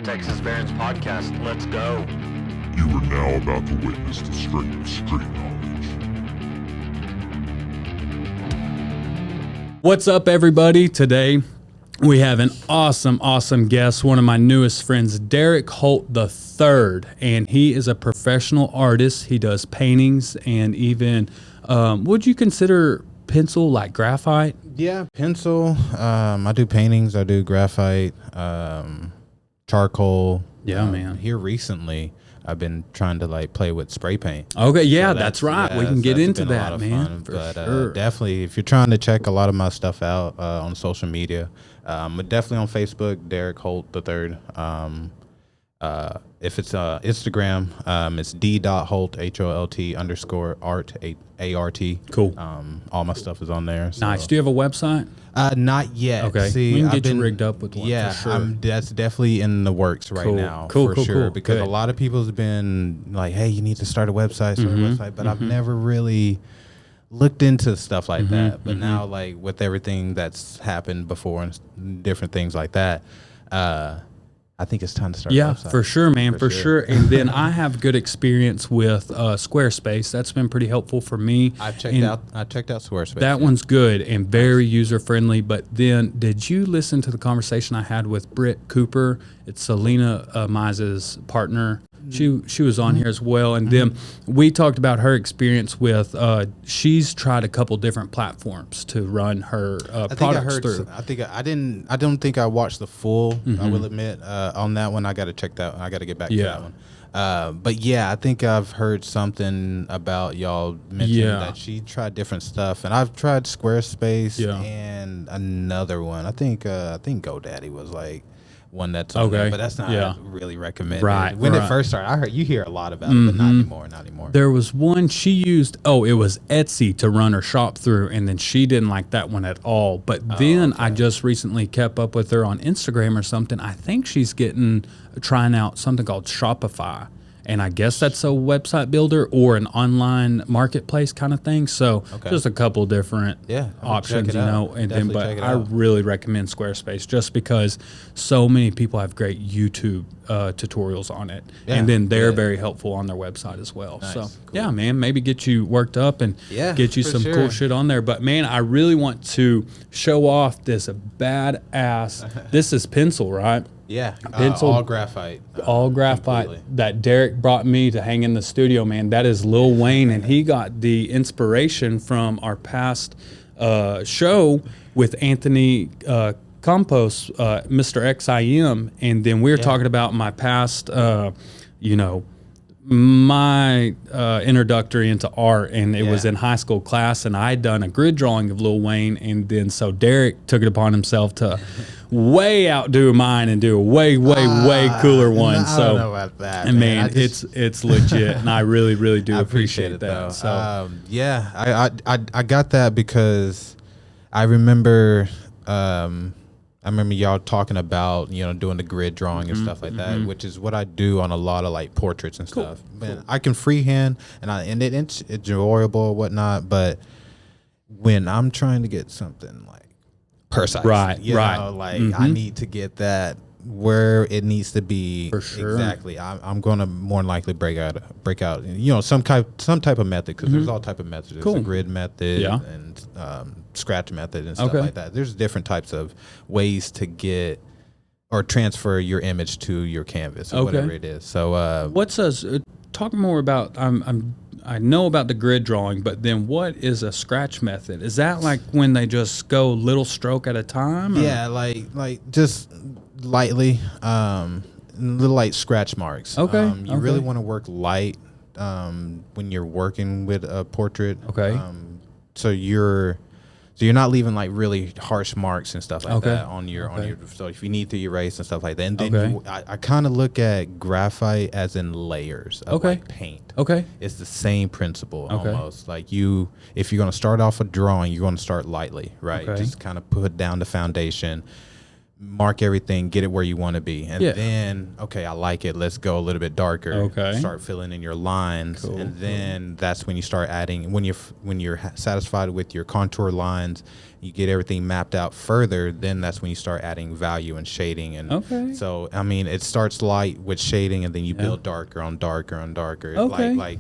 Texas Barons Podcast. Let's go. You are now about to witness the strength of street knowledge. What's up, everybody? Today we have an awesome guest, one of my newest friends, Derrick Holt III, and he is a professional artist. He does paintings and even, would you consider pencil like graphite? Yeah, pencil. I do paintings. I do graphite, charcoal. Yeah, man. Here recently, I've been trying to play with spray paint. Okay, yeah, so that's right. We can get into been a lot that, of man. fun. For But sure. definitely, if you're trying to check a lot of my stuff out on social media, definitely on Facebook, Derrick Holt III. If it's Instagram, it's d.holt, Holt _art, A-R-T. Cool. All my stuff is on there. So. Nice. Do you have a website? Not yet. Okay. See, we can I've get you rigged up with one. Yeah, for sure. that's definitely in the works right now. Cool. Because Good. a lot of people's been like, "Hey, you need to start a website, but I've never really looked into stuff like that. But now, with everything that's happened before and different things like that, I think it's time to start. Yeah, a website. for sure, man, for sure. And then I have good experience with Squarespace. That's been pretty helpful for me. I checked out Squarespace. That one's good and very user friendly. But then, did you listen to the conversation I had with Britt Cooper? It's Selena Mize's partner. She was on here as well, and then we talked about her experience with. She's tried a couple different platforms to run her products through. I don't think I watched the full. I will admit on that one. I got to check that. I got to get back to that one. But yeah, I think I've heard something about y'all mentioning that she tried different stuff, and I've tried Squarespace and another one. I think GoDaddy was one that's on there, but that's not really recommended. Right. When it first started, I heard you hear a lot about it, but not anymore. There was one she used. Oh, it was Etsy to run her shop through, and then she didn't like that one at all. But then I just recently kept up with her on Instagram or something. I think she's trying out something called Shopify. And I guess that's a website builder or an online marketplace kind of thing. So just a couple different options, And then, but I really recommend Squarespace just because so many people have great YouTube tutorials on it, and then they're very helpful on their website as well. Nice. So yeah, man, maybe get you worked up and get you some cool shit on there. But man, I really want to show off this badass. This is pencil, right? Yeah, pencil, all graphite. All graphite completely. That Derrick brought me to hang in the studio, man. That is Lil Wayne, and he got the inspiration from our past show with Anthony Campos, Mr. XIM, and then we were talking about my past, my introductory into art, and it was in high school class, and I'd done a grid drawing of Lil Wayne, and then so Derrick took it upon himself to way outdo mine and do a way cooler one. I don't know about that, and man, it's legit, and I really do appreciate it that. though. So I got that because I remember y'all talking about doing the grid drawing and stuff like that, which is what I do on a lot of portraits and stuff. Man, I can freehand and it's enjoyable or whatnot, but when I'm trying to get something precise, I need to get that where it needs to be. For sure. Exactly. I'm going to more than likely break out some type of method, because there's all type of methods. There's a grid method and scratch method and stuff like that. There's different types of ways to get or transfer your image to your canvas or whatever it is. So talk more about I know about the grid drawing, but then what is a scratch method? Is that when they just go little stroke at a time? Or? Yeah, like just lightly, little light scratch marks. Okay. You really want to work light when you're working with a portrait. Okay. So you're not leaving really harsh marks and stuff like that on your. So if you need to erase and stuff like that, and then I kind of look at graphite as in layers of paint. Okay. It's the same principle almost. If you're going to start off a drawing, you're going to start lightly, right? Just kind of put down the foundation. mark everything, get it where you want to be, and Yeah. then okay, I like it. Let's go a little bit darker. Okay. Start filling in your lines, and then that's when you start adding. When you're satisfied with your contour lines, you get everything mapped out further. Then that's when you start adding value and shading. And Okay. so I mean, it starts light with shading, and then you build darker on darker on darker. Okay. Like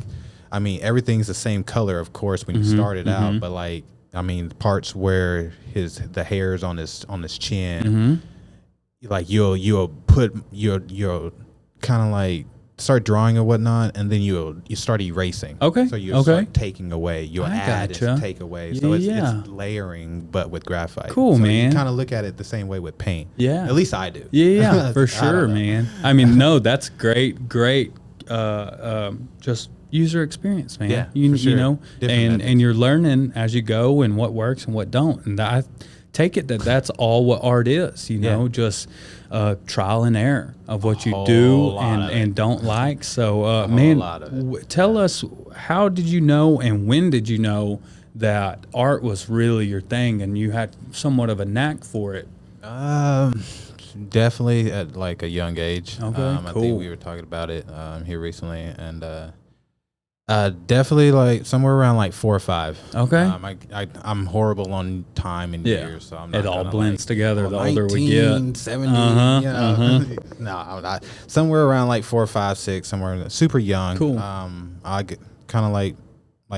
I mean, everything's the same color, of course, when you start it out, but like. I mean, parts where the hairs on his chin, like you'll kind of like start drawing or whatnot, and then you start erasing. Okay. So you start taking away. You'll add gotcha. and take away. So Yeah. it's layering, but with graphite. Cool, so man. You kind of look at it the same way with paint. Yeah. At least I do. Yeah, for I sure, don't know. man. I mean, no, that's great. Just user experience, man. Yeah, you, for sure. you know, Different and methods. you're learning as you go and what works and what don't. And I take it that's all what art is. You know, just trial and error of what you do lot of and don't like. So, man, lot of it. Tell us, how did you know and when did you know that art was really your thing and you had somewhat of a knack for it? Definitely at like a young age. Okay, I cool. think we were talking about it here recently, and definitely like somewhere around like 4 or 5. Okay. I'm horrible on time and Yeah. years, so I'm not It all gonna, blends like, together the older we get. 1970, Uh-huh, you know. No, I'm not. Somewhere around like 4, 5, 6, somewhere super young. Cool. I get kind of like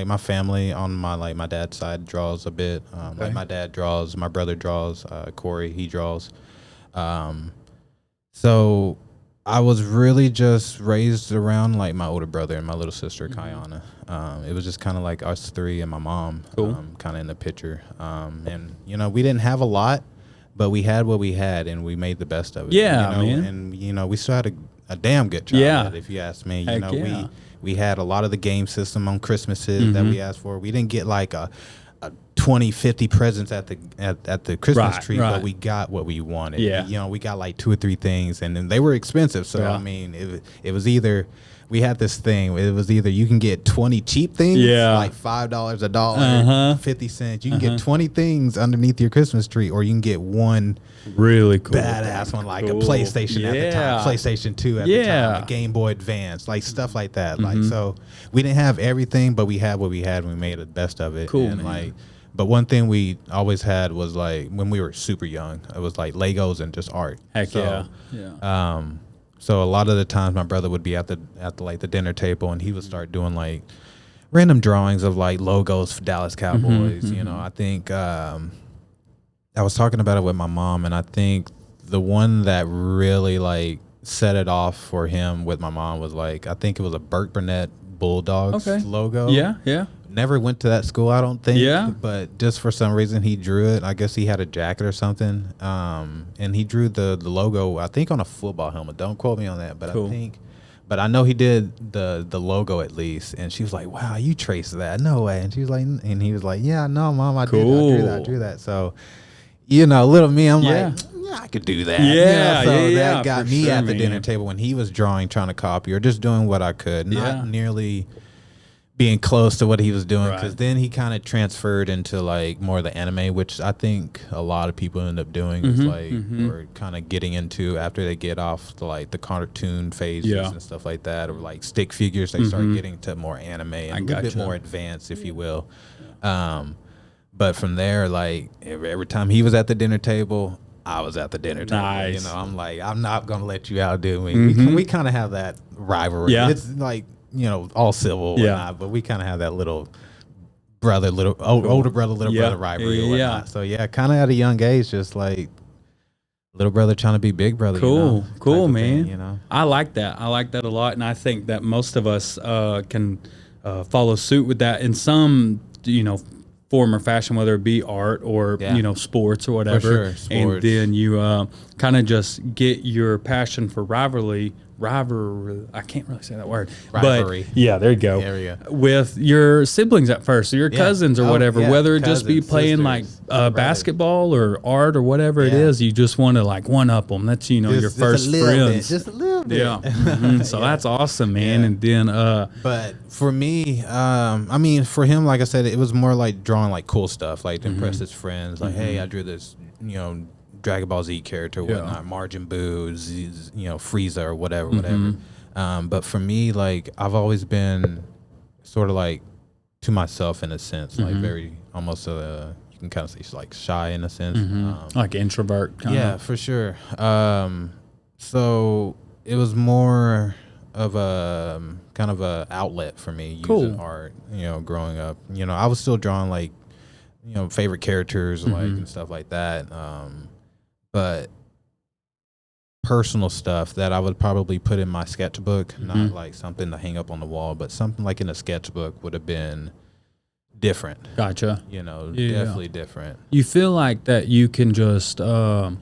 my family on my dad's side draws a bit. Like my dad draws, my brother draws, Corey, he draws. So I was really just raised around like my older brother and my little sister Kayana. It was just kind of like us 3 and my mom, kind of in the picture. And you know, we didn't have a lot, but we had what we had, and we made the best of it. Yeah, you know? man. And you know, we still had a damn good childhood, if you ask me. Heck You know, yeah. we had a lot of the game system on Christmases that we asked for. We didn't get like a 20, 50 presents at the Christmas Right, tree, right. but we got what we wanted. Yeah. You know, we got like 2 or 3 things, and then they were expensive. So Yeah. I mean, it was either we had this thing. It was either you can get 20 cheap things, Yeah. like $5, $1, 50 cents. You can get 20 things underneath your Christmas tree, or you can get one Really cool. badass one, like Cool. a PlayStation at the Yeah. time, PlayStation 2 at the Yeah. time, a Game Boy Advance, like stuff like that. Like, so we didn't have everything, but we had what we had, and we made the best of it. Cool, and man. like, but one thing we always had was like when we were super young, it was like Legos and just art. Heck So, yeah. So a lot of the times my brother would be at the like the dinner table, and he would start doing like random drawings of like logos for Dallas Cowboys. You know, I think I was talking about it with my mom, and I think the one that really like set it off for him with my mom was like, I think it was a Burke Burnett Bulldogs Okay. logo. Yeah. Never went to that school, I don't think. Yeah. But just for some reason, he drew it. I guess he had a jacket or something. And he drew the logo, I think, on a football helmet. Don't quote me on that, but Cool. but I know he did the logo at least. And she was like, "Wow, you traced that? No way." And she was like, and he was like, "Yeah, no, Mom, I did. I drew that." So, you know, little me, I'm like, yeah, I could do that. Yeah, so yeah, that got for me sure, at the dinner man. table when he was drawing, trying to copy, or just doing what I could, Yeah. not nearly being close to what he was doing, because Right. then he kind of transferred into like more of the anime, which I think a lot of people end up doing is like or kind of getting into after they get off the like the cartoon phases Yeah. and stuff like that, or like stick figures, they start getting to more anime and a little bit gotcha. more advanced, if you will. But from there, like every time he was at the dinner table, I was at the dinner table. Nice. You know, I'm like, I'm not gonna let you outdo me. We kind of have that rivalry. Yeah. It's like, you know, all civil, Yeah. whatnot, but we kind of have that little older brother, little Yeah. brother rivalry or Yeah. whatnot. So yeah, kind of at a young age, just like little brother trying to be big brother. Cool, you know, cool, type of man. thing, you know. I like that. I like that a lot, and I think that most of us can follow suit with that in some, form or fashion, whether it be art or Yeah. sports or whatever. sure, And sports. then you kind of just get your passion for rivalry. I can't really say that word. Rivalry. But yeah, there you go. There we go. With your siblings at first, so your Yeah. cousins or Oh, whatever, yeah, whether it just be cousins, playing like sisters, brothers. basketball or art or whatever it Yeah. is, you just want to like one up them. That's your first a little friends. bit, just a little bit. Yeah. Mhm. So that's awesome, man. Yeah. And then But for me, I mean, for him, like I said, it was more like drawing like cool stuff, like to impress his friends. Like, hey, I drew this, Dragon Ball Z character, Yeah. whatnot, Margin Buu, Frieza or whatever. But for me, like I've always been sort of like to myself in a sense, like very almost you can kind of say like shy in a sense, Like introvert. yeah, for sure. So it was more of a kind of a outlet for me using art. Growing up, I was still drawing like favorite characters like and stuff like that. But personal stuff that I would probably put in my sketchbook, not like something to hang up on the wall, but something like in a sketchbook would have been different. Gotcha. Definitely different. You feel like that you can just kind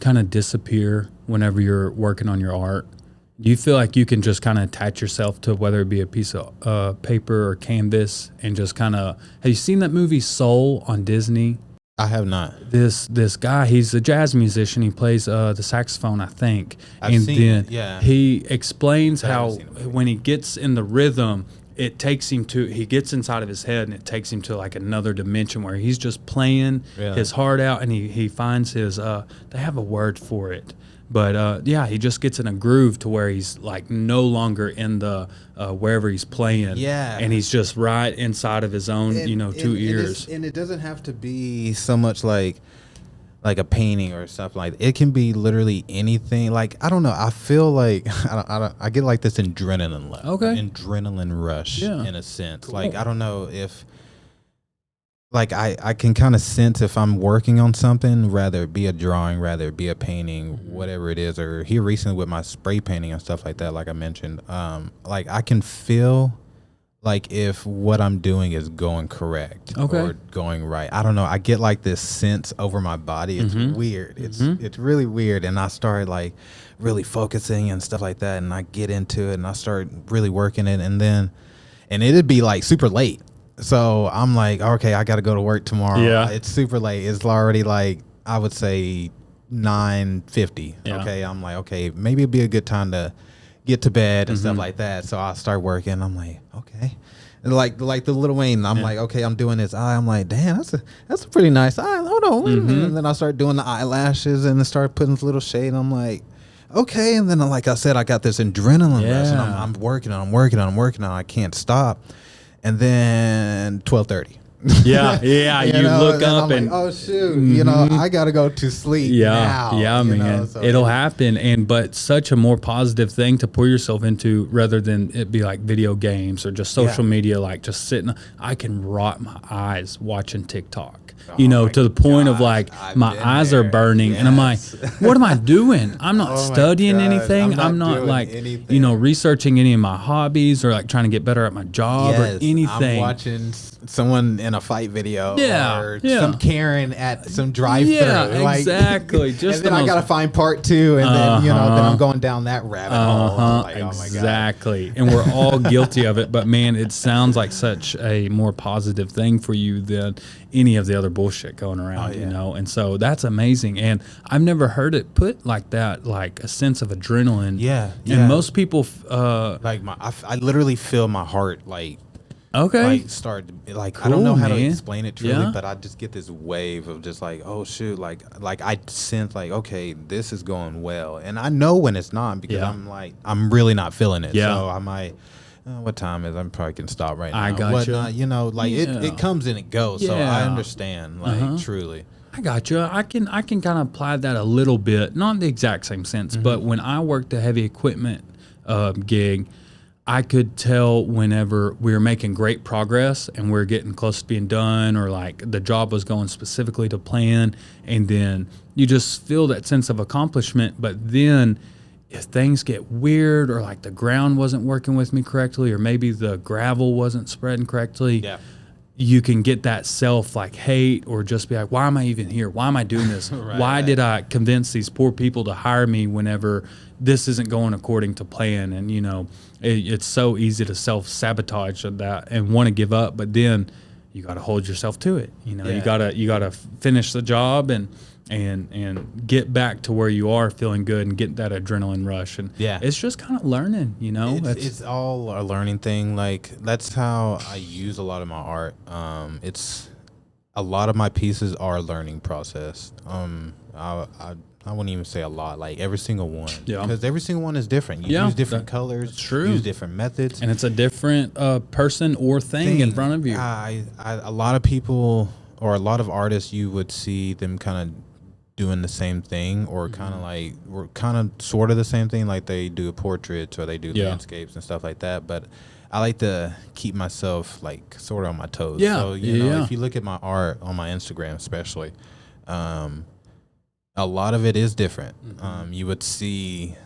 of disappear whenever you're working on your art? Do you feel like you can just kind of attach yourself to whether it be a piece of paper or canvas and just kind of... Have you seen that movie Soul on Disney? I have not. This guy, he's a jazz musician. He plays the saxophone, I think. I've seen it, yeah. He explains how seen the movie. when he gets in the rhythm, it takes him to... He gets inside of his head and it takes him to like another dimension where he's just playing his heart out, and he finds his... they have a word for it. But he just gets in a groove to where he's like no longer in the wherever he's playing. Yeah, and he's just right inside of his own, two ears. And it doesn't have to be so much like a painting or stuff like that. It can be literally anything. Like I don't know. I feel like I get like this adrenaline rush in a sense. Cool. Like I don't know if. Like I can kind of sense if I'm working on something, rather it be a drawing, rather it be a painting, whatever it is. Or here recently with my spray painting and stuff like that, like I mentioned, like I can feel like if what I'm doing is going correct or going right. I don't know. I get like this sense over my body. It's weird. It's really weird. And I started like really focusing and stuff like that. And I get into it and I start really working it. And it'd be like super late. So I'm like, okay, I got to go to work tomorrow. Yeah. It's super late. It's already like, I would say 9:50. Yeah. Okay. I'm like, okay, maybe it'd be a good time to get to bed and stuff like that. So I start working. I'm like, okay. And like the Lil Wayne, I'm like, okay, I'm doing this eye. I'm like, damn, that's a pretty nice eye. Hold on. Wait a minute. And then I start doing the eyelashes and then start putting this little shade. I'm like, okay. And then like I said, I got this adrenaline rush and I'm working on it. I can't stop. And then 12:30. You look up and like, oh shoot, I gotta go to sleep. Now, man, so it'll happen. But such a more positive thing to pour yourself into rather than it be like video games or just social media, like just sitting. I can rot my eyes watching TikTok. To the point of like my eyes are burning, and I'm like, what am I doing? I'm not studying anything. I'm not like researching any of my hobbies or like trying to get better at my job or anything. I'm watching someone in a fight video or some Karen at some drive-thru. Yeah, exactly. Just and then I gotta find part 2, and then then I'm going down that rabbit hole. Like, exactly. And we're all guilty of it. But man, it sounds like such a more positive thing for you than any of the other bullshit going around, and so that's amazing. And I've never heard it put like that, like a sense of adrenaline. And most people like I literally feel my heart like start like cool, I don't know how to explain it truly, but I just get this wave of just like, oh shoot, like I sense like, okay, this is going well, and I know when it's not because I'm really not feeling it. So I might. What time is it? I probably can stop right now. I got you. It comes and it goes. So I understand, truly. I got you. I can kind of apply that a little bit, not in the exact same sense, but when I worked a heavy equipment gig, I could tell whenever we were making great progress and we're getting close to being done, or like the job was going specifically to plan, and then you just feel that sense of accomplishment. But then if things get weird, or like the ground wasn't working with me correctly, or maybe the gravel wasn't spreading correctly, you can get that self like hate, or just be like, why am I even here? Why am I doing this? Why did I convince these poor people to hire me whenever this isn't going according to plan? And it's so easy to self-sabotage that and want to give up, but then you got to hold yourself to it. You gotta finish the job and get back to where you are feeling good and get that adrenaline rush. And it's just kind of learning, It's all a learning thing. Like that's how I use a lot of my art. It's a lot of my pieces are a learning process. I wouldn't even say a lot, like every single one. Yeah. Because every single one is different. You use different colors. True. Use different methods. And it's a different person or thing in front of you. A lot of people or a lot of artists, you would see them kind of doing the same thing or kind of like, sort of the same thing. Like they do portraits or they do landscapes and stuff like that. But I like to keep myself like sort of on my toes. Yeah. So, you know, if you look at my art on my Instagram, especially, a lot of it is different. You would see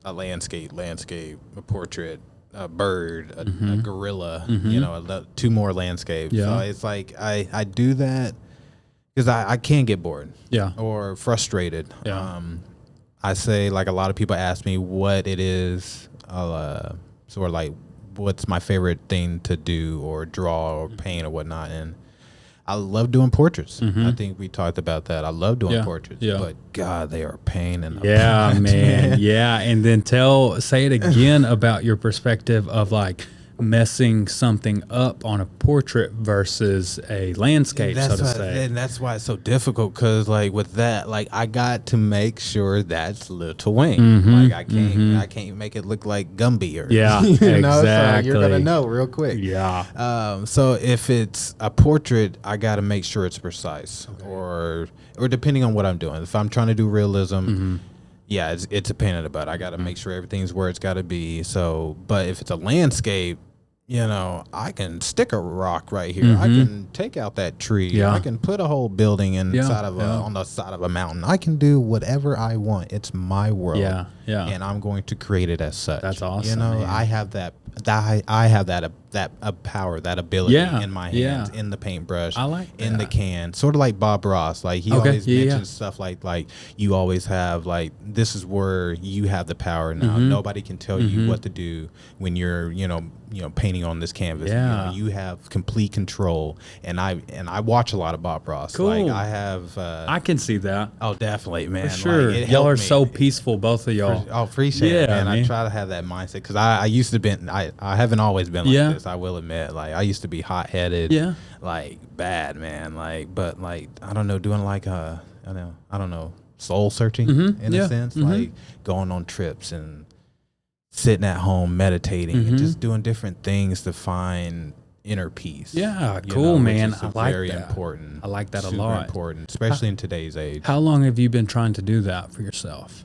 a landscape, a portrait, a bird, a gorilla, you know, 2 more landscapes. So it's like I do that because I can get bored or frustrated. I say, like, a lot of people ask me what it is, sort of like what's my favorite thing to do or draw or paint or whatnot. And I love doing portraits. I think we talked about that. I love doing portraits, but God, they are a pain in the butt, man. Yeah. And then say it again about your perspective of like messing something up on a portrait versus a landscape, so to say. And that's why it's so difficult, because like with that, like I got to make sure that's Lil Wayne. Like I can't make it look like Gumby or you know? Exactly. So you're gonna know real quick. So if it's a portrait, I got to make sure it's precise, or depending on what I'm doing. If I'm trying to do realism. Yeah, it's a pain in the butt. I got to make sure everything's where it's got to be. So, but if it's a landscape, you know, I can stick a rock right here. I can take out that tree. I can put a whole building inside of on the side of a mountain. I can do whatever I want. It's my world. And I'm going to create it as such. That's awesome. You know, man. I have that power, that ability in my hands, in the paintbrush, I like that. in the can. Sort of like Bob Ross. Like he always mentions stuff like you always have, like, this is where you have the power now. Nobody can tell you what to do when you're, you know, painting on this canvas. You know, you have complete control. And I watch a lot of Bob Ross. Cool. Like I have I can see that. Oh, definitely, man. For sure. Like, y'all are so peaceful, both of y'all. Appreciate it, man. I try to have that mindset, because I used to be, I haven't always been like this, I will admit. Like I used to be hot-headed, like bad, man. Like, but like, I don't know, doing like I don't know, soul searching in a sense, like going on trips and sitting at home meditating and just doing different things to find inner peace. Cool, man. I like very that. Important. I like that a Super lot. important, especially in today's age. How long have you been trying to do that for yourself?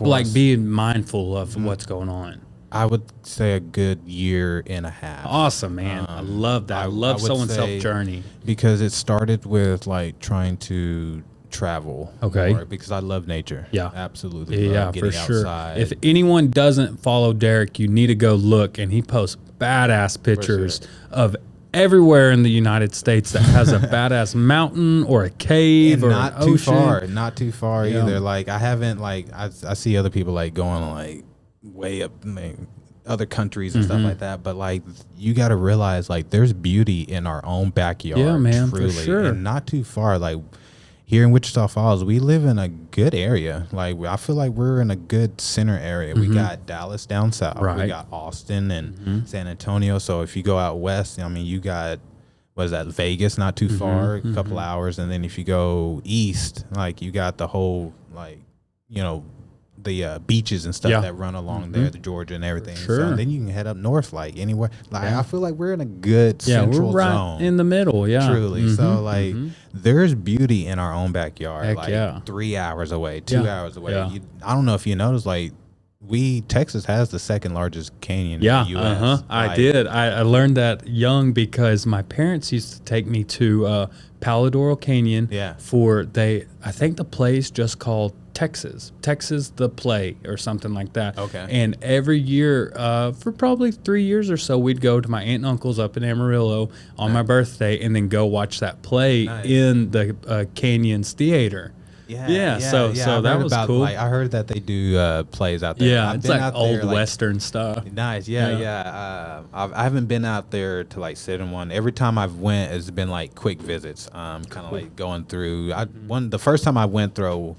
Like being mindful of what's going on. I would say a good 1.5 years. Awesome, man. I love that. I love so-and-self journey. Because it started with like trying to travel. More, because I love nature. Absolutely. Yeah, getting for sure. outside. If anyone doesn't follow Derrick, you need to go look, and he posts badass pictures of everywhere in the United States that has a badass mountain or a cave and or not an too ocean. not too far either. Like I haven't, like I see other people like going like way up like, other countries and stuff like that, but like you got to realize like there's beauty in our own backyard. Truly. For sure. And not too far. Like here in Wichita Falls, we live in a good area. Like I feel like we're in a good center area. We got Dallas down south. We got Austin and San Antonio. So if you go out west, I mean, you got, what is that, Vegas, not too far, a couple hours. And then if you go east, like you got the whole, like, you know, the beaches and stuff that run along there, the Georgia and everything. Sure. So then you can head up north, like anywhere. Like I feel like we're in a good central we're right zone. in the middle. Truly. So like there's beauty in our own backyard. Heck like 3 hours away, 2 hours away. I don't know if you noticed, like Texas has the second largest canyon in the U.S. I did. I learned that young because my parents used to take me to Paladoro Canyon for I think the play's just called Texas the Play or something like that. And every year for probably 3 years or so, we'd go to my aunt and uncle's up in Amarillo on my birthday and then go watch that play in the Canyons Theater. So that was cool. Like, I heard that they do plays out there. It's like old Western stuff. Nice. I haven't been out there to like sit in one. Every time I've went, it's been like quick visits. Kind of like going through. The first time I went to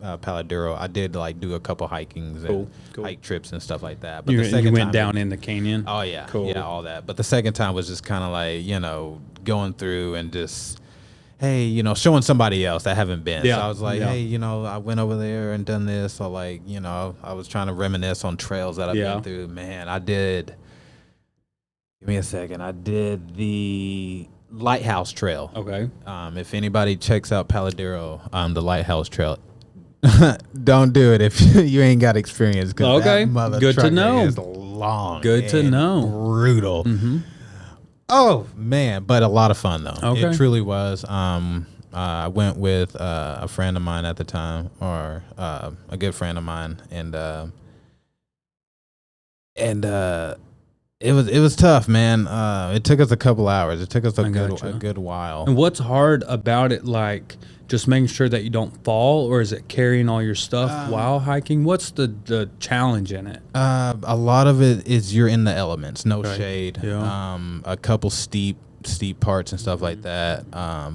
Paladero, I did like do a couple hikings and hike trips and stuff like that. But the second you went time, down in the canyon? Oh yeah, all that. But the second time was just kind of like, you know, going through and just hey, you know, showing somebody else that haven't been. Yeah, So I was like, yeah. hey, you know, I went over there and done this. So like, you know, I was trying to reminisce on trails that I've been through. Man, I did. Give me a second. I did the Lighthouse Trail. Okay. If anybody checks out Paladero, the Lighthouse Trail, don't do it if you ain't got experience. Okay. That mother Good to trucker know. is long. Good to and know. Brutal. Oh man, but a lot of fun though. Okay. It truly was. I went with a friend of mine at the time, or a good friend of mine, and it was tough, man. It took us a couple hours. It took us a good while. And what's hard about it, like just making sure that you don't fall, or is it carrying all your stuff while hiking? What's the challenge in it? A lot of it is you're in the elements, no Right. shade. Yeah. A couple steep parts and stuff like that.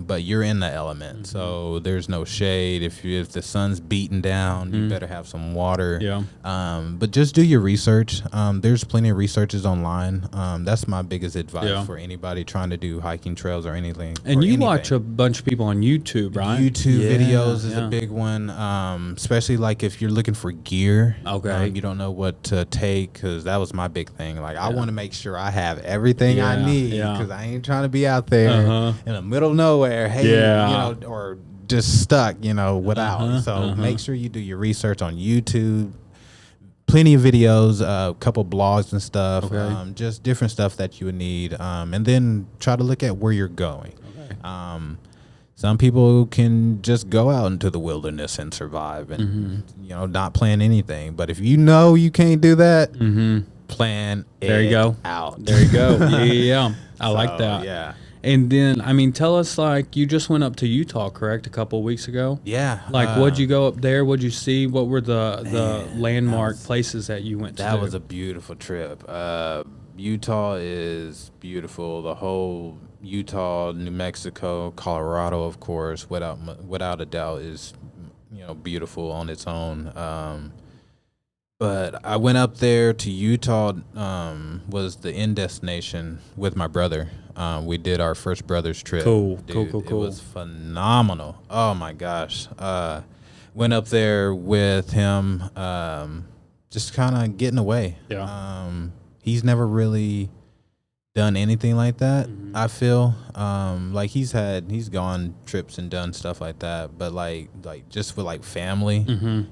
But you're in the element, so there's no shade. If the sun's beating down, you better have some water. Yeah. But just do your research. There's plenty of researches online. That's my biggest advice for anybody trying to do hiking trails or anything. And or you anything. watch a bunch of people on YouTube, right? YouTube Yeah, videos is yeah. a big one, especially like if you're looking for gear. Okay. You don't know what to take, because that was my big thing. Like, I want to make sure I have everything I Yeah, need, yeah. because I ain't trying to be out there in the middle of nowhere, hey, Yeah. you know, or just stuck, you know, without. So make sure you do your research on YouTube. Plenty of videos, a couple blogs and stuff, just different stuff that you would need, and then try to look at where you're going. Some people can just go out into the wilderness and survive and, you know, not plan anything. But if you know you can't do that, plan There you go. out. There you go. Yeah. I like So, that. Yeah. And then, I mean, tell us, like, you just went up to Utah, correct, a couple of weeks ago? Yeah. Like, what'd you go up there? What'd you see? What were the landmark places that you went to? That was a beautiful trip. Utah is beautiful. The whole Utah, New Mexico, Colorado, of course, without a doubt, is, you know, beautiful on its own. But I went up there to Utah, was the end destination with my brother. We did our first brothers trip. Cool. Dude, Cool. It was phenomenal. Oh my gosh. Went up there with him, just kind of getting away. Yeah. He's never really done anything like that. I feel like he's gone trips and done stuff like that, but like just with like family,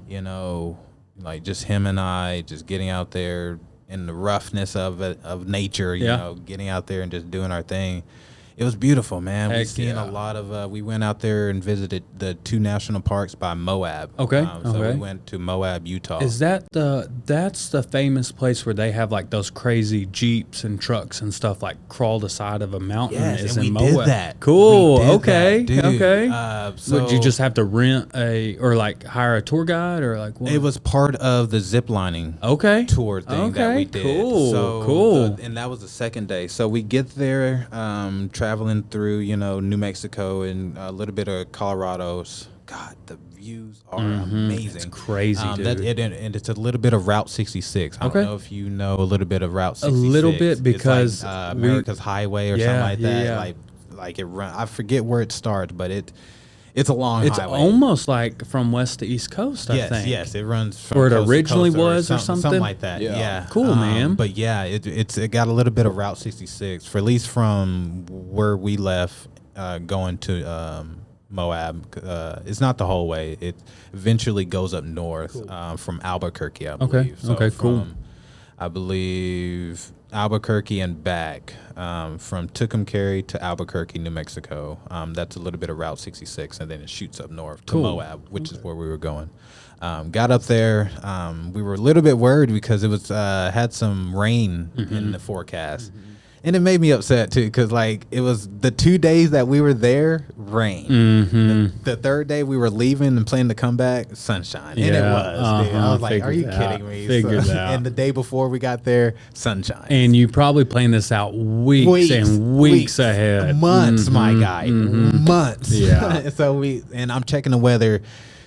you know, like just him and I just getting out there in the roughness of nature, you know, getting out there and just doing our thing. It was beautiful, man. Heck We seen yeah. a lot of. We went out there and visited the 2 national parks by Moab. Okay, So okay. we went to Moab, Utah. Is that's the famous place where they have like those crazy Jeeps and trucks and stuff like crawl the side of a mountain? Yes, Is and in we did Moab. that. Cool. We did Okay. that, dude. Okay. So Would you just have to rent or like hire a tour guide or like what? It was part of the zip lining okay. tour thing that we Okay, did. cool, So cool. and that was the second day. So we get there, traveling through, you know, New Mexico and a little bit of Colorado's. God, the views are amazing. It's crazy, dude. And it's a little bit of Route 66. I Okay. don't know if you know a little bit of Route 66. A little bit, because it's like, America's Highway or Yeah, something like that. yeah. Like it run. I forget where it starts, but it's a long It's highway. almost like from west to east coast, I think. Yes, it runs from Where it coast to originally coast was or something something? like that. Yeah, Cool, man. But yeah, it got a little bit of Route 66, for at least from where we left, going to Moab. It's not the whole way. It eventually goes up north from Albuquerque, I believe. So Okay, cool. from, I believe, Albuquerque and back, from Tucumcari to Albuquerque, New Mexico. That's a little bit of Route 66, and then it shoots up north to Cool. Moab, which is where we were going. Got up there. We were a little bit worried because it was had some rain in the forecast. And it made me upset too, because like it was the 2 days that we were there, rain. The third day we were leaving and planning to come back, sunshine. And it Yeah, was. Dude. I was like, are you figured kidding out, me? figured out. And the day before we got there, sunshine. And you probably planned this out weeks and weeks ahead. Months, my guy. Months. Yeah. So I'm checking the weather.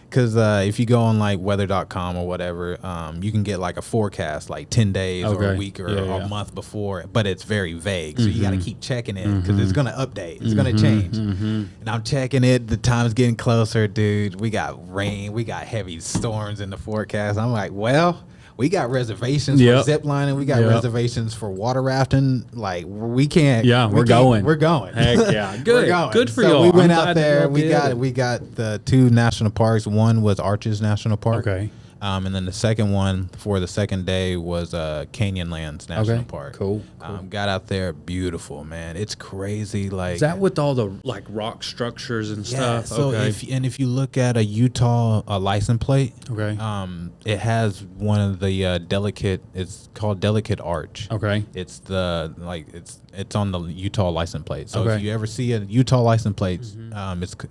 Because if you go on like weather.com or whatever, you can get like a forecast like 10 days or a week or a month before, but it's very vague. So you got to keep checking it because it's going to update. It's going to change. And I'm checking it. The time's getting closer, dude. We got rain. We got heavy storms in the forecast. I'm like, well, we got reservations for zip lining. We got reservations for water rafting. Like we can't. Yeah, we're going. We're going. Heck yeah, good. We're going. Good for so y'all. we went out there. We got the 2 national parks. One was Arches National Park. Okay. And then the second one for the second day was Canyonlands National Park. Cool. Got out there, beautiful, man. It's crazy. Like, is that with all the like rock structures and stuff? So if you look at a Utah license plate, it has one of the delicate. It's called Delicate Arch. Okay. It's it's on the Utah license plate. So if you ever see a Utah license plate,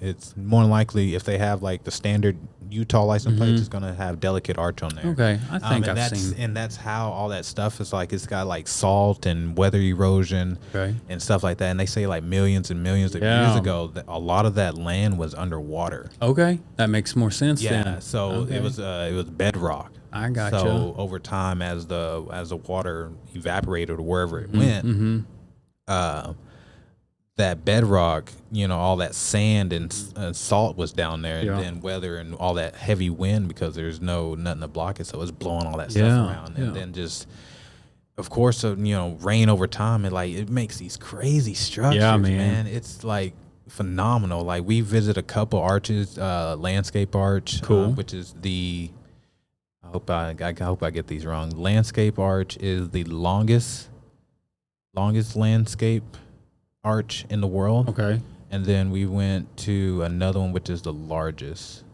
it's more than likely if they have like the standard Utah license plates, it's gonna have Delicate Arch on there. Okay, I think I've seen. And that's how all that stuff is like. It's got like salt and weather erosion and stuff like that. And they say like millions and millions of years ago, that a lot of that land was underwater. Okay, that makes more sense. Then. So it was bedrock. I gotcha. So over time, as the water evaporated or wherever it went, that bedrock, all that sand and salt was down there, and then weather and all that heavy wind because there's nothing to block it, so it's blowing all that stuff around, and then just, of course, rain over time, and it makes these crazy structures. Yeah, man, it's like phenomenal. Like we visit a couple arches, Landscape Arch, which is the. I hope I get these wrong. Landscape Arch is the longest landscape arch in the world. Okay. And then we went to another one, which is the largest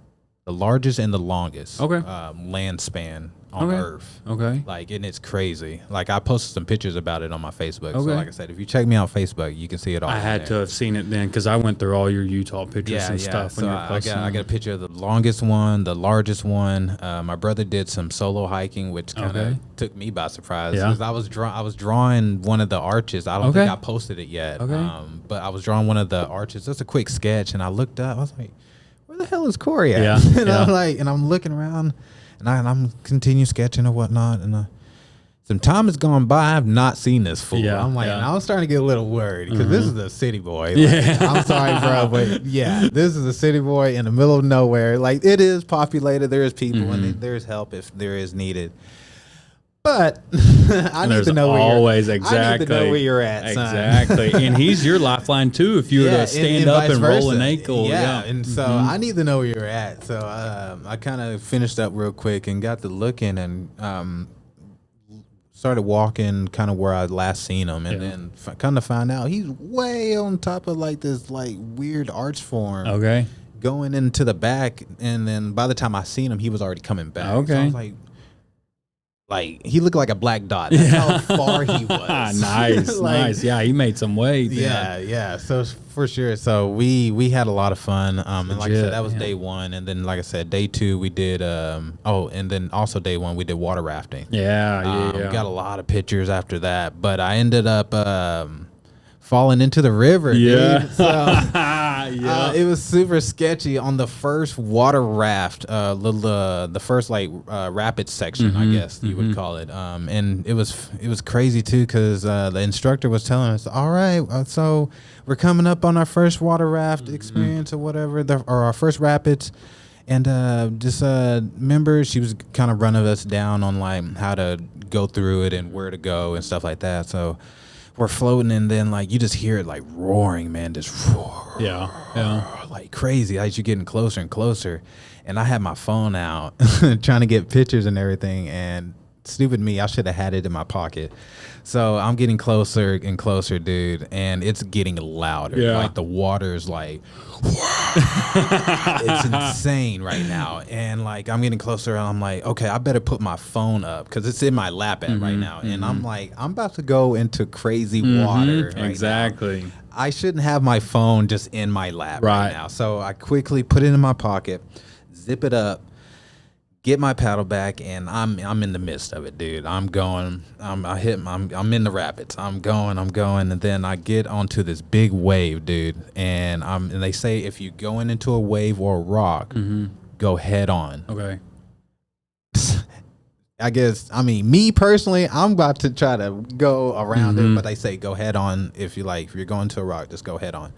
and the longest land span on Earth. Okay. And it's crazy. I posted some pictures about it on my Facebook. So like I said, if you check me out on Facebook, you can see it all. I had to have seen it then because I went through all your Utah pictures and stuff. So I got a picture of the longest one, the largest one. My brother did some solo hiking, which kind of took me by surprise because I was drawing one of the arches. I don't think I posted it yet. But I was drawing one of the arches. Just a quick sketch, and I looked up. I was like, "Where the hell is Corey at?" And I'm looking around. And I'm continue sketching or whatnot, and some time has gone by. I've not seen this fool. I'm like, and I was starting to get a little worried because this is a city boy. I'm sorry, bro, but this is a city boy in the middle of nowhere. It is populated. There is people, and there's help if there is needed. But I need to know where you're at, son. Exactly. And he's your lifeline too if you were to stand up and roll an ankle. And so I need to know where you're at. So I kind of finished up real quick and got to looking and started walking kind of where I'd last seen him, and then kind of find out he's way on top of this weird arch form. Okay. Going into the back, and then by the time I seen him, he was already coming back. Okay. So I was he looked like a black dot. That's how far he was. Nice. Yeah, he made some weight. Yeah. So for sure. So we had a lot of fun. And like I said, that was day one. And then like I said, day two we did and then also day one we did water rafting. Got a lot of pictures after that. But I ended up falling into the river. Dude. So it was super sketchy on the first water raft, the first rapid section, I guess you would call it. And it was crazy too because the instructor was telling us, all right, so we're coming up on our first water raft experience or whatever, or our first rapids. And remember, she was kind of running us down on how to go through it and where to go and stuff like that. So we're floating, and then you just hear it roaring, man, just roar, like crazy as you're getting closer and closer. And I had my phone out trying to get pictures and everything, and stupid me, I should have had it in my pocket. So I'm getting closer and closer, dude, and it's getting louder. The water's it's insane right now. And I'm getting closer, and I'm like, okay, I better put my phone up because it's in my lap right now. And I'm like, I'm about to go into crazy water. Exactly. Now. I shouldn't have my phone just in my lap right now. So I quickly put it in my pocket, zip it up, get my paddle back, and I'm in the midst of it, dude. I'm going. I'm in the rapids. I'm going, and then I get onto this big wave, dude. And they say if you're going into a wave or a rock, go head on. Okay. I guess, I mean, me personally, I'm about to try to go around it, but they say go head on. If you're going to a rock, just go head on.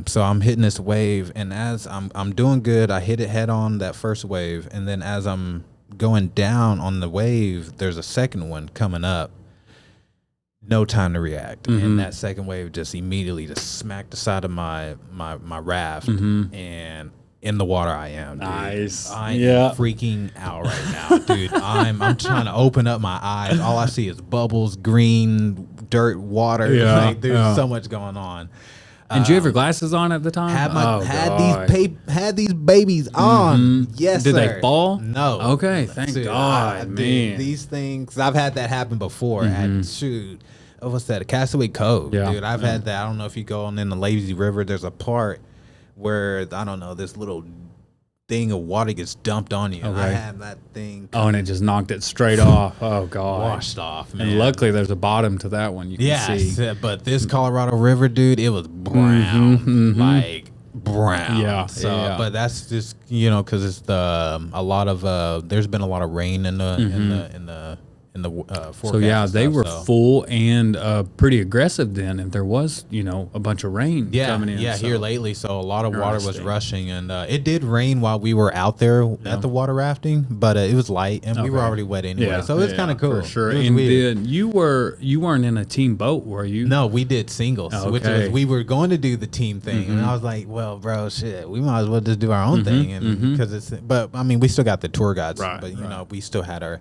So I'm hitting this wave, and as I'm doing good, I hit it head on that first wave, and then as I'm going down on the wave, there's a second one coming up. No time to react, and that second wave just immediately just smacked the side of my raft, and in the water I am, dude. Nice. I am freaking out right now, dude. I'm trying to open up my eyes. All I see is bubbles, green, dirt, water. Yeah. Like, there's so much going on. And did you have your glasses on at the time? Had these babies on. Yes, Did sir. they fall? No. Okay, thank God, man. Dude, these things, I've had that happen before. At what's that? Castaway Cove. Yeah. Dude, I've had that. I don't know if you go on in the Lazy River. There's a part where I don't know, this little thing of water gets dumped on you. Okay. I had that thing. Oh, and it just knocked it straight off. Oh God. Washed off, man. And luckily, there's a bottom to that one. You can see. But this Colorado River, dude, it was brown, like brown. Yeah. So, but that's just because it's a lot of there's been a lot of rain in the forecast. So yeah, they were so. full and pretty aggressive then, and there was a bunch of rain coming in. Yeah, so. here lately, so a lot of water was Interesting. rushing, and it did rain while we were out there at the water rafting, but it was light, and we were already wet anyway, so it's kind of cool. For sure. It was And weird. then you weren't in a team boat, were you? No, we did singles, which Okay. was we were going to do the team thing, and I was like, well, bro, shit, we might as well just do our own thing, and because but I mean, we still got the tour guides, but we still had our.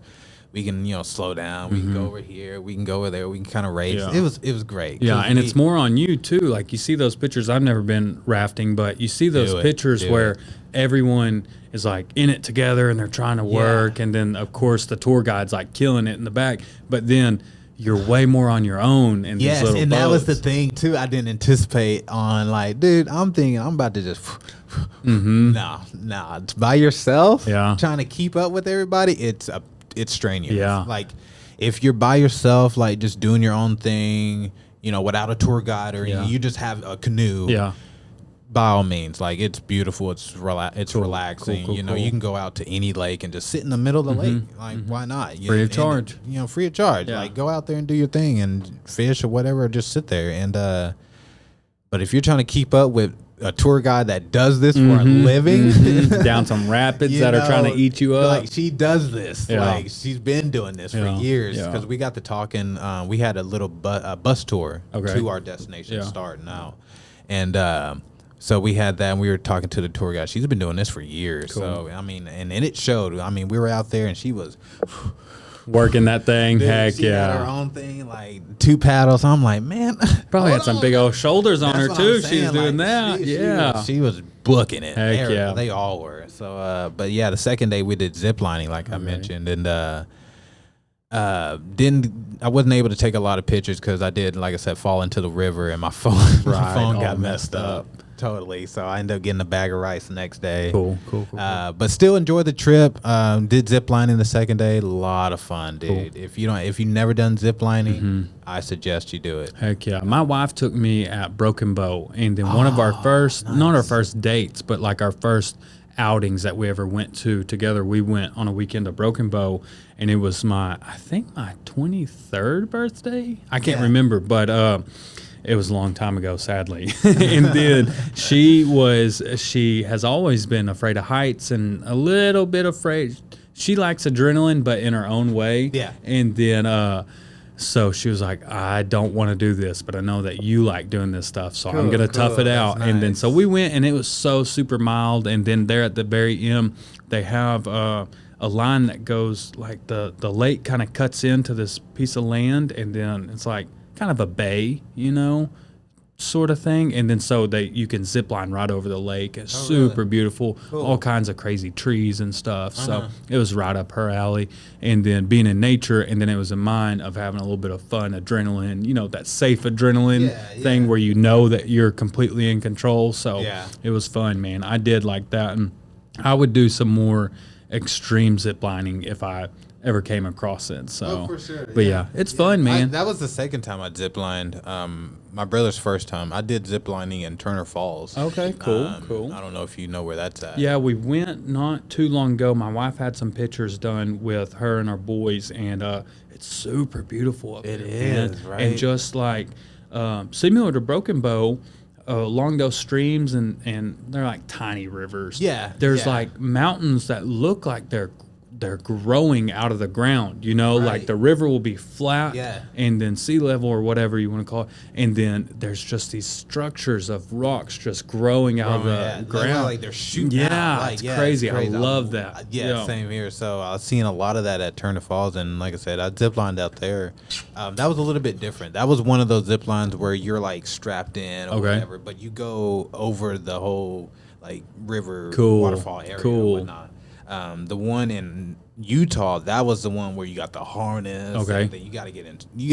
We can, slow down. We can go over here. We can go over there. We can kind of race. Yeah. It was great. Yeah, and it's more on you too. Like you see those pictures. I've never been rafting, but you see those pictures where everyone is like in it together and they're trying to work, and then of course the tour guide's like killing it in the back. But then you're way more on your own in these little and boats. that was the thing too. I didn't anticipate on like, dude. I'm thinking I'm about to just. Nah. It's by yourself. Yeah. Trying to keep up with everybody. It's strenuous. Yeah. Like if you're by yourself, like just doing your own thing, without a tour guide or you just have a canoe. Yeah. By all means, like it's beautiful. It's relaxing. Cool. You can go out to any lake and just sit in the middle of the lake. Like why not? Free of charge. Free of charge. Yeah. Like go out there and do your thing and fish or whatever. Or just sit there and. But if you're trying to keep up with a tour guide that does this for a living, down some rapids that are trying to eat you up. Like she does this, like she's been doing this for years. Yeah. Because we got to talking, we had a little bus tour to our destination Yeah. starting out, and so we had that. And we were talking to the tour guide. She's been doing this for years. Cool. So I mean, and it showed. I mean, we were out there, and she was. Working that thing, Dude, heck she had her yeah. own thing, like 2 paddles. I'm like, man, Probably had some big old shoulders on her That's what too. I'm She's saying, doing like, that. she was booking it. Heck yeah. They all were. So, but yeah, the second day we did zip lining, like I mentioned, and I wasn't able to take a lot of pictures because I did, like I said, fall into the river and my phone all got messed up. Totally. So I ended up getting a bag of rice the next day. Cool. But still enjoyed the trip. Did zip lining the second day. A lot of fun, dude. Cool. If you never done zip lining, I suggest you do it. Heck yeah. My wife took me at Broken Bow, and then one of our first, not our first dates, but like our first outings that we ever went to together, we went on a weekend to Broken Bow, and it was I think my 23rd birthday. I can't remember, but it was a long time ago, sadly. And then she has always been afraid of heights and a little bit afraid. She likes adrenaline, but in her own way. Yeah. And then, so she was like, I don't want to do this, but I know that you like doing this stuff, so I'm going to tough it out. That's And then, nice. so we went, and it was so super mild. And then there at the very end, they have a line that goes, like the lake kind of cuts into this piece of land, and then it's like, kind of a bay, sort of thing. And then so you can zip line right over the lake. It's super beautiful, all kinds of crazy trees and stuff. So it was right up her alley. And then being in nature, and then it was in mine of having a little bit of fun, adrenaline, that safe adrenaline thing where that you're completely in control. So it was fun, man. I did like that. And I would do some more extreme zip lining if I ever came across it. So, for sure. But yeah, it's fun, man. That was the second time I zip lined. My brother's first time. I did zip lining in Turner Falls. Okay, cool, cool. I don't know if you know where that's at. Yeah, we went not too long ago. My wife had some pictures done with her and our boys, and it's super beautiful up there. It is, man. right? And just like similar to Broken Bow, along those streams, and they're like tiny rivers. Yeah, There's yeah. like mountains that look like they're growing out of the ground, you know, Right. like the river will be flat Yeah. and then sea level or whatever you want to call it. And then there's just these structures of rocks just growing out of the ground. Like they're shooting Yeah, out. Like, it's crazy. I love I- that. Yeah, same here. So I was seeing a lot of that at Turner Falls, and like I said, I ziplined out there. That was a little bit different. That was one of those zip lines where you're like strapped in or whatever, but you go over the whole like river waterfall area and whatnot. The one in Utah, that was the one where you got the harness. Okay. And then you got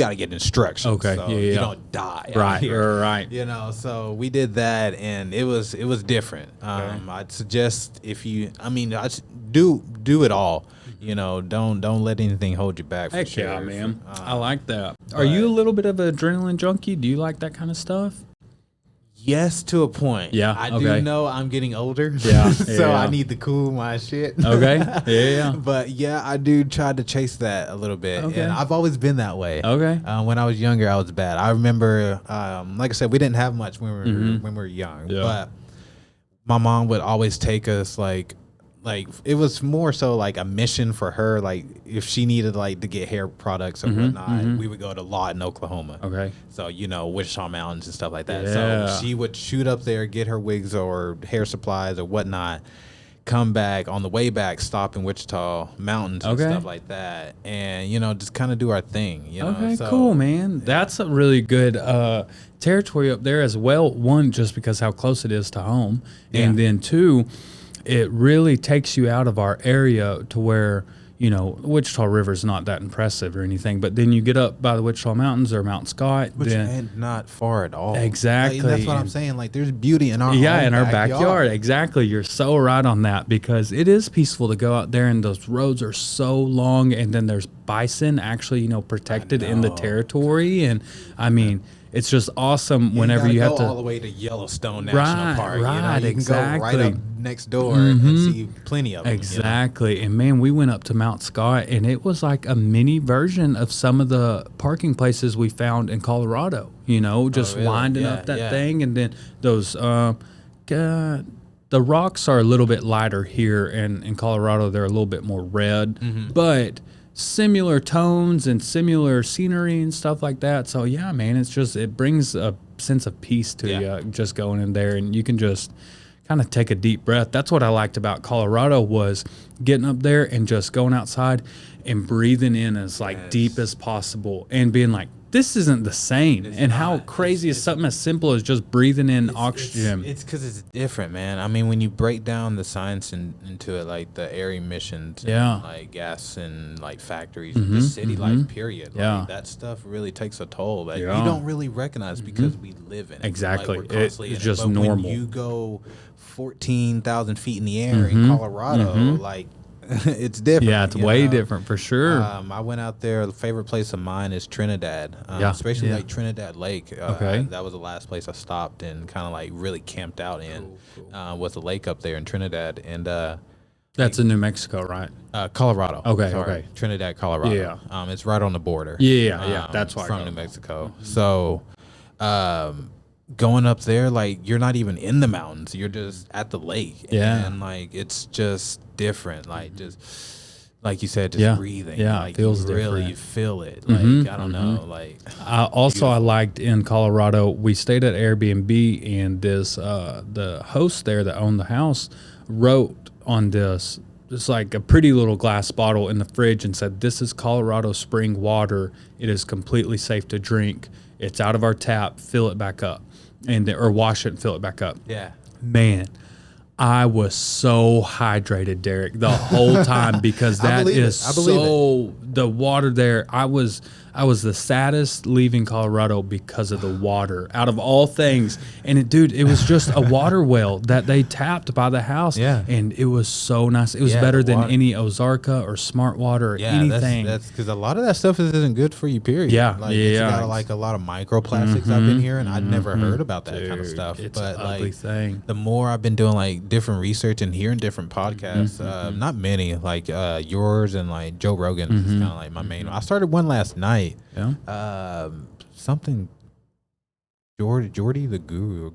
to get instructions. Okay, So yeah, you yeah. don't die. out Right, here. right. You know, so we did that, and it was different. I'd suggest do it all. You know, don't let anything hold you back. For Heck sure. yeah, man. I like that. Are you a little bit of an adrenaline junkie? Do you like that kind of stuff? Yes, to a point. Yeah, I okay. do know I'm getting older. Yeah, so yeah. I need to cool my shit. Okay. Yeah. But yeah, I do try to chase that a little bit, Okay. and I've always been that way. Okay. When I was younger, I was bad. I remember, like I said, we didn't have much when we were young, Yeah. but my mom would always take us like it was more so like a mission for her. Like if she needed like to get hair products or whatnot, we would go to Lawton, Oklahoma. Okay. So, you know, Wichita Mountains and stuff like that. Yeah. So she would shoot up there, get her wigs or hair supplies or whatnot, come back on the way back, stop in Wichita Mountains and Okay. stuff like that. And, you know, just kind of do our thing, you know. Okay, So, cool, man. That's a really good territory up there as well. One, just because how close it is to home. And then two, it really takes you out of our area to where, you know, Wichita River is not that impressive or anything. But then you get up by the Wichita Mountains or Mount Scott. Which then ain't not far at all. Exactly. Like, that's what I'm saying. Like, there's beauty in our yeah, own in our backyard. backyard. Exactly. You're so right on that because it is peaceful to go out there and those roads are so long and then there's bison actually, you know, protected in the know. territory. And I mean, it's just awesome whenever you have go to all the way to Yellowstone National Right, Park. You know, right, you can go right exactly. up next door and see plenty of them. Exactly. And man, we went up to Mount Scott and it was like a mini version of some of the parking places we found in Colorado, you know, just really? winding Yeah, up that yeah. thing. And then those, the rocks are a little bit lighter here and in Colorado, they're a little bit more red, but similar tones and similar scenery and stuff like that. So yeah, man, it's just, it brings a sense of peace to Yeah. you just going in there and you can just kind of take a deep breath. That's what I liked about Colorado was getting up there and just going outside and breathing in as like deep as possible and being like, this isn't the same. And how crazy is something as simple as just breathing in oxygen? It's because it's different, man. I mean, when you break down the science into it, like the air emissions, Yeah. and like gas and like factories, the city life, period. Yeah. Like, that stuff really takes a toll that Yeah. you don't really recognize because we live in it. Exactly. Like, we're constantly It's in it. just But normal. When you go 14,000 feet in the air in Colorado, like it's different. Yeah, it's you way know? different for sure. I went out there. The favorite place of mine is Trinidad, Yeah, especially yeah. like Trinidad Lake. Okay. That was the last place I stopped and kind of like really camped out in. Was the lake up there in Trinidad and That's in New Mexico, right? Colorado. Okay, Sorry. okay. Trinidad, Colorado. Yeah. It's right on the border. Yeah. That's why I from got New it. Mexico. So, going up there, like you're not even in the mountains. You're just at the lake. Yeah. And like it's just different. Like just like you said, just breathing. Yeah, like, it feels you really different. feel it. Like I don't know. Like I liked in Colorado, we stayed at Airbnb and this the host there that owned the house wrote on this, it's like a pretty little glass bottle in the fridge and said, "This is Colorado spring water. It is completely safe to drink. It's out of our tap. Fill it back up." Or wash it and fill it back up. yeah. Man, I was so hydrated, Derek, the whole time because that is so the water there. I was the saddest leaving Colorado because of the water out of all things. And it was just a water well that they tapped by the house. Yeah. And it was so nice. It was better than any Ozarka or Smart Water or anything. That's because a lot of that stuff isn't good for you, period. Yeah. Like, it's got like a lot of microplastics I've been hearing. I'd never heard about that kind of stuff. It's but an ugly like thing. the more I've been doing like different research and hearing different podcasts, not many, like yours and like Joe Rogan is kind of like my main one. I started one last night. Yeah. Something Jordy the Guru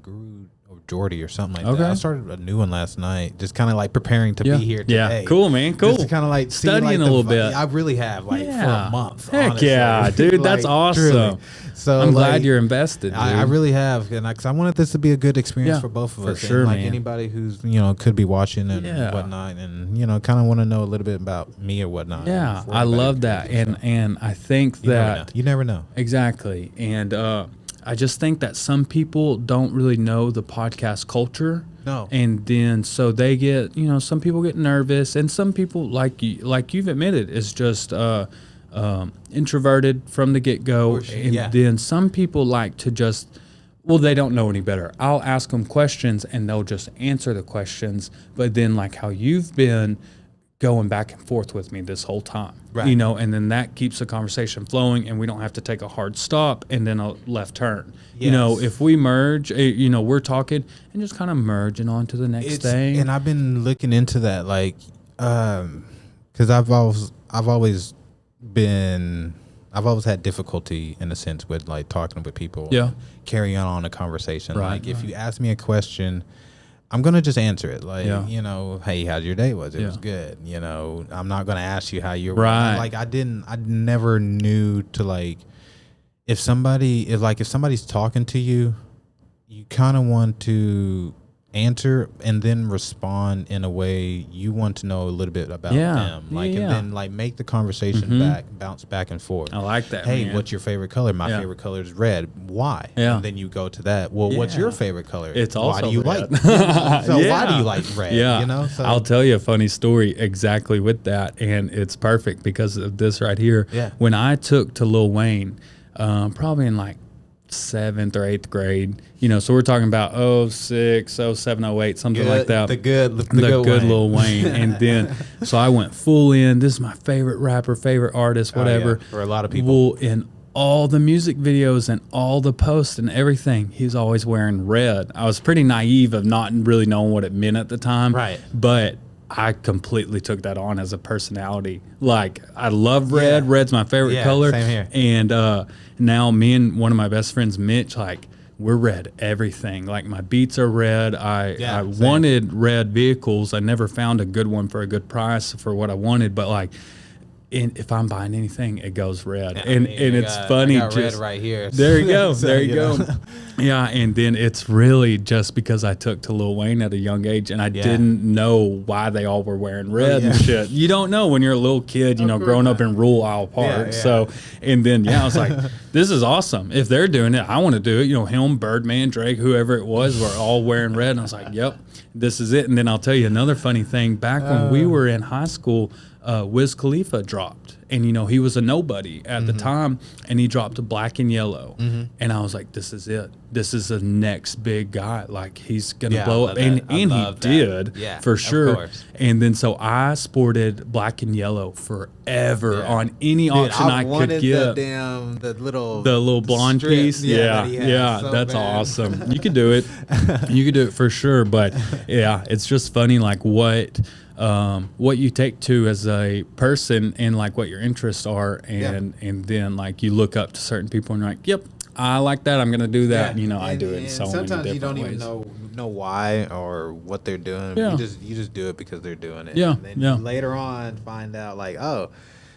or Jordy or something like that. I started a new one last night, just kind of like preparing to be here today. Yeah, cool, man, cool. Just kind of like studying like a little bit. I really have for a month. Heck honestly. yeah, dude, Like, that's awesome. truly. So I'm glad like, you're invested. Dude. I really have, and because I wanted this to be a good experience for both of for us. sure, and like man. anybody who's could be watching and whatnot, and kind of want to know a little bit about me or whatnot. Yeah, I love that, and I think that you never know. Exactly, and I just think that some people don't really know the podcast culture. No. And then so they get, some people get nervous, and some people like you've admitted is just introverted from the get-go. And then some people like to just, they don't know any better. I'll ask them questions and they'll just answer the questions. But then like how you've been going back and forth with me this whole time, right. And then that keeps the conversation flowing, and we don't have to take a hard stop and then a left turn. Yes. If we merge, we're talking and just kind of merging on to the next thing. And I've been looking into that, like, because I've always had difficulty in a sense with like talking with people, carrying on a conversation. Right, like if you ask me a question, I'm gonna just answer it. Like, hey, how's your day? Was it was good? I'm not gonna ask you how you're right. Like I never knew to like if somebody's talking to you, you kind of want to answer and then respond in a way you want to know a little bit about them, like and then like make the conversation bounce back and forth. I like that. Hey, man. what's your favorite color? My favorite color is red. Why? And then you go to that. Well, what's your favorite color? It's also why do you red. like? So why do you like red? So I'll tell you a funny story exactly with that, and it's perfect because of this right here. When I took to Lil Wayne, probably in like 7th or 8th grade, so we're talking about 06, 07, 08, something like that. The good Lil Wayne. And then, so I went full in. This is my favorite rapper, favorite artist, whatever. For a lot of people. Well, in all the music videos and all the posts and everything, he's always wearing red. I was pretty naive of not really knowing what it meant at the time. Right. But I completely took that on as a personality. Like, I love red. Yeah. Red's my favorite color. Same here. And now me and one of my best friends, Mitch, like, we're red everything. Like, my beats are red. I wanted red vehicles. I never found a good one for a good price for what I wanted. But, like, if I'm buying anything, it goes red. And it's funny. I got red right here. There you go. So, there you go. Yeah, and then it's really just because I took to Lil Wayne at a young age, and I didn't know why they all were wearing red and shit. You don't know when you're a little kid, growing up in rural Isle Park. So, and then, I was like, this is awesome. If they're doing it, I want to do it. Him, Birdman, Drake, whoever it was, were all wearing red. And I was like, yep, this is it. And then I'll tell you another funny thing. Back when we were in high school, Wiz Khalifa dropped, and he was a nobody at the time, and he dropped a Black and Yellow, and I was like, this is it. This is the next big guy. Like, he's gonna blow up, and he did for sure. And then so I sported Black and Yellow forever on any option I could get. The little blonde piece. That's awesome. You could do it. You could do it for sure. But it's just funny, like what you take to as a person and like what your interests are, and then like you look up to certain people and you're like, yep, I like that, I'm gonna do that. I do it in so many different ways. Sometimes you don't even know why or what they're doing. You just do it because they're doing it. And then later on find out like, oh,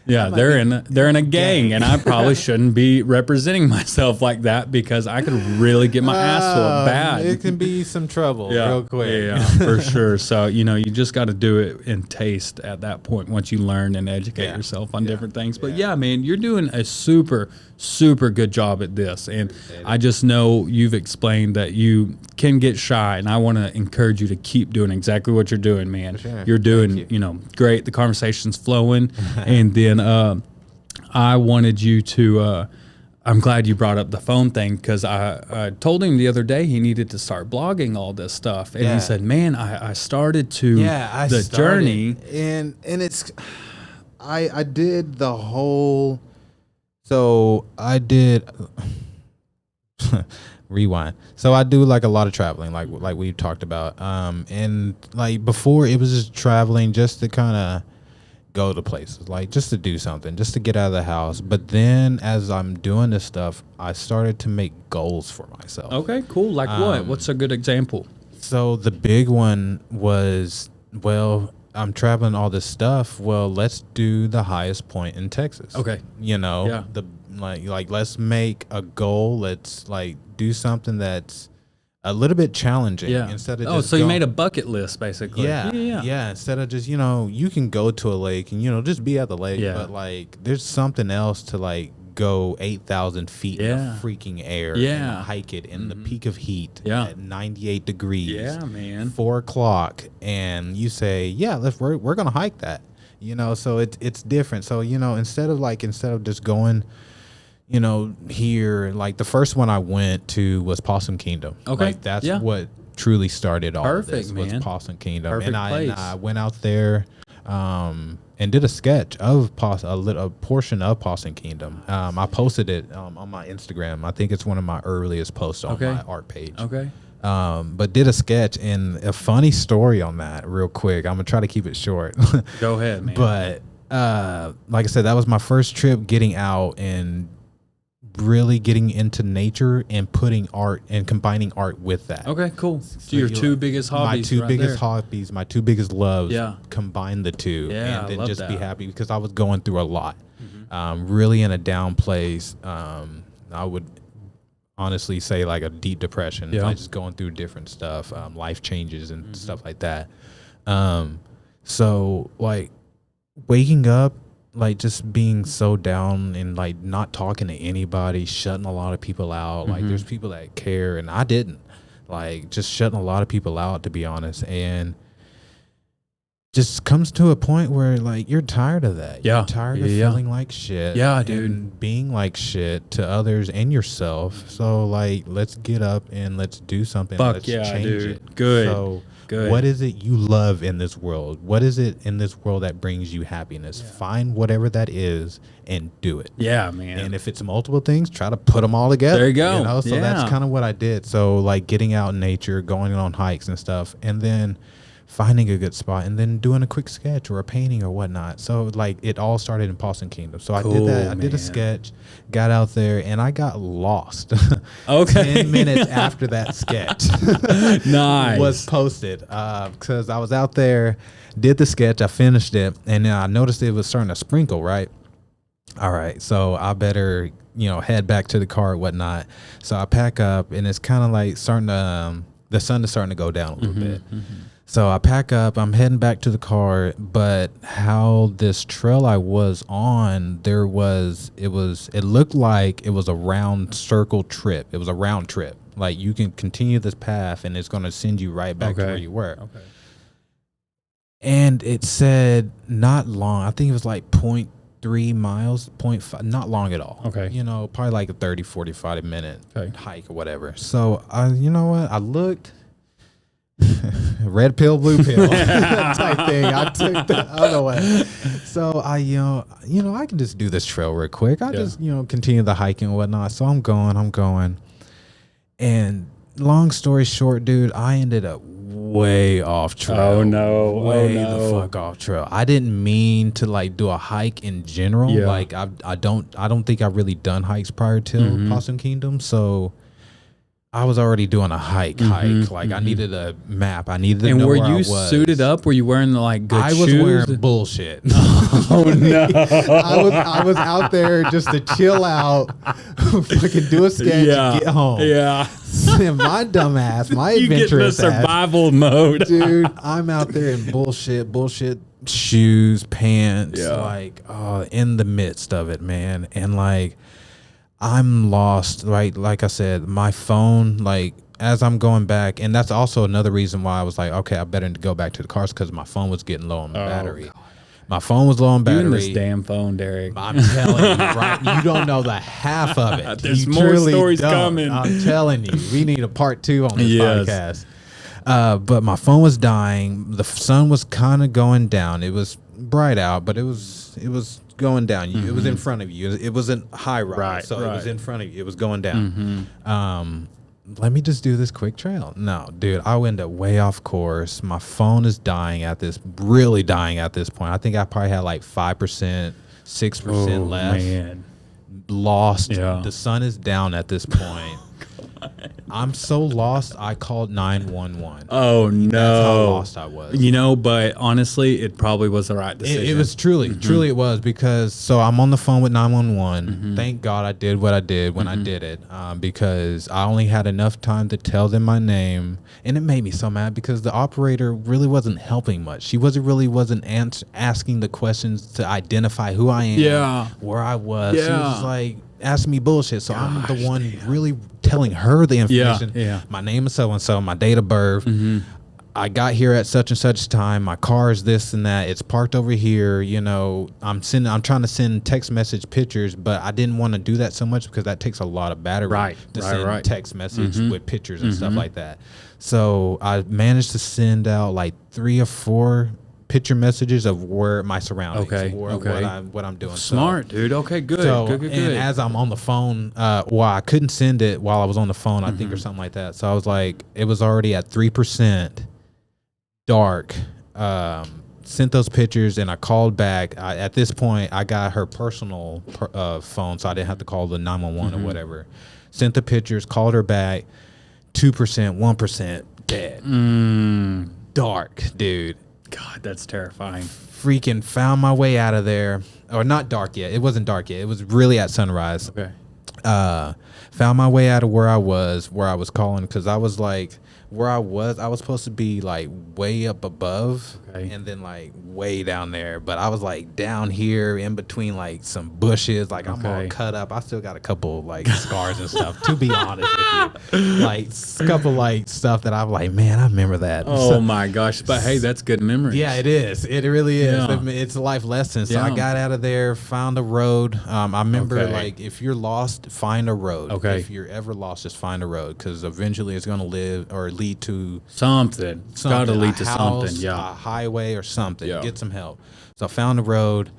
they're in a gang, and I probably shouldn't be representing myself like that because I could really get my ass whooped bad. It can be some trouble real quick. Yeah, for sure. So, you just got to do it in taste at that point once you learn and educate yourself on different things. But man, you're doing a super, super good job at this. And I just know you've explained that you can get shy, and I want to encourage you to keep doing exactly what you're doing, man. Sure. You're doing, great. The conversation's flowing. And then I wanted you to, I'm glad you brought up the phone thing, because I told him the other day he needed to start blogging all this stuff. And he said, man, I started to the journey. And it's, I did the whole, so I did, rewind. So I do like a lot of traveling, like we talked about. And like before it was just traveling just to kind of go to places, like just to do something, just to get out of the house. But then as I'm doing this stuff, I started to make goals for myself. Okay, cool. Like what? What's a good example? So the big one was, well, I'm traveling all this stuff. Well, let's do the highest point in Texas. Okay. The like let's make a goal. Let's like do something that's a little bit challenging. Yeah. Instead of just so you made a bucket list basically. Yeah. Instead of just, you can go to a lake and, just be at the lake. Yeah. But like there's something else to like go 8,000 feet in the freaking air and hike it in the peak of heat at 98 degrees. Yeah, man. 4 o'clock. And you say, we're going to hike that, so it's different. So, instead of just going, here, like the first one I went to was Possum Kingdom. Okay. Like that's what truly started all of this, was man. Possum Kingdom. Perfect And I went out there and did a sketch of a portion of Possum Kingdom. I posted it on my Instagram. I think it's one of my earliest posts on my art page. Okay. But did a sketch, and a funny story on that real quick. I'm going to try to keep it short. Go ahead, man. But like I said, that was my first trip getting out and really getting into nature and putting art and combining art with that. Okay, cool. So your two biggest hobbies. Hobbies, my two biggest loves. Yeah. Combine the two, Yeah, and then I love just that. be happy, because I was going through a lot. Really in a down place. I would honestly say like a deep depression. Yeah. Like just going through different stuff, life changes and stuff like that. So like waking up, like just being so down and like not talking to anybody, shutting a lot of people out. Like there's people that care, and I didn't. Like just shutting a lot of people out, to be honest. And just comes to a point where like you're tired of that. Yeah. You're tired of feeling like shit. Yeah, dude. And being like shit to others and yourself. So like let's get up and let's do something. Fuck let's yeah, change dude. it. Good. So Good. what is it you love in this world? What is it in this world that brings you happiness? Find whatever that is and do it. Yeah, man. And if it's multiple things, try to put them all together. There you go. So that's kind of what I did. So like getting out in nature, going on hikes and stuff, and then finding a good spot, and then doing a quick sketch or a painting or whatnot. So like it all started in Possum Kingdom. So I did that. I did a sketch, got out there, and I got lost. Okay. 10 minutes after that sketch Nice. was posted, because I was out there, did the sketch, I finished it, and then I noticed it was starting to sprinkle, right? All right, so I better, head back to the car or whatnot. So I pack up, and it's kind of like starting to, the sun is starting to go down a little bit. So I pack up, I'm heading back to the car, but how this trail I was on, it looked like it was a round circle trip. It was a round trip. Like you can continue this path and it's going to send you right back to where you were. Okay. And it said not long. I think it was like 0.3 miles, 0.5, not long at all. Okay. Probably like a 30, 45 minute hike or whatever. So you know what? I looked. Red pill, blue pill type thing. I took the other way. So I can just do this trail real quick. I just, continue the hiking and whatnot. So I'm going. And long story short, dude, I ended up way off trail. Oh no. Way the fuck off trail. I didn't mean to like do a hike in general. Yeah. Like I don't think I've really done hikes prior to Possum Kingdom. So I was already doing a hike. Like I needed a map. I needed to know where I was. And were you suited up? Were you wearing the like good shoes? I was wearing bullshit. Oh no! I was out there just to chill out, fucking do a sketch, and get home. Yeah. My dumb ass, my You get in the adventurous survival mode, dude. I'm out there in bullshit shoes, pants, Yeah. like in the midst of it, man, and like. I'm lost, right? Like I said, my phone, like as I'm going back, and that's also another reason why I was like, okay, I better go back to the cars because my phone was getting low on the battery. God. My phone was low on battery. You and this damn phone, Derek. I'm telling you, right? You don't know the half of it. There's you more stories coming. I'm telling you, we need a part 2 on this podcast. But my phone was dying. The sun was kind of going down. It was bright out, but it was going down. It was in front of you. It wasn't high rise, so it was in front of you. It was going down. Let me just do this quick trail. No, dude, I went way off course. My phone is really dying at this point. I think I probably had like 5%, 6% left. Man. Lost. Yeah. The sun is down at this point. I'm so lost, I called 911. Oh, no. That's how lost I was. You know, but honestly, it probably was the right decision. It was truly it was, because so I'm on the phone with 911. Thank God I did what I did when I did it, because I only had enough time to tell them my name. And it made me so mad because the operator really wasn't helping much. She wasn't asking the questions to identify who I am, where I was. She was just like, asking me bullshit. So I'm the one really telling her the information. My name is so-and-so, my date of birth. I got here at such and such time. My car is this and that. It's parked over here. You know, I'm trying to send text message pictures, but I didn't want to do that so much because that takes a lot of battery to send text message with pictures and stuff like that. So I managed to send out like 3 or 4 picture messages of where my surroundings, what I'm doing. Smart, dude. Okay, good. Good. And as I'm on the phone, I couldn't send it while I was on the phone, I think, or something like that. So I was like, it was already at 3% dark. Sent those pictures and I called back. At this point, I got her personal phone, so I didn't have to call the 911 or whatever. Sent the pictures, called her back. 2%, 1% dead. Dark, dude. God, that's terrifying. Freaking found my way out of there. Or not dark yet. It wasn't dark yet. It was really at sunrise. Okay. Found my way out of where I was calling, because I was like, where I was supposed to be like way up above and then like way down there. But I was like down here in between like some bushes. Like I'm all cut up. I still got a couple like scars and stuff, to be honest with you. Like a couple like stuff that I'm like, man, I remember that. Oh my gosh. But hey, that's good memory. Yeah, it is. It really is. Yeah. It's a life lesson. So I got out of there, found a road. I remember like, if you're lost, find a road. If you're ever lost, just find a road, because eventually it's going to lead to something. It's got to lead to something. A highway or something. Get some help. So I found a road.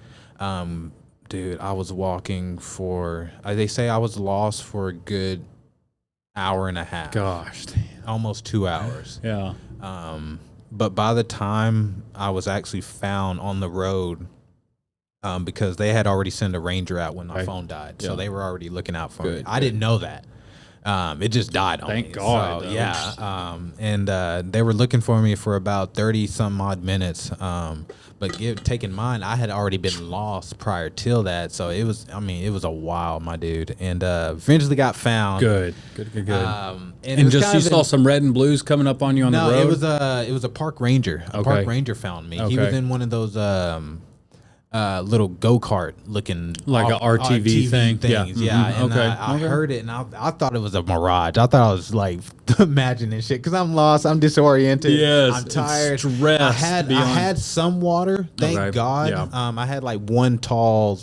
Dude, I was walking for, they say I was lost for a good hour and a half. Gosh, damn. Almost 2 hours. Yeah. But by the time I was actually found on the road, because they had already sent a ranger out when my phone died. So they were already looking out for me. I didn't know that. It just died on me. Thank God. So, yeah. And they were looking for me for about 30 some odd minutes. But take in mind, I had already been lost prior till that. So it was a while, my dude. And eventually got found. Good. And just you saw some red and blues coming up on you on the road? No, it was a park ranger. A park ranger found me. He was in one of those little go-kart looking, like an RTV thing things. And I heard it and I thought it was a mirage. I thought I was like imagining shit, because I'm lost, I'm disoriented, I'm tired, stressed. I had some water, thank God. I had like one tall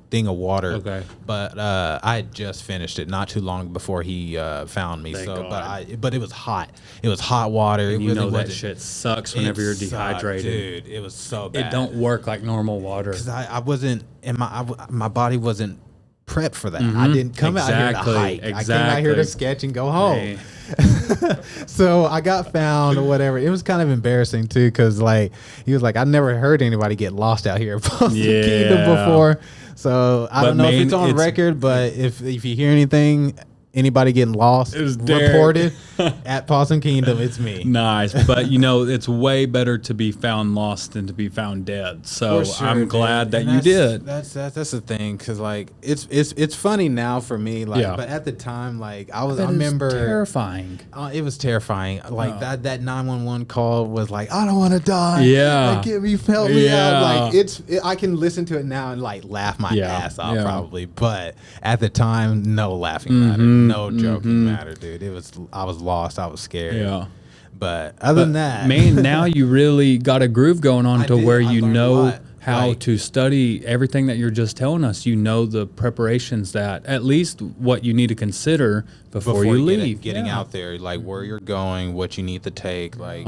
thing of water, but I had just finished it not too long before he found me. But it was hot. It was hot water. And you know that shit sucks whenever you're dehydrated. Dude, it was so bad. It don't work like normal water. Because I wasn't, and my body wasn't prepped for that. I didn't come out here to hike. I came out here to sketch and go home. Hey. So I got found or whatever. It was kind of embarrassing too, because like he was like, I never heard anybody get lost out here at Possum Kingdom before. So I don't know if it's on record, but if you hear anything, anybody getting lost, reported at Possum Kingdom, it's me. Nice. But it's way better to be found lost than to be found dead. So I'm glad that you did. That's the thing, because like it's funny now for me, like, but at the time, like I remember terrifying. It was terrifying. Like that 911 call was like, I don't want to die. Yeah. Like, help me out. Like I can listen to it now and like laugh my ass off probably, but at the time, no laughing matter. no joking matter, dude. I was lost. I was scared. Yeah. But other than that, man, now you really got a groove going on to where you learned a know lot. how Like- to study everything that you're just telling us. You know the preparations that at least what you need to consider before you leave. getting Yeah. out there, like where you're going, what you need to take. Like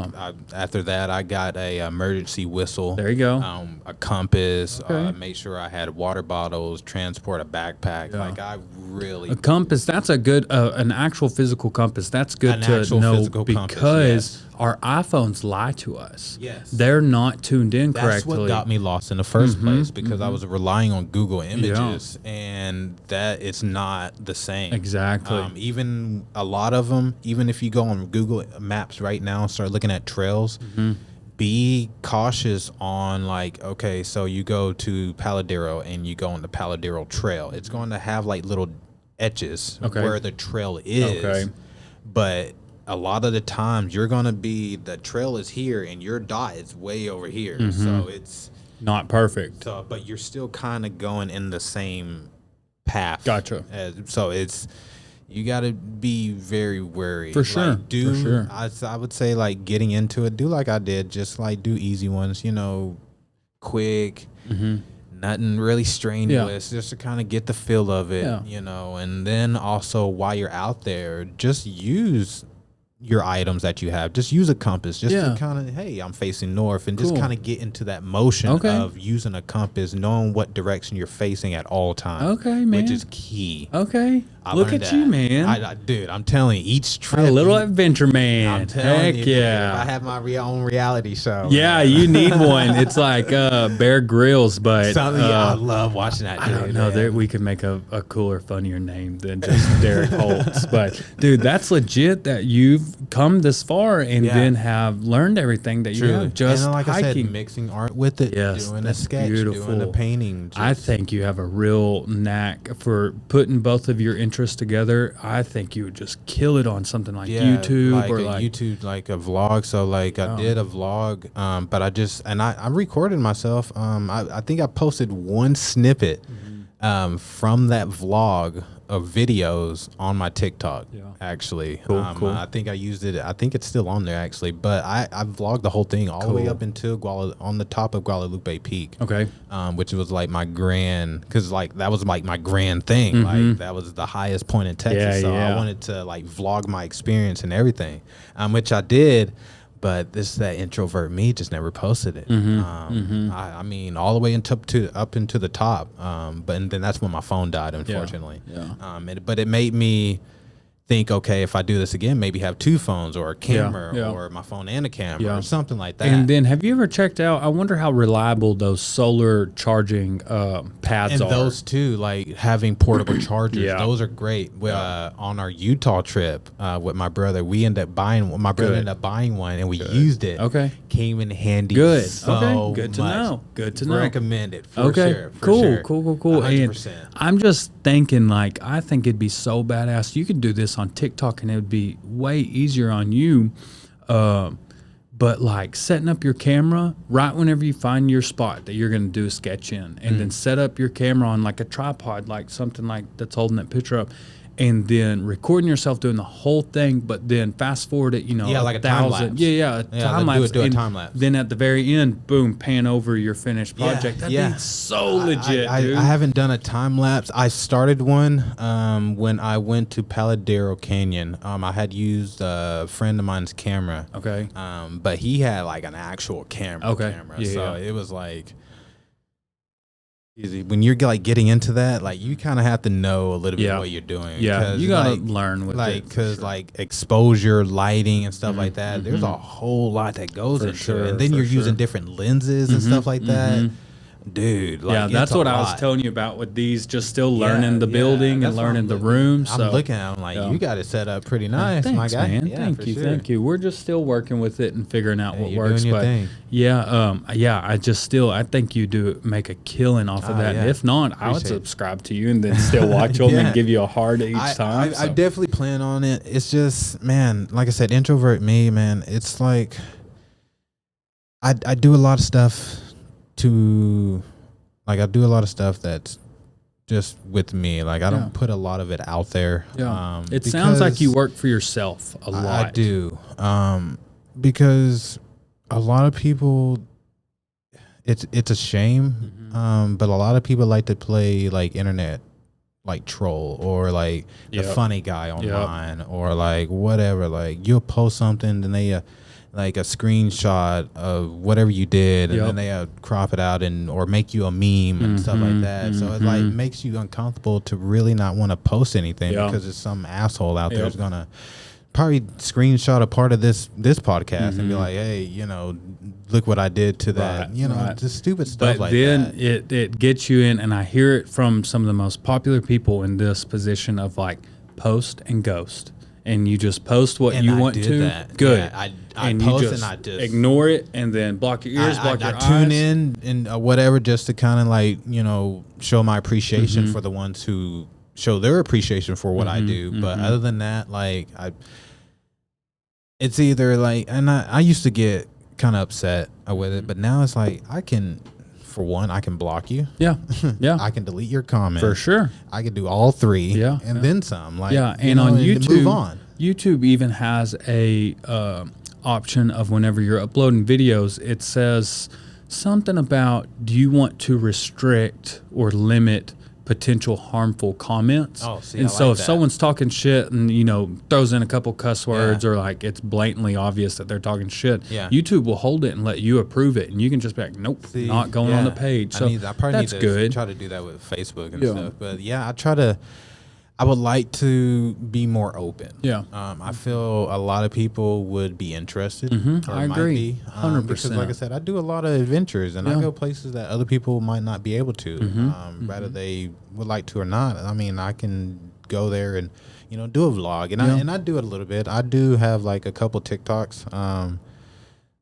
after that, I got a emergency whistle. There you go. A compass. Okay. Made sure I had water bottles, transport a backpack. Like I really A compass, that's a good, an actual physical compass. That's good An to actual know physical compass, because yes. our iPhones lie to us. Yes. They're not tuned in That's correctly. what got me lost in the first place because I was relying on Google Images and that it's not the same. Exactly. Even a lot of them, even if you go on Google Maps right now and start looking at trails, be cautious on like, okay, so you go to Paladero and you go on the Paladero Trail. It's going to have like little etches where the trail is. Okay. But a lot of the times you're going to be, the trail is here and your dot is way over here. So it's Not perfect. so, but you're still kind of going in the same path. Gotcha. So it's, you got to be very wary. For sure, Like, do for sure. I would say like getting into it, do like I did, just like do easy ones, you know, quick, nothing really strenuous, just to kind of get the feel of it, Yeah. you know. And then also while you're out there, just use your items that you have. Just use a compass, just to kind of, hey, I'm facing north, and just Cool. kind of get into that motion Okay. of using a compass, knowing what direction you're facing at all times. Okay, man. Which is key. Okay. I Look learned at you, that. man. Dude, I'm telling you, each trip, A little adventure man. I'm telling Heck you, dude, yeah. if I have my own reality show. Yeah, you need one. It's like Bear Grylls, but Something, I love watching that. I don't dude, know. man. We could make a cooler, funnier name than just Derrick Holt's. But dude, that's legit that you've come this far and Yeah. then have learned everything that you Truly. have just and like I hiking. said, mixing art with it, Yes, doing a that's sketch, beautiful. doing a painting. I think you have a real knack for putting both of your interests together. I think you would just kill it on something like YouTube like or a like YouTube, like a vlog. So like I did a vlog, but I recorded myself. I think I posted one snippet from that vlog of videos on my TikTok. Actually, Cool. I think I used it. I think it's still on there actually. But I vlogged the whole thing all the way up until on the top of Guadalupe Peak. Okay. Which was like my grand, because like that was like my grand thing. Like that was the highest point in Texas. So I wanted to like vlog my experience and everything, which I did. But that introvert me just never posted it. I mean, all the way up into the top. And then that's when my phone died, unfortunately. But it made me think, okay, if I do this again, maybe have two phones or a camera or my phone and a camera or something like that. And then have you ever checked out, I wonder how reliable those solar charging pads And are. those too, like having portable chargers, those are great. On our Utah trip with my brother, we ended up buying one. My brother ended up buying one, and we used it. Okay. Came in handy. Good. So Okay. Good to much. know. Good to know. Recommend it. For Okay. sure. For Cool. sure. Cool. 100%. And I'm just thinking, like, I think it'd be so badass. You could do this on TikTok, and it would be way easier on you. But like setting up your camera right whenever you find your spot that you're going to do a sketch in, and then set up your camera on like a tripod, like something like that's holding that picture up, and then recording yourself doing the whole thing, but then fast forward it, like a time 1,000. lapse. Yeah, a time lapse. Do a and time lapse. Then at the very end, boom, pan over your finished project. That'd be so legit, dude. I haven't done a time lapse. I started one when I went to Paladero Canyon. I had used a friend of mine's camera. Okay. But he had like an actual camera. Okay. Yeah, So it was like easy. When you're like getting into that, like you kind of have to know a little bit what you're doing. Yeah, you gotta like, learn with like it. because like exposure, lighting, and stuff like that. There's a whole lot that goes into sure, it, and then for you're sure. using different lenses and stuff like that. Dude, like, Yeah, that's it's a what I was lot. telling you about with these, just still learning the building and that's what learning I'm the looking- room. I'm So looking at. I'm like, you got it set up pretty nice, thanks, my guy. man. Yeah, Thank for you, sure. thank you. We're just still working with it and figuring out what you're works. doing your But thing. I think you do make a killing off of that. yeah. And if not, I would Appreciate it. subscribe to you and then still watch them Yeah. and give you a heart each time. I definitely plan on it. It's just, man, like I said, introvert me, man. It's like I do a lot of stuff that's just with me. Like I don't put a lot of it out there. Yeah. It sounds like you work for yourself a lot. I do. Because a lot of people, it's a shame. But a lot of people like to play like internet, like troll or like the funny guy online or like whatever. Like you'll post something and they like a screenshot of whatever you did, and then they crop it out or make you a meme and stuff like that. So it like makes you uncomfortable to really not want to post anything because there's some asshole out there who's gonna probably screenshot a part of this podcast and be like, hey, you know, look what I did to that. You know, just stupid stuff like that. But then it gets you in, and I hear it from some of the most popular people in this position of like post and ghost. And you just post what you want to. That. Good. Yeah, I post and I just ignore it, and then block your ears, block your eyes. I tune in and whatever, just to kind of like, you know, show my appreciation for the ones who show their appreciation for what I do. But other than that, like it's either like, and I used to get kind of upset with it, but now it's like I can block you. Yeah. Yeah. I can delete your comment. For sure. I can do all three. Yeah. And then some. Like, and on YouTube, move on. YouTube even has a option of whenever you're uploading videos, it says something about, do you want to restrict or limit potential harmful comments? Oh, see, and I so like if that. someone's talking shit and, you know, throws in a couple cuss words or like it's blatantly obvious that they're talking shit, YouTube will hold it and let you approve it, and you can just be like, nope, not going on the page. So I probably that's need to good. try to do that with Facebook and stuff. But I would like to be more open. Yeah. I feel a lot of people would be interested. I agree. 100%. Because like I said, I do a lot of adventures and I go places that other people might not be able to, whether they would like to or not. I mean, I can go there and, you know, do a vlog, and I do it a little bit. I do have like a couple TikToks.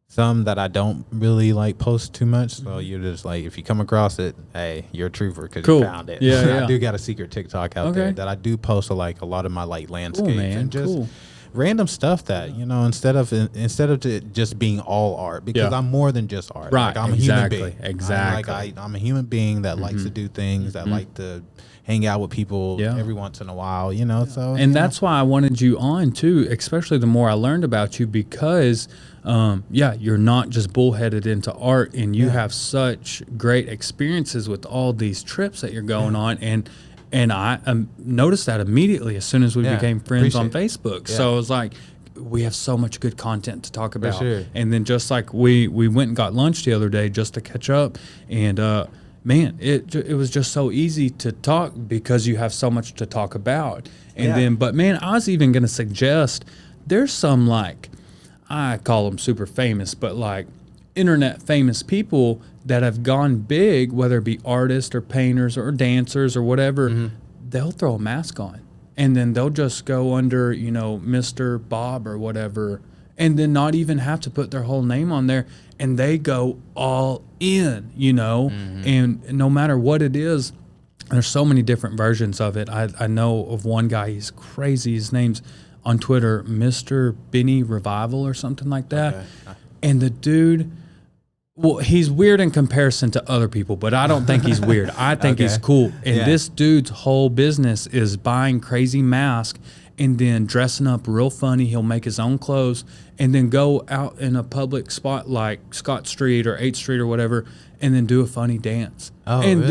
Some that I don't really like post too much. So you're just like, if you come across it, hey, you're a trooper because you found it. I do got a secret TikTok out there that I do post like a lot of my like landscapes and just random stuff that, you know, instead of just being all art, because I'm more than just art. Right. Like, I'm a human being. I'm a human being that likes to do things, that like to hang out with people every once in a while, you know. So that's why I wanted you on too, especially the more I learned about you, because you're not just bullheaded into art, and you have such great experiences with all these trips that you're going on, and I noticed that immediately as soon as we became friends on Facebook. So it was like, we have so much good content to talk about. And then just like we went and got lunch the other day just to catch up, and man, it was just so easy to talk because you have so much to talk about. And then, but man, I was even going to suggest there's some, like, I call them super famous, but like internet famous people that have gone big, whether it be artists or painters or dancers or whatever, they'll throw a mask on and then they'll just go under, you know, Mr. Bob or whatever, and then not even have to put their whole name on there, and they go all in, you know, and no matter what it is, there's so many different versions of it. I know of one guy, he's crazy. His name's on Twitter, Mr. Benny Revival or something like that. Okay. And the dude, well, he's weird in comparison to other people, but I don't think he's weird. I think he's cool. And this dude's whole business is buying crazy masks and then dressing up real funny. He'll make his own clothes and then go out in a public spot like Scott Street or 8th Street or whatever, and then do a funny dance. And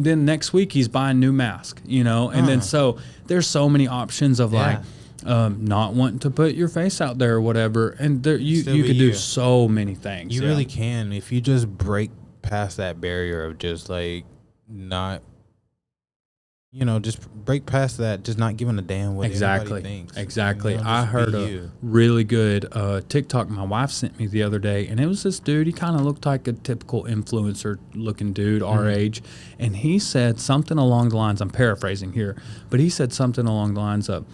then next week he's buying new masks, you know? And then so there's so many options of like, not wanting to put your face out there or whatever, and there, you could do so many things. You really can, if you just break past that barrier of just like not, you know, just break past that, just not giving a damn what anybody thinks. Exactly. You know, I heard a really good TikTok my wife sent me the other day, and it was this dude. He kind of looked like a typical influencer looking dude, our age, and he said something along the lines, I'm paraphrasing here, but he said something along the lines of,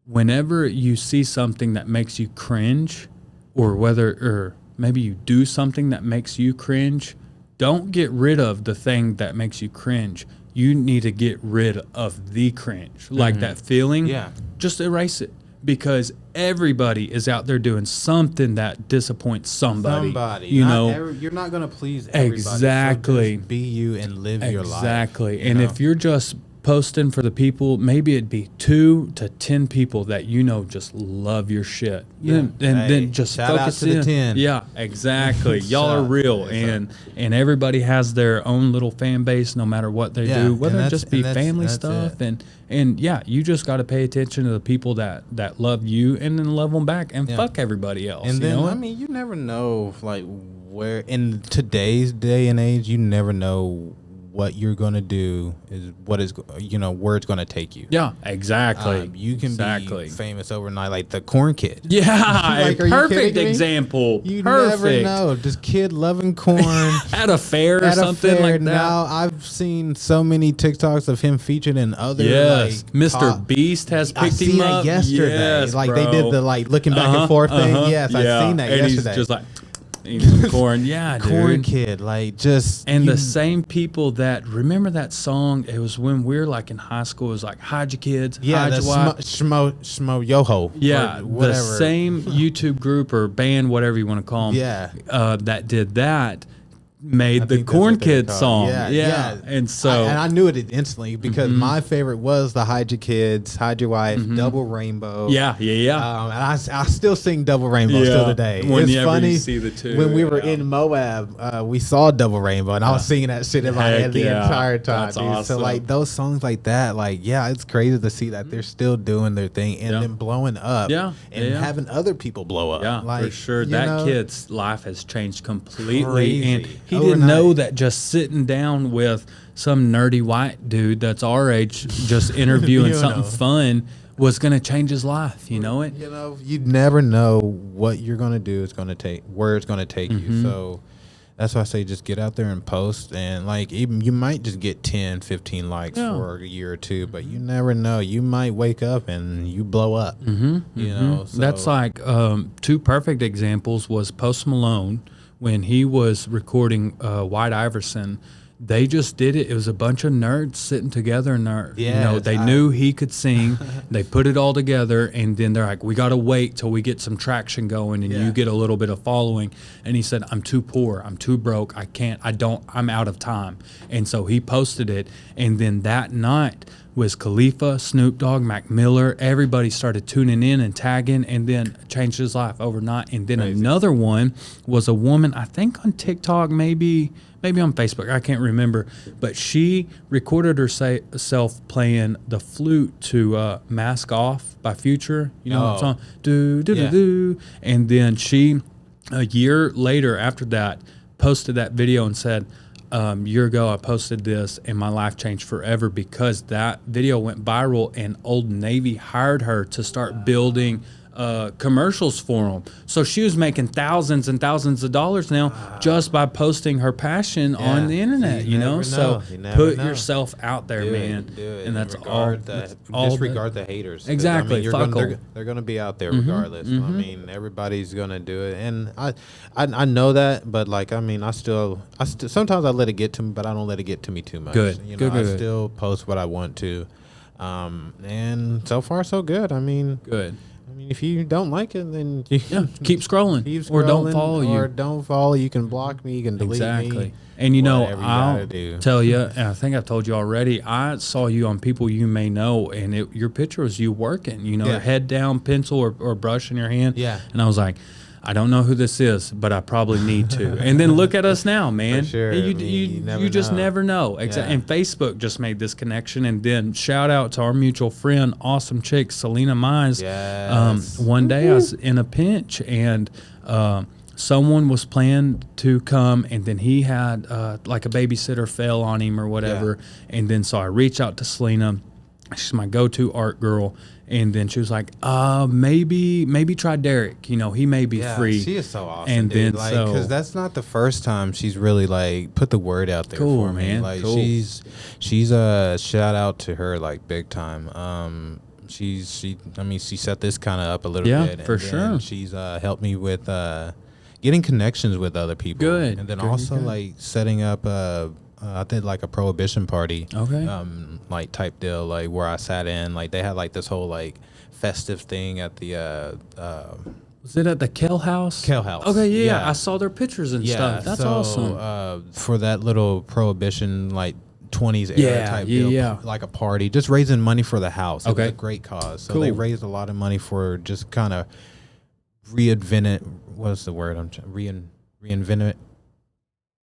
whenever you see something that makes you cringe, or maybe you do something that makes you cringe, don't get rid of the thing that makes you cringe. You need to get rid of the cringe, like that feeling. Yeah. Just erase it, because everybody is out there doing something that disappoints somebody. You're not going to please everybody. Exactly. So just be you and live your life. Exactly. And if you're just posting for the people, maybe it'd be 2 to 10 people that just love your shit. Yeah. Then just shout focus out to in. the 10. Yeah, exactly. Y'all are real, and everybody has their own little fan base, no matter what they do, whether it just be family stuff, and you just got to pay attention to the people that love you, and then love them back, and fuck everybody else. And then you never know, like, where in today's day and age, you never know what you're gonna do is what is where it's gonna take you. Yeah, exactly. You can be famous overnight, like the Corn Kid. Yeah, like, perfect example. You perfect. never know. This kid loving corn at a fair or something like that. Now I've seen so many TikToks of him featured in other. Yes, Mr. Beast has picked him up. I seen that yesterday. Yes, like bro. they did the looking back and forth thing. Yes, I've seen that and yesterday. He's just like. Eating corn, yeah, dude. Corn Kid, the same people that remember that song. It was when we were like in high school. It was like hide your kids, hide your wife, Shmo Yoho, yeah, the same YouTube group or band, whatever you want to call them. Yeah, that did that. Made the Corn Kid song, yeah. And so I knew it instantly because my favorite was the Hide Your Kids, Hide Your Wife, Double Rainbow. Yeah. And I still sing Double Rainbow still today. It's funny. You see the two, when we were in Moab, we saw Double Rainbow, and I was singing that shit in my head the entire time. That's awesome. So those songs like that, it's crazy to see that they're still doing their thing and then blowing up, and having other people blow up. Yeah, for sure. That kid's life has changed completely, Crazy. and he didn't know that just sitting down with some nerdy white dude that's our age, just interviewing something fun, was going to change his life. You know it? You never know what you're going to do. It's going to take where it's going to take you. So that's why I say just get out there and post, and even you might just get 10, 15 likes for a year or two, but you never know. You might wake up and you blow up. So. That's like 2 perfect examples was Post Malone. When he was recording White Iverson, they just did it. It was a bunch of nerds sitting together, and they knew he could sing. They put it all together, and then they're like, "We got to wait till we get some traction going, and you get a little bit of following." And he said, "I'm too poor. I'm too broke. I can't. I'm out of time." And so he posted it, and then that night was Khalifa, Snoop Dogg, Mac Miller. Everybody started tuning in and tagging, and then changed his life overnight. And then another one was a woman, I think on TikTok, maybe on Facebook, I can't remember, but she recorded herself playing the flute to Mask Off by Future. You know what song? Do, do, do, do. And then she, a year later after that, posted that video and said, year ago I posted this and my life changed forever because that video went viral and Old Navy hired her to start building commercials for them. So she was making thousands and thousands of dollars now just by posting her passion on the internet, So put yourself out there, man. Do it. And that's disregard the haters. Exactly. They're going to be out there regardless. I mean, everybody's going to do it. And I know that, but I still sometimes I let it get to me, but I don't let it get to me too much. Good. I still post what I want to. And so far so good. Good. If you don't like it, then keep scrolling. Or don't follow you. Or don't follow. You can block me. You can delete me. And I'll tell you, and I think I've told you already, I saw you on People You May Know, and your picture was you working, head down, pencil or brush in your hand. Yeah. And I was like, I don't know who this is, but I probably need to. And then look at us now, man. For sure. You just never know. Exactly. And Facebook just made this connection. And then shout out to our mutual friend, awesome chick, Selena Mize. Yes. One day I was in a pinch, and someone was planning to come, and then he had like a babysitter fell on him or whatever. Yeah. And then so I reached out to Selena. She's my go-to art girl. And then she was like, maybe try Derrick. He may be free. She is so awesome. And dude. then because that's not the first time she's really put the word out there for me. Man. Cool. She's a shout out to her big time. She set this kind of up a little bit. Yeah, for sure. She's helped me with getting connections with other people. Good. And then also setting up I did like a prohibition party. Okay. Like type deal, like where I sat in. Like they had like this whole like festive thing at the Was it at the Kell House? Kell House. Okay, yeah, Yeah. I saw their pictures and stuff. That's awesome. For that little prohibition, like 20s era Yeah, type yeah, deal, yeah. like a party, just raising money for the house. It Okay. was a great cause. So Cool. they raised a lot of money for just kind of reinvent it. What's the word? Reinvent it.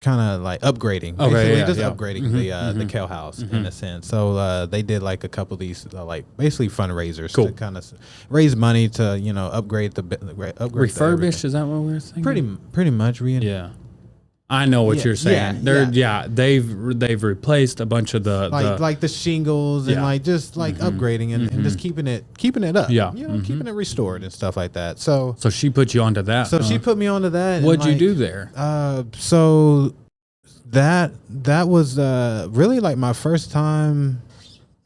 Kind of like upgrading. Okay, Basically, yeah, just yeah. upgrading the Kell House in a sense. So they did like a couple of these like basically fundraisers to kind of raise money to upgrade upgrade Refurbished, is that what we were thinking? pretty much Yeah. I know what Yeah, you're saying. They've replaced a bunch of the like the shingles and Yeah. like just like upgrading and just keeping it up. Yeah. Keeping it restored and stuff like that. So she put you onto that. she put me onto that. What'd and, you do there? So that was really like my first time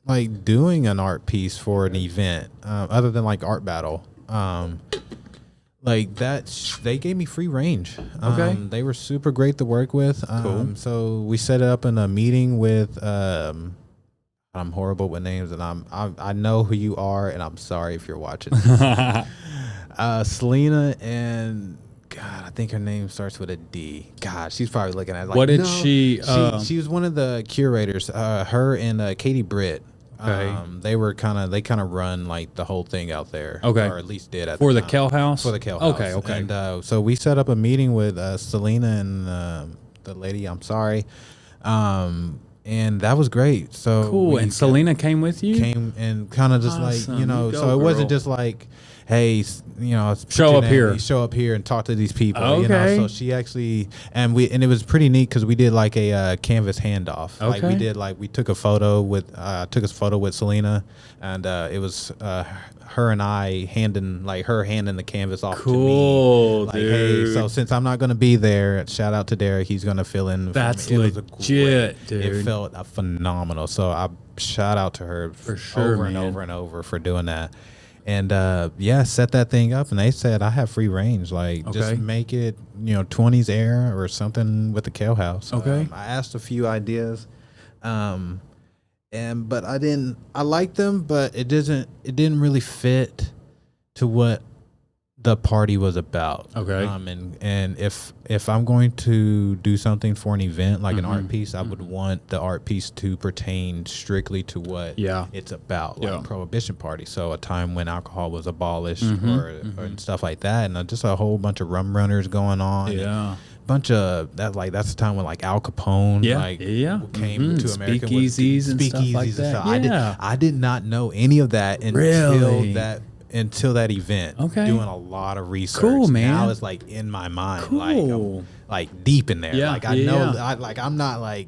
like doing an art piece for an event, other than like art battle. Like that, they gave me free range. Okay. They were super great to work with. Cool. So we set it up in a meeting with. I'm horrible with names, and I know who you are, and I'm sorry if you're watching. Selena and God, I think her name starts with a D. God, she's probably looking at it like, What did no. she? She was one of the curators. Her and Katie Britt. Okay. They kind of run like the whole thing out there. Okay. Or at least did at For the time. Kell House? For the Kell House. Okay. And so we set up a meeting with Selena and the lady. I'm sorry. And that was great. So Cool. And Selena came with you? came and kind of just Awesome. like You go, so it wasn't girl. just like, hey, put Show your up name, here. show up here and talk to these people. Okay. So she actually and it was pretty neat because we did like a canvas handoff. Like we took a photo with Selena, and it was her and I handing the canvas off to me. Cool, Like, dude. hey, so since I'm not going to be there, shout out to Derrick. He's going to fill in. for That's me. It was legit, dude. It felt phenomenal. So I shout out to her For sure, over and man. over and over for doing that. And set that thing up, and they said I have free range. Like, just make it 20s era or something with the Kell House. Okay. I asked a few ideas, but I liked them, but it didn't really fit to what the party was about. Okay. And if I'm going to do something for an event like an art piece, I would want the art piece to pertain strictly to what it's about, like a prohibition party. So a time when alcohol was abolished or and stuff like that, and just a whole bunch of rum runners going on. Yeah. Bunch of that, like that's the time when like Al Capone came to America with Speakeasies and stuff like that. Yeah. I did not know any of that until that event. Okay. Doing a lot of research. Cool, man. Now it's like in my mind. Cool. Like I'm like deep in there. Yeah, Like I know I'm not like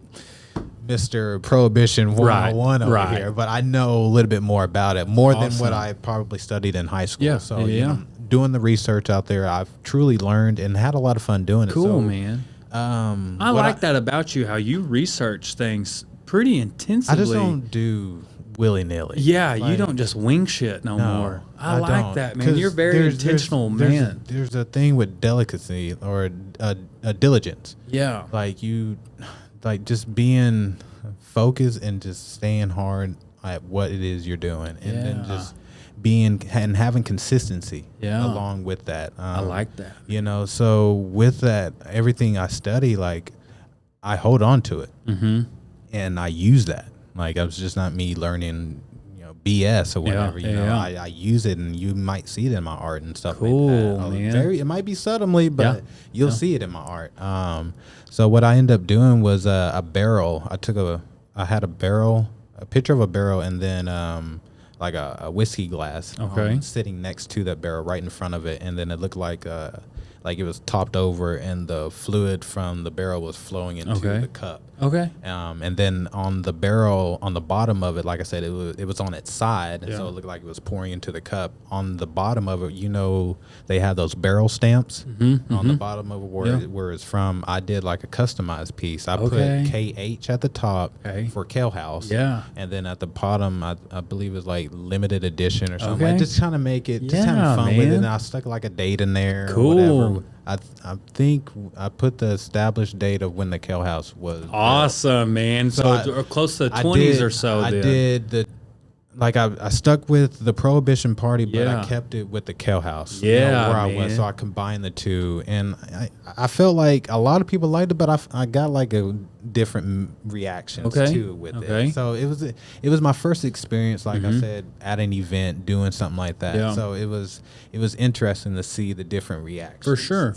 Mr. Prohibition 101 over here, but I know a little bit more about it. More than what I probably studied in high school. Yeah. So doing the research out there, I've truly learned and had a lot of fun doing it. Cool, So, man. I like that about you, how you research things pretty intensively. I just don't do willy-nilly. Yeah, you don't just wing shit no more. I like don't. that, man. 'Cause You're very intentional, man. There's a thing with delicacy or a diligence. Yeah. Like just being focused and just staying hard at what it is you're doing, and then just being and having consistency along with that. I like that. So with that, everything I study, like I hold on to it, and I use that. Like it's just not me learning, BS or whatever. I use it, and you might see it in my art and stuff Cool, like that. man. It might be subtly, but you'll see it in my art. So what I ended up doing was a barrel. I had a picture of a barrel, and then like a whiskey glass sitting next to that barrel right in front of it, and then it looked like it was topped over and the fluid from the barrel was flowing into the cup. Okay. And then on the barrel, on the bottom of it, like I said, it was on its side, and so it looked like it was pouring into the cup. On the bottom of it, they have those barrel stamps on the bottom of it where it's from. I did like a customized piece. I put KH at the top for Kell House. Yeah. And then at the bottom, I believe it's like limited edition or something. Like just kind of make it, just having fun with it. And I stuck like a date in there or Oh. I think I put the established date of when the Kale House was Awesome, man. So close to the 20s or so. I did the. Like I stuck with the Prohibition Party, but I kept it with the Kale House. Yeah, where I went, so I combined the two, and I felt like a lot of people liked it, but I got like a different reactions too with it. So it was my first experience, like I said, at an event doing something like that. Yeah. So it was interesting to see the different reactions for sure.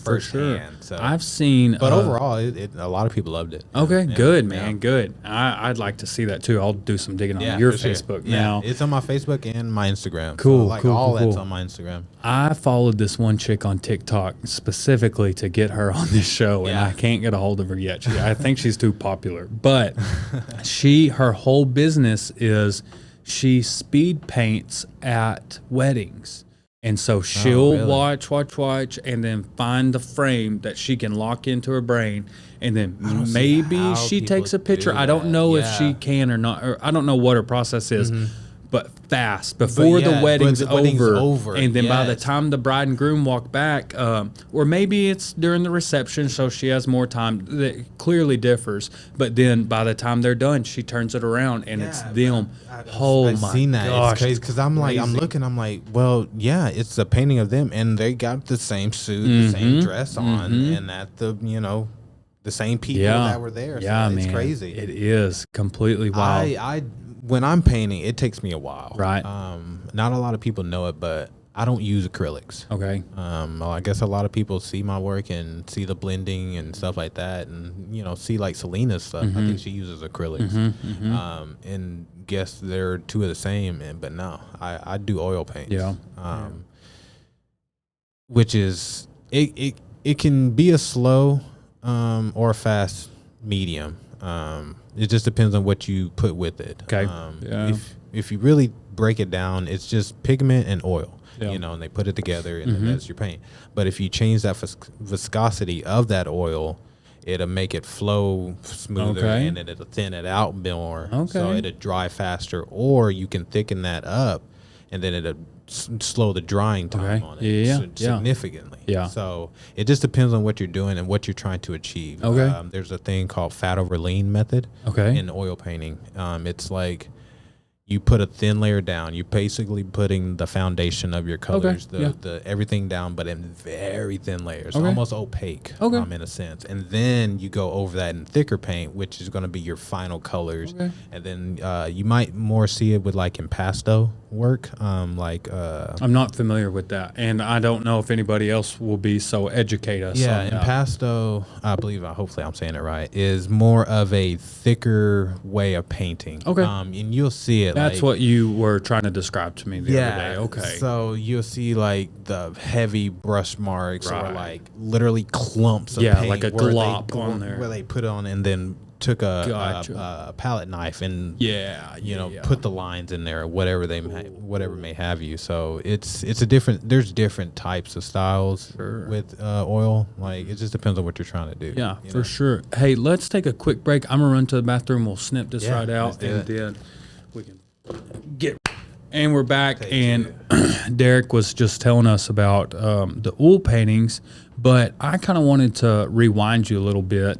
So I've seen, but overall, a lot of people loved it. Okay, good, man, good. I'd like to see that too. I'll do some digging on your Facebook now. It's on my Facebook and my Instagram. Cool, so all that's on my Instagram. I followed this one chick on TikTok specifically to get her on this show, and I can't get a hold of her yet. I think she's too popular. But her whole business is she speed paints at weddings. And so she'll watch, and then find the frame that she can lock into her brain. And then maybe she takes a picture. I don't know if she can or not. Or I don't know what her process is. But fast before the wedding's over, and then by the time the bride and groom walk back, or maybe it's during the reception, so she has more time. That clearly differs. But then by the time they're done, she turns it around, and it's them. I've seen that. Gosh, it's crazy because I'm looking, I'm like, well, yeah, it's a painting of them, and they got the same suit, the same dress on, and at the the same people that were there. Yeah, so it's crazy. It is completely wild. When I'm painting, it takes me a while. Right. Not a lot of people know it, but I don't use acrylics. Okay. Well, I guess a lot of people see my work and see the blending and stuff like that, and see like Selena's stuff. I think she uses acrylics. And guess they're two of the same. But no, I do oil paints. Yeah. Which is it can be a slow or a fast medium. It just depends on what you put with it. Okay. If you really break it down, it's just pigment and oil, and they put it together, and then that's your paint. But if you change that viscosity of that oil, it'll make it flow smoother, and then it'll thin it out more, so it'll dry faster. Or you can thicken that up, and then it'll slow the drying time on it significantly. Yeah. So it just depends on what you're doing and what you're trying to achieve. Okay. There's a thing called fat over lean method. In oil painting. It's like you put a thin layer down. You're basically putting the foundation of your colors, the everything down, but in very thin layers, almost opaque, in a sense. And then you go over that in thicker paint, which is going to be your final colors. And then you might more see it with like impasto work. I'm not familiar with that, and I don't know if anybody else will be, so educate us. Yeah, impasto, hopefully I'm saying it right, is more of a thicker way of painting. And you'll see it. That's what you were trying to describe to me the other day. Okay. So you'll see like the heavy brush marks or like literally clumps of paint. Like a glop on there. Where they put on and then took a palette knife and put the lines in there, whatever may have you. So it's a different. There's different types of styles with oil. Like it just depends on what you're trying to do. Yeah, for sure. Hey, let's take a quick break. I'm gonna run to the bathroom. We'll snip this right out, and then we can get. And we're back. And Derrick was just telling us about the oil paintings, but I kind of wanted to rewind you a little bit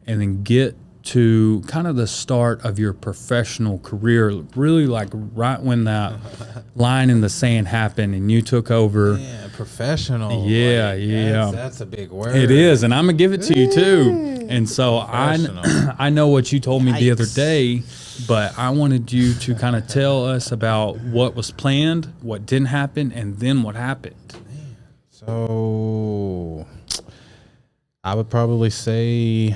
and then get to kind of the start of your professional career, really like right when that line in the sand happened and you took over. Yeah, professional. Yeah. That's a big word. It is, and I'm going to give it to you too. And so I know what you told me the other day, but I wanted you to kind of tell us about what was planned, what didn't happen, and then what happened. So I would probably say,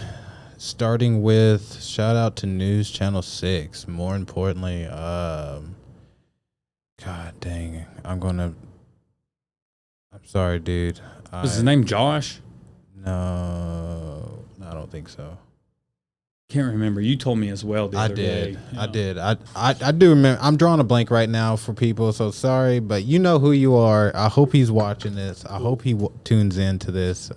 starting with shout out to News Channel 6. More importantly, God dang, I'm sorry, dude. Was his name Josh? No, I don't think so. Can't remember. You told me as well the other day. I did. I do remember. I'm drawing a blank right now for people, so sorry, but you know who you are. I hope he's watching this. I hope he tunes into this.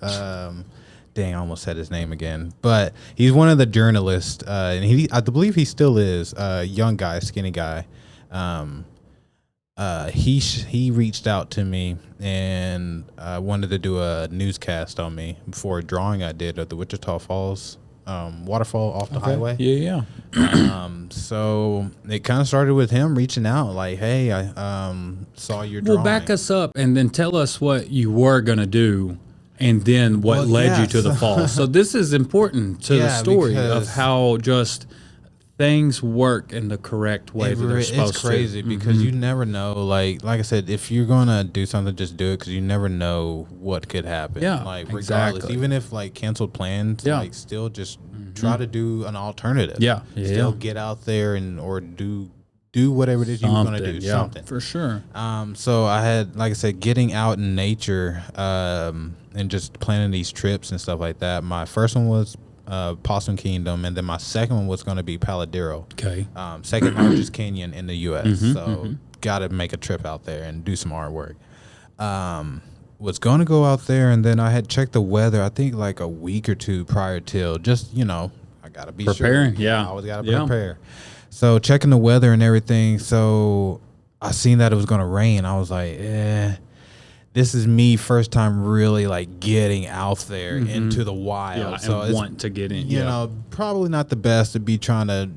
Dang, I almost said his name again. But he's one of the journalists, and I believe he still is, a young guy, skinny guy. he reached out to me and wanted to do a newscast on me for a drawing I did of the Wichita Falls waterfall off the highway. Yeah. So it kind of started with him reaching out, like, "Hey, I saw your drawing." Well, back us up and then tell us what you were gonna do, and then what led you to the falls. So this is important to the story of how just things work in the correct way that they're supposed to. It's crazy because you never know. Like I said, if you're gonna do something, just do it because you never know what could happen. Yeah, like regardless, even if like canceled plans, like still just try to do an alternative. Still get out there and or do whatever it is you're gonna do. Something for sure. So I had, like I said, getting out in nature and just planning these trips and stuff like that. My first one was Possum Kingdom, and then my second one was going to be Paladero. Okay. Second largest canyon in the U.S. So got to make a trip out there and do some artwork. Was going to go out there, and then I had checked the weather, I think like a week or two prior till, just, I got to be preparing. Sure. Yeah. I always got to prepare. So checking the weather and everything. So I seen that it was going to rain. I was like, this is me first time really like getting out there into the wild. So and want to get in. You know, probably not the best to be trying to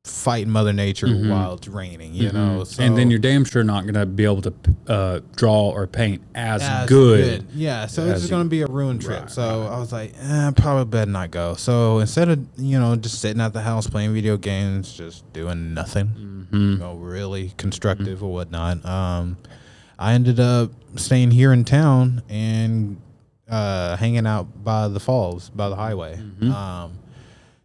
fight Mother Nature while it's raining, you know. So, and then you're damn sure not going to be able to draw or paint as good. Yeah, so it's going to be a ruined trip. Right, so I was like, probably better not go. So instead of, just sitting at the house playing video games, just doing nothing, really constructive or whatnot, I ended up staying here in town and hanging out by the falls, by the highway.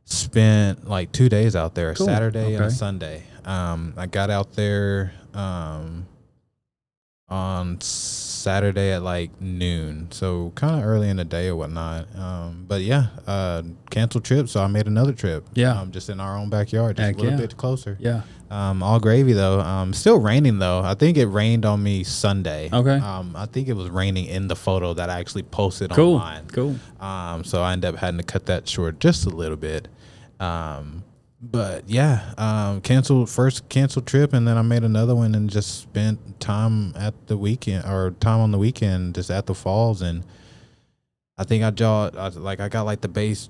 Spent like 2 days out there, Cool. Saturday and a Sunday. I got out there on Saturday at like noon, so kind of early in the day or whatnot. But yeah, canceled trip, so I made another trip. Yeah, just in our own backyard, just a little bit closer. Yeah. All gravy though. Still raining though. I think it rained on me Sunday. Okay. I think it was raining in the photo that I actually posted online. Cool. So I ended up having to cut that short just a little bit. But yeah, canceled trip, and then I made another one and just spent time at the weekend on the weekend just at the falls, and I think I got like the base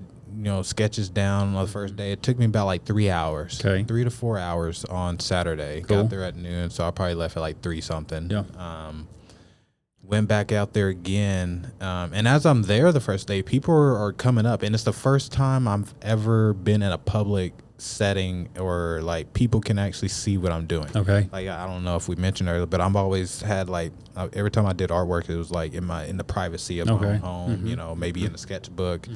sketches down on the first day. It took me about like 3 hours, 3 to 4 hours on Saturday. Cool. Got there at noon, so I probably left at like 3 something. Yeah. Went back out there again, and as I'm there the first day, people are coming up, and it's the first time I've ever been in a public setting or like people can actually see what I'm doing. Okay. Like I don't know if we mentioned earlier, but I've always had like every time I did artwork, it was like in the privacy of my own home. Maybe in a sketchbook.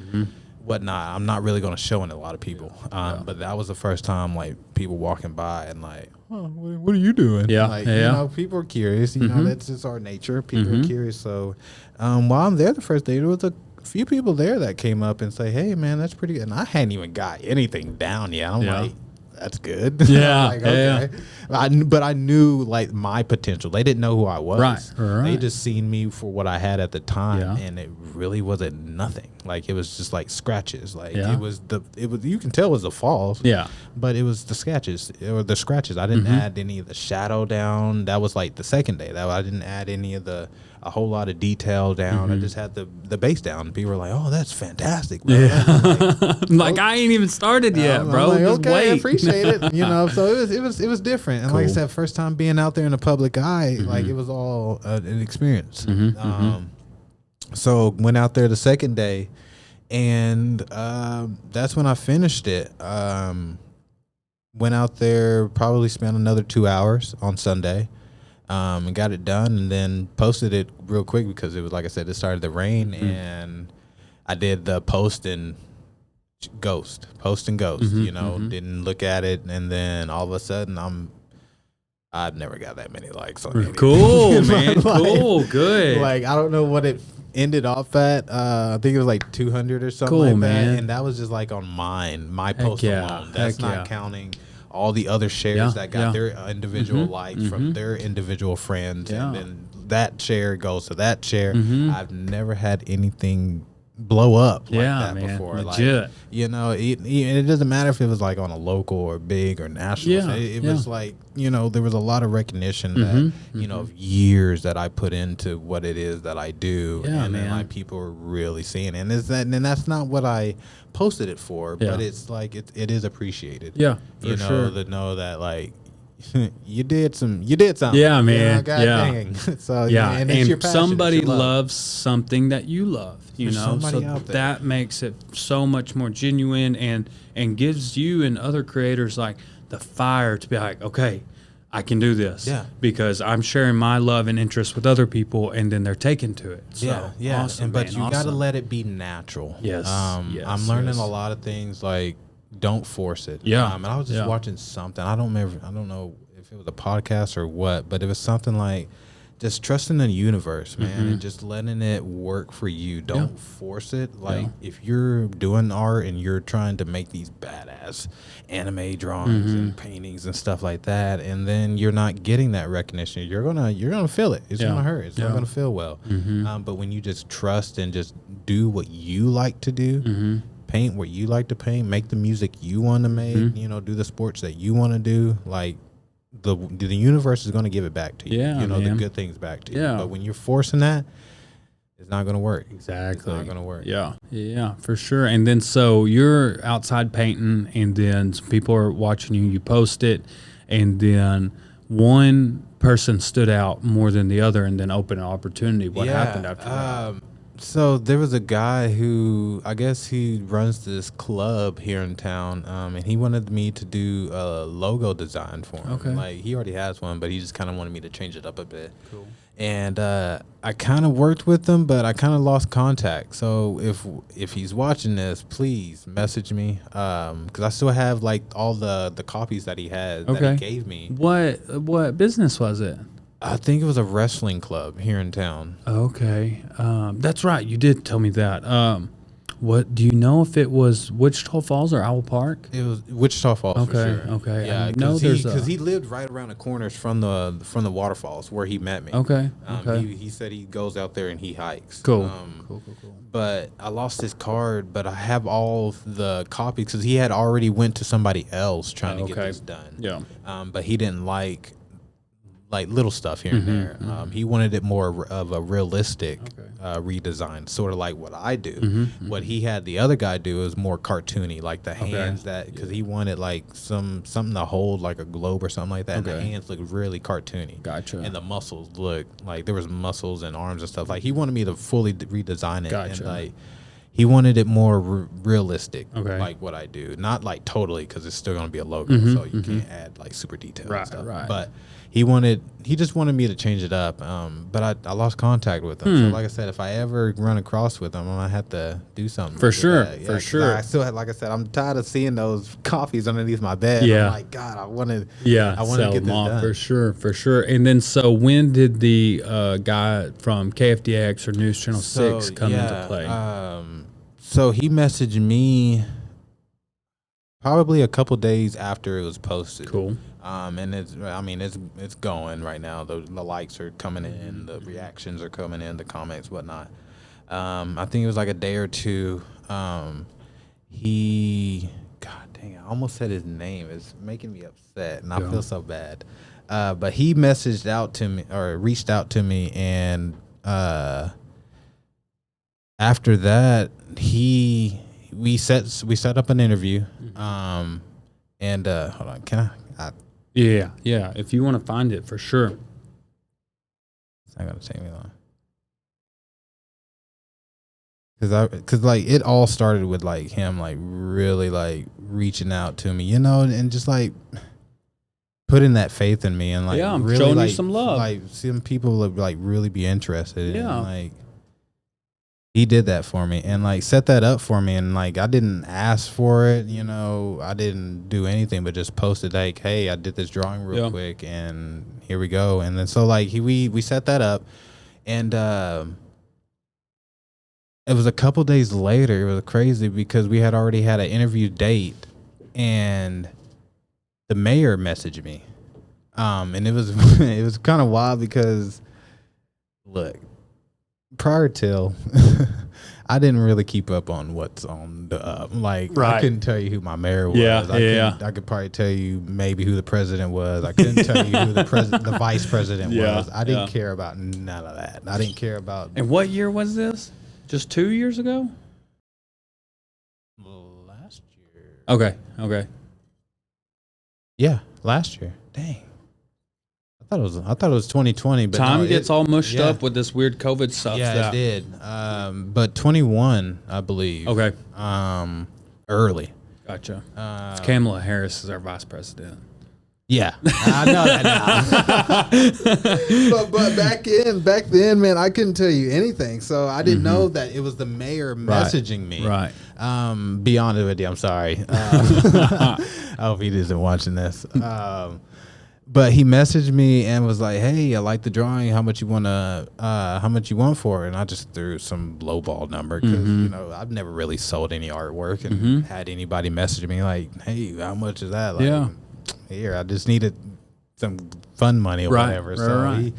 Whatnot. I'm not really going to show it to a lot of people. But that was the first time like people walking by and like, oh, what are you doing? Yeah. Like, people are curious. That's just our nature. People are curious. So while I'm there the first day, there was a few people there that came up and say, hey man, that's pretty good. And I hadn't even got anything down yet. I'm like, that's good. Yeah. Like, okay. But I knew like my potential. They didn't know who I was. Right. They just seen me for what I had at the time, and it really wasn't nothing. Like it was just like scratches. Like it was you can tell it was the falls. Yeah. But it was the sketches or the scratches. I didn't add any of the shadow down. That was like the second day. That I didn't add any of a whole lot of detail down. I just had the base down. People were like, "Oh, that's fantastic, bro." Yeah. Like I ain't even started yet, bro. Like, just okay, wait. I appreciate it. So it was different. And like I said, first time being out there in the public eye, like it was all an experience. So went out there the second day, and that's when I finished it. Went out there, probably spent another 2 hours on Sunday. And got it done, and then posted it real quick because it was, like I said, it started to rain, and I did the post and ghost, didn't look at it, and then all of a sudden I've never got that many likes on anything. Cool, man. Cool, good. Like I don't know what it ended off at. I think it was like 200 or something like man. that, and that was just like on my post alone. That's not counting all the other shares that got their individual likes from their individual friends, and then that share goes to that share. I've never had anything blow up like Yeah, that man. before. Legit. Like, you know, it doesn't matter if it was like on a local or big or national. Yeah, It yeah. was like, you know, there was a lot of recognition that, you know, of years that I put into what it is that I do. Yeah, and then man. like people are really seeing it. And that's not what I posted it for, but Yeah. it's like it is appreciated. Yeah, for you know, sure. to know that like you did something. Yeah, You know, man. God Yeah. dang. So Yeah, and, and it's your passion, it's somebody your love. loves something that you love, you There's know, somebody so out there. that makes it so much more genuine and gives you and other creators like the fire to be like, okay, I can do this, Yeah. because I'm sharing my love and interest with other people, and then they're taken to it. So, yeah. awesome, But man, you got to awesome. let it be natural. Yes, I'm yes, learning yes. a lot of things like don't force it. Yeah, and I was just yeah. watching something. I don't know if it was a podcast or what, but it was something like just trusting the universe, man, and just letting it work for you. Don't force it. Like if you're doing art and you're trying to make these badass anime drawings and paintings and stuff like that, and then you're not getting that recognition, you're gonna feel it. It's gonna hurt. It's not gonna feel well. But when you just trust and just do what you like to do, paint what you like to paint, make the music you want to make, you know, do the sports that you want to do, like the universe is going to give it back to you. Yeah, you know, the man. good things back to you. Yeah. But when you're forcing that, it's not going to work. Exactly. It's not going to work. Yeah, for sure. And then so you're outside painting, and then some people are watching you. You post it, and then one person stood out more than the other, and then opened an opportunity. What happened after that? So there was a guy who, I guess he runs this club here in town, and he wanted me to do a logo design for him. Okay. Like he already has one, but he just kind of wanted me to change it up a bit. Cool. And I kind of worked with him, but I kind of lost contact. So if he's watching this, please message me, because I still have like all the copies that he had that he gave me. What business was it? I think it was a wrestling club here in town. Okay. That's right. You did tell me that. What do you know if it was Wichita Falls or Owl Park? It was Wichita Falls. Okay, for sure. okay. Yeah, I know because he lived right around the corners from the waterfalls where he met me. Okay. He said he goes out there and he hikes. Cool. Cool. But I lost his card, but I have all the copies because he had already went to somebody else trying to get this done. Yeah. But he didn't like little stuff here and there. He wanted it more of a realistic redesign, sort of like what I do. What he had the other guy do is more cartoony, like the hands because he wanted like something to hold like a globe or something like that. And the hands look really cartoony. Gotcha. And the muscles look like there was muscles and arms and stuff. Like he wanted me to fully redesign it. Gotcha. And like he wanted it more realistic, Okay. like what I do. Not like totally, because it's still going to be a logo, so you can't add like super detail and stuff. Right. But he just wanted me to change it up. But I lost contact with him. So like I said, if I ever run across with him, I'm gonna have to do something. For with sure, that. for 'Cause sure. I still had, like I said, I'm tired of seeing those coffees underneath my bed. Yeah. I'm like, God, I want to. Yeah, I want to sell get them this off done. for sure. And then, so when did the guy from KFDX or News Channel 6 come into play? So he messaged me probably a couple days after it was posted. Cool. And it's going right now. The likes are coming in, the reactions are coming in, the comments, whatnot. I think it was like a day or two. God dang it, I almost said his name. It's making me upset, and I feel so bad. But he messaged out to me or reached out to me, and after that, we set up an interview. And hold on, can I? Yeah. If you want to find it, for sure. It's not gonna take me long. Cause like it all started with like him like really like reaching out to me, you know, and just like putting that faith in me and like I'm really showing you like some love. like some people like really be interested. Yeah. And, like he did that for me and like set that up for me, and like I didn't ask for it, you know, I didn't do anything but just posted like, hey, I did this drawing real quick and here we go. And then so like we set that up, and it was a couple days later. It was crazy because we had already had an interview date, and the mayor messaged me, and it was it was kind of wild because look, prior till I didn't really keep up on what's on the I Right. couldn't tell you who my mayor was. Yeah, I could probably tell you maybe who the president was. I couldn't tell you who the vice president was. I didn't care about none of that. I didn't care about. And what year was this? Just 2 years ago? Last year. Okay. Yeah, last year. Dang. I thought it was 2020, but Time no, gets all mushed up with this weird COVID stuff. Yeah, it did. But 21, I believe. Okay. Early. Gotcha. Kamala Harris is our vice president. Yeah, I know that now. but back then, man, I couldn't tell you anything, so I didn't know that it was the mayor messaging me. Right. Be honest with you, I'm sorry. I hope he isn't watching this. But he messaged me and was like, "Hey, I like the drawing. How much you want for it?" And I just threw some lowball number because I've never really sold any artwork and had anybody message me like, "Hey, how much is that?" Like, here, I just needed some fun money or whatever. He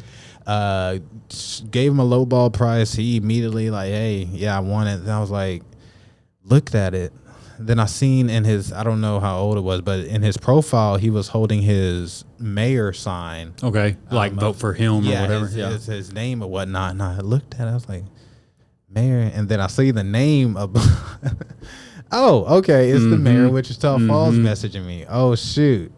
gave him a lowball price. He immediately like, "Hey, yeah, I want it." And I was like, looked at it. Then I seen in his, I don't know how old it was, but in his profile, he was holding his mayor sign. Okay, like vote for him or whatever. His name or whatnot. And I looked at it, I was like, mayor. And then I see the name of, oh, okay, it's the mayor of Wichita Falls messaging me. Oh, shoot.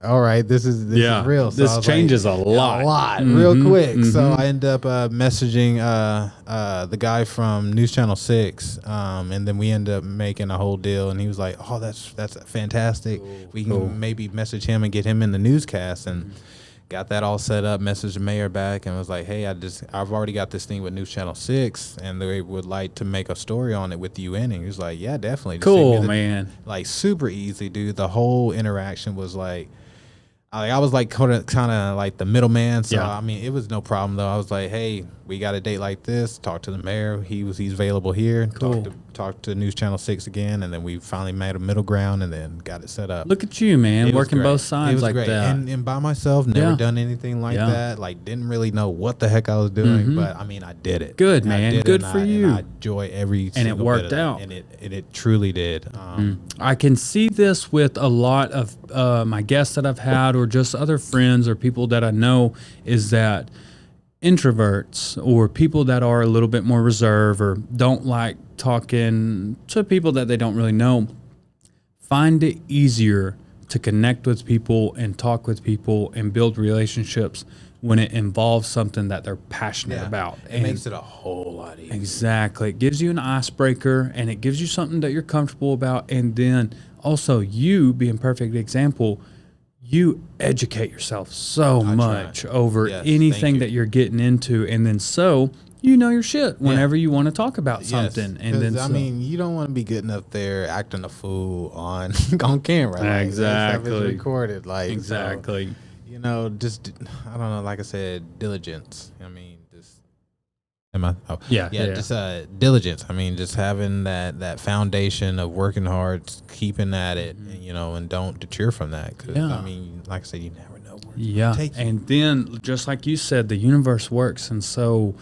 All right, this is real. So this changes a lot. Real quick. So I end up messaging the guy from News Channel 6, and then we end up making a whole deal. And he was like, "Oh, that's fantastic. We can maybe message him and get him in the newscast." And got that all set up. Messaged the mayor back and was like, "Hey, I've already got this thing with News Channel 6, and they would like to make a story on it with you in it." He was like, "Yeah, definitely." Just cool, man. Like super easy, dude. The whole interaction was like. I was like kind of like the middleman, so I mean it was no problem though. I was like, "Hey, we got a date like this. Talk to the mayor. He's available here. Cool. Talk to News Channel 6 again, and then we finally made a middle ground and then got it set up." Look at you, man, working both sides it was like great. that. And by myself, never done anything like that. Like didn't really know what the heck I was doing, but I mean I did it. Good, man. Good for you. And I enjoy every and it single worked bit of out. that. And it truly did. I can see this with a lot of my guests that I've had or just other friends or people that I know is that introverts or people that are a little bit more reserved or don't like talking to people that they don't really know find it easier to connect with people and talk with people and build relationships when it involves something that they're passionate about. It makes it a whole lot easier. Exactly. It gives you an icebreaker and it gives you something that you're comfortable about. And then also you being a perfect example, you educate yourself so much over anything that you're getting into. And then you know your shit whenever you want to talk about something. And then I mean, you don't want to be getting up there acting a fool on camera. Like, exactly. It's recorded. Like exactly. So, just I don't know. Like I said, diligence. I mean, just just diligence. I mean, just having that foundation of working hard, keeping at it, and don't deter from that. Because I mean, like I said, you never know where it's gonna take you. And then just like you said, the universe works in so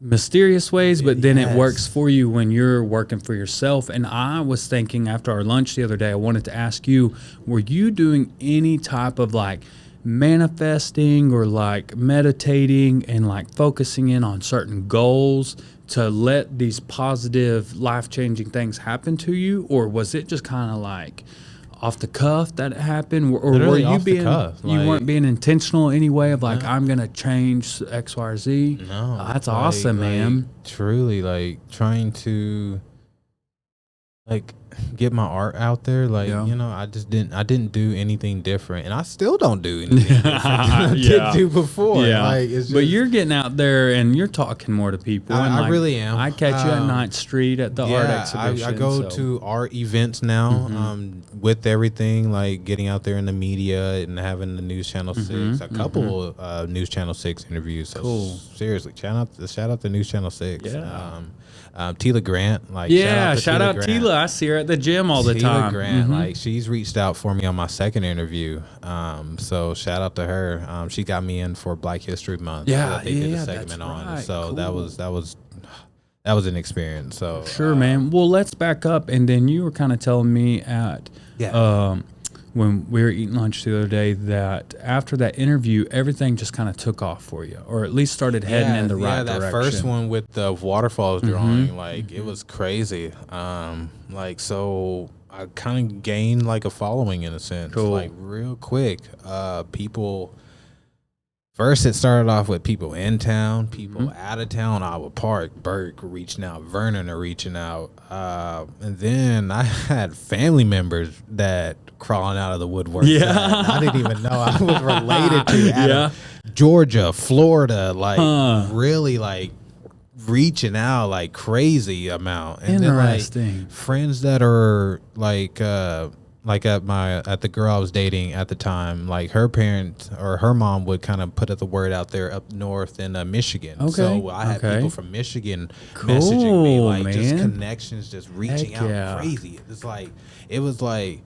mysterious ways, but then it works for you when you're working for yourself. And I was thinking after our lunch the other day, I wanted to ask you, were you doing any type of like manifesting or like meditating and like focusing in on certain goals to let these positive life-changing things happen to you? Or was it just kind of like off the cuff that it happened? Or were you you weren't being intentional anyway of like, I'm going to change X, Y, or Z? No. That's awesome, man. Truly, like trying to like get my art out there. Like, I didn't do anything different, and I still don't do anything different than I did do before. Like, it's just, but you're getting out there and you're talking more to people. I really am. I catch you at Ninth Street at the art exhibition. I go to art events now with everything, like getting out there in the media and having the News Channel 6, a couple News Channel 6 interviews. So cool. Seriously, shout out to News Channel 6. Yeah. Tila Grant, shout out Tila. I see her at the gym all the time. Tila Grant, like she's reached out for me on my second interview. So shout out to her. She got me in for Black History Month. Yeah, they did a segment that's on. right. So cool. that was that was an experience. So Sure, man. Well, let's back up, and then you were kind of telling me when we were eating lunch the other day that after that interview, everything just kind of took off for you, or at least started heading in the right direction. That first one with the waterfalls drawing, like it was crazy. Like so, I kind of gained like a following in a sense, like real quick. People. First, it started off with people in town, people out of town. Iowa Park, Burke reaching out, Vernon are reaching out, and then I had family members that crawling out of the woodwork. Yeah, that I didn't even know I was related to. Out of Georgia, Florida, like really like reaching out like crazy amount. And interesting. Then, like, friends that are like at the girl I was dating at the time, like her parents or her mom would kind of put the word out there up north in Michigan. Okay. So I had people from Michigan messaging me, like just connections, just reaching out crazy. It was like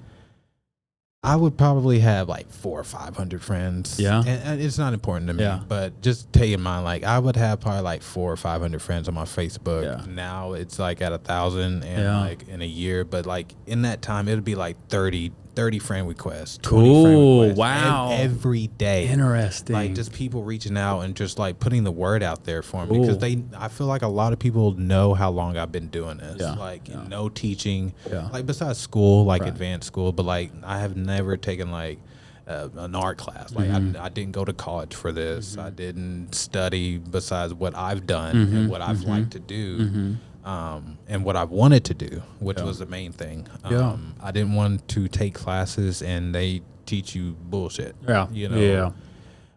I would probably have like 400 or 500 friends. Yeah. And it's not important to me, but just take in mind, like I would have probably like 400 or 500 friends on my Facebook. Yeah. Now it's like at 1,000 and like in a year, but like in that time, it'd be like 30 friend requests. 20 friend requests, wow. Every day. Interesting. Like just people reaching out and just like putting the word out there for me because I feel like a lot of people know how long I've been doing this. Like no teaching, like besides school, like advanced school, but like I have never taken like an art class. Like I didn't go to college for this. I didn't study besides what I've done and what I've liked to do. And what I wanted to do, which was the main thing. I didn't want to take classes and they teach you bullshit. You know,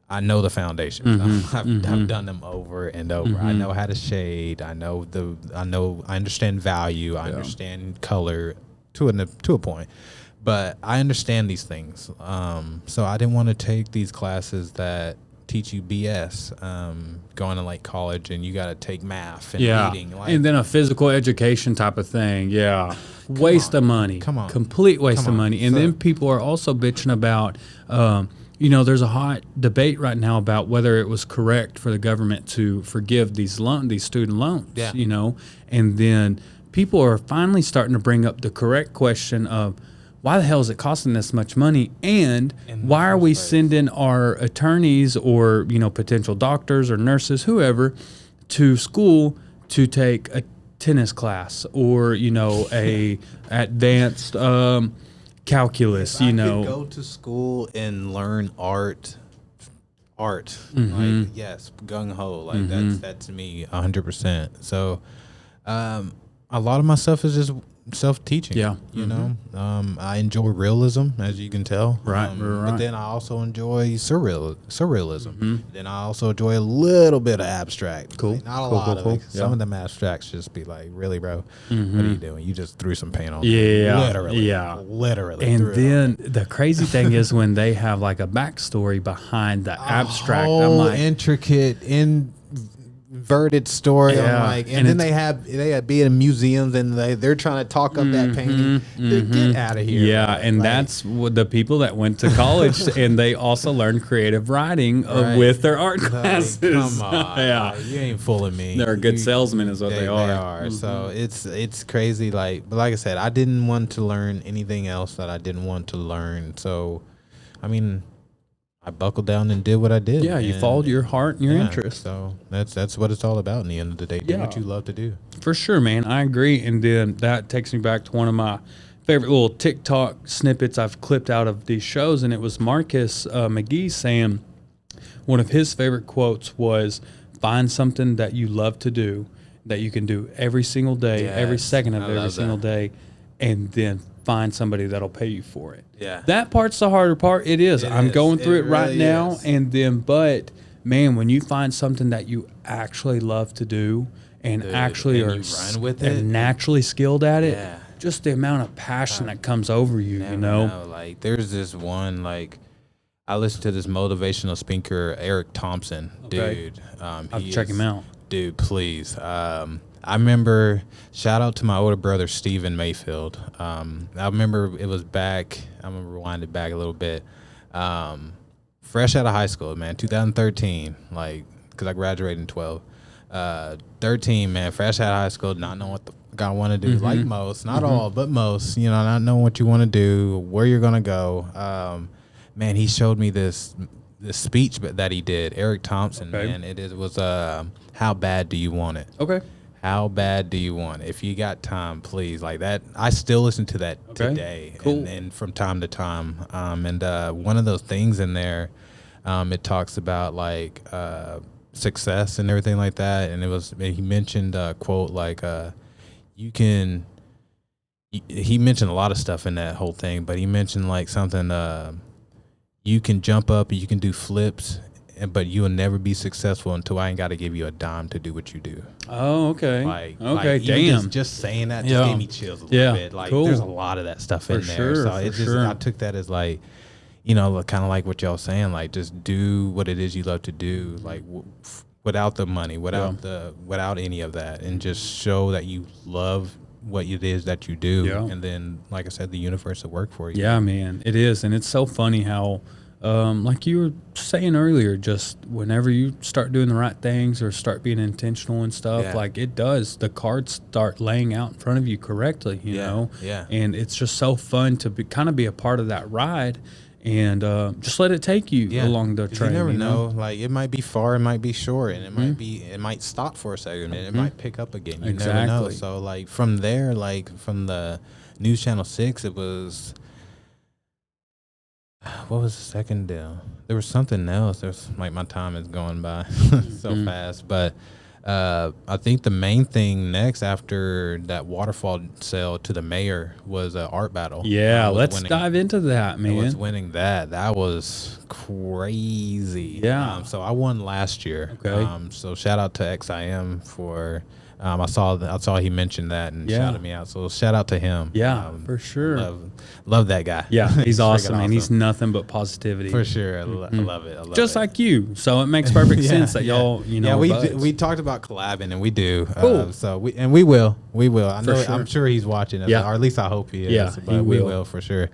I know the foundations. I've done them over and over. I know how to shade. I understand value. I understand color to a point, but I understand these things. So I didn't want to take these classes that teach you BS, going to like college and you got to take math and reading, like, and then a physical education type of thing. Waste of money. Complete waste of money. And then people are also bitching about there's a hot debate right now about whether it was correct for the government to forgive these student loans. And then people are finally starting to bring up the correct question of, why the hell is it costing this much money? And why are we sending our attorneys or, potential doctors or nurses, whoever, to school to take a tennis class or, a advanced calculus, I could go to school and learn art, like, yes, gung-ho, like that's me 100%. So a lot of my stuff is just self-teaching. I enjoy realism, as you can tell, but then I also enjoy surrealism. Then I also enjoy a little bit of abstract. Like, not a lot of it. Some of them abstracts just be like, really, bro, what are you doing? You just threw some paint on literally. And then the crazy thing is when they have like a backstory behind the abstract, I'm like, intricate inverted story. I'm like, and then they be in museums and they're trying to talk up that painting. Get out of here. And like, that's what the people that went to college and they also learned creative writing with their art classes. Come on, you ain't fooling me. They're a good salesman, is what they are. They are. So it's crazy. Like, but like I said, I didn't want to learn anything else that I didn't want to learn. So, I mean, I buckled down and did what I did. Yeah, you followed your heart and your interest. So that's what it's all about in the end of the day. Do what you love to do. For sure, man. I agree. And then that takes me back to one of my favorite little TikTok snippets I've clipped out of these shows. And it was Marcus McGee saying one of his favorite quotes was, find something that you love to do, that you can do every single day, every second of every single day, and then find somebody that'll pay you for it. That part's the harder part. It is. I'm going through it right now. And then, but man, when you find something that you actually love to do and actually are run with it, and naturally skilled at it, just the amount of passion that comes over you, Like there's this one, like I listened to this motivational speaker, Eric Thompson, dude. I'll check him out. Dude, please. I remember, shout out to my older brother, Stephen Mayfield. I remember it was back, I'm going to rewind it back a little bit. Fresh out of high school, man, 2013, like, because I graduated in 12. 13, man, fresh out of high school, not knowing what the fuck I want to do, like most, not all, but most, not knowing what you want to do, where you're going to go. Man, he showed me this speech that he did, Eric Thompson, man. It was How Bad Do You Want It? Okay. How bad do you want it? If you got time, please. Like that, I still listen to that today, cool. and from time to time. And one of those things in there, it talks about like success and everything like that. And he mentioned a quote like, he mentioned a lot of stuff in that whole thing, but he mentioned like something, you can jump up, you can do flips, but you will never be successful until I ain't got to give you a dime to do what you do. Oh, okay. Like Damn. just saying that just gave me chills a little bit. Like there's a lot of that stuff in there. So I took that as like, kind of like what y'all saying, like just do what it is you love to do, like without the money, without any of that, and just show that you love what it is that you do. Yeah. And then, like I said, the universe will work for you. Yeah, man, it is. And it's so funny how, like you were saying earlier, just whenever you start doing the right things or start being intentional and stuff, like it does, the cards start laying out in front of you correctly, you know? Yeah. And it's just so fun to kind of be a part of that ride and just let it take you along the train. You never know. Like it might be far, it might be short, and it might stop for a second, and it might pick up again. You never know. So like from there, like from the News Channel 6, it was... What was the second deal? There was something else. There's like my time is going by so fast, but I think the main thing next after that waterfall sale to the mayor was an art battle. Yeah, let's dive into that, man. I was winning that. That was crazy. Yeah. So I won last year. Okay. So shout out to XIM for. I saw he mentioned that and shouted me out. So shout out to him. Yeah, for sure. Love that guy. Yeah, he's awesome, man. He's nothing but positivity. For sure. I love it. Just like you. So it makes perfect sense that y'all, Yeah, we talked about collabing, and we do. Cool. We will. I know. Sure. I'm sure he's watching us, or at least I hope he is. Yeah, but we will for sure.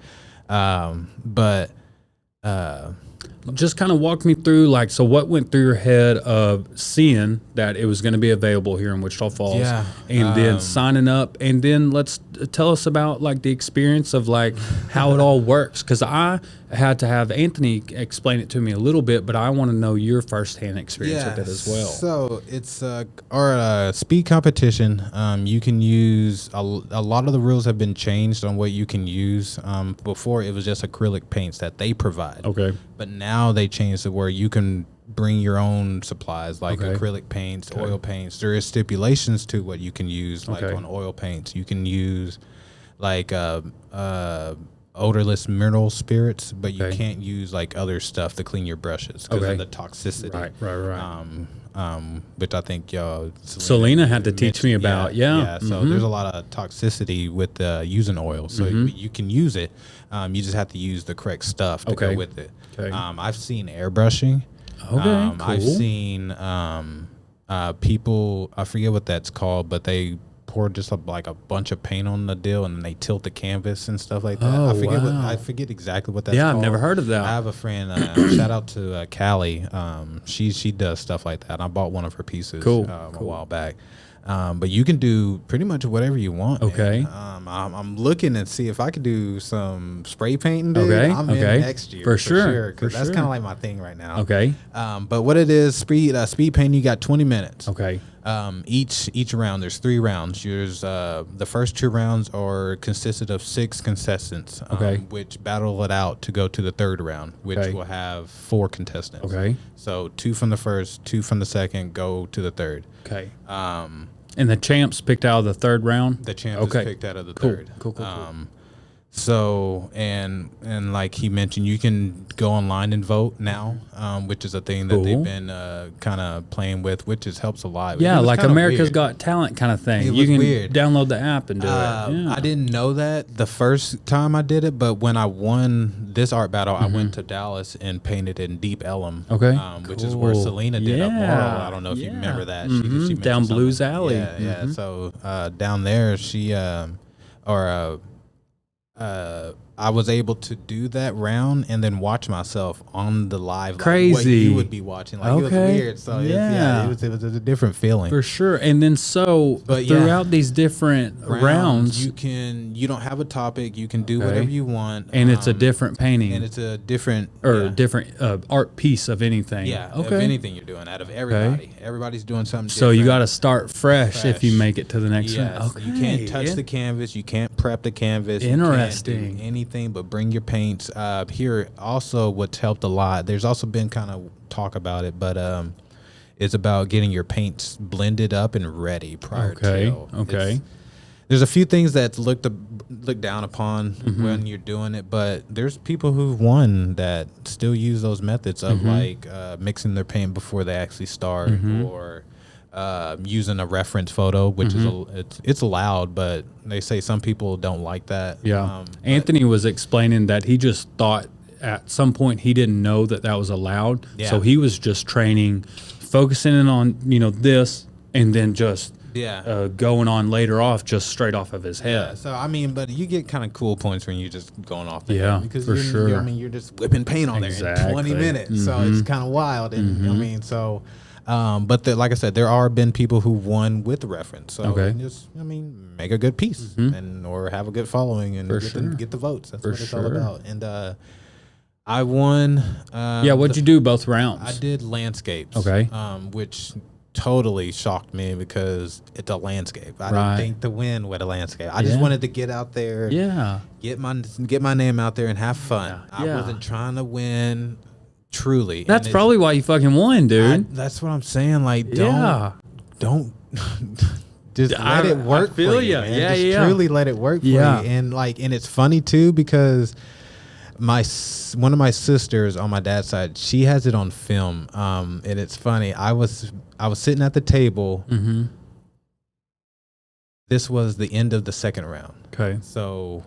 Just kind of walk me through, like, so what went through your head of seeing that it was going to be available here in Wichita Falls, and then signing up, and then let's tell us about like the experience of like how it all works, because I had to have Anthony explain it to me a little bit, but I want to know your firsthand experience with it as well. So it's our speed competition. You can use a lot of the rules have been changed on what you can use. Before it was just acrylic paints that they provide. Okay. But now they changed it where you can bring your own supplies like acrylic paints, oil paints. There is stipulations to what you can use, like on oil paints. You can use like odorless mineral spirits, but you can't use like other stuff to clean your brushes because of the toxicity. Right. Which I think Selena had to teach me about. So there's a lot of toxicity with using oil. So you can use it. You just have to use the correct stuff to go with it. I've seen airbrushing. Cool. I've seen people, I forget what that's called, but they pour just like a bunch of paint on the deal and then they tilt the canvas and stuff like that. I forget exactly what that's called. I've never heard of that. I have a friend, shout out to Callie. She does stuff like that. I bought one of her pieces a while back. But you can do pretty much whatever you want. Okay. I'm looking and see if I could do some spray painting. Dude. I'm in next year for sure. Because that's kind of like my thing right now. Okay. But what it is, speed painting, you got 20 minutes. Okay. Each round, there's 3 rounds. There's the first 2 rounds consisted of 6 contestants, which battle it out to go to the 3rd round, which will have 4 contestants. Okay. So 2 from the first, 2 from the second, go to the 3rd. Okay. And the champs picked out of the 3rd round? The champs is picked out of the 3rd. Cool. So, and like he mentioned, you can go online and vote now, which is a thing that they've been kind of playing with, which helps a lot. Yeah, like America's Got Talent kind of thing. You can download the app and do it. Yeah. I didn't know that the first time I did it, but when I won this art battle, I went to Dallas and painted in Deep Ellum, which is where Selena did a mural. I don't know if you remember that. She down Blues Alley. Yeah. So down there, she I was able to do that round and then watch myself on the live, Crazy. like what you would be watching. Like, it was weird. So Yeah. it was a different feeling. For sure. And then But throughout these different rounds, you don't have a topic. You can do whatever you want. and it's a different painting. And it's a different different art piece of anything. Yeah. Okay. Of anything you're doing, out of everybody. Everybody's doing something So different. you got to start fresh if you make it to the next Yes. round. Okay. You can't touch the canvas. You can't prep the canvas. Interesting. You can't do anything but bring your paints. Here also what's helped a lot, there's also been kind of talk about it, but it's about getting your paints blended up and ready prior to. Okay. There's a few things that's looked down upon when you're doing it, but there's people who've won that still use those methods of like mixing their paint before they actually start, or using a reference photo, which is it's allowed, but they say some people don't like that. Yeah. Anthony was explaining that he just thought at some point he didn't know that was allowed. Yeah. So he was just training, focusing in on, this, and then just going on later off, just straight off of his head. Yeah, so I mean, but you get kind of cool points when you're just going off the Yeah, head, because for sure. you're just whipping paint on there in 20 minutes. So it's kind of wild. And I mean, so but like I said, there are been people who won with the reference. So just, make a good piece and or have a good following and get the votes. That's what it's all about. And I won. What'd you do both rounds? I did landscapes. Okay. Which totally shocked me because it's a landscape. I didn't think to win with a landscape. I just wanted to get out there. Yeah. Get my name out there and have fun. I wasn't trying to win. Truly, That's probably why you fucking won, dude. That's what I'm saying. Like, don't just let it work. I feel for you, ya. man. Yeah, just yeah. truly let it work for you. And it's funny too, because one of my sisters on my dad's side, she has it on film. And it's funny. I was sitting at the table. This was the end of the second round. Okay. So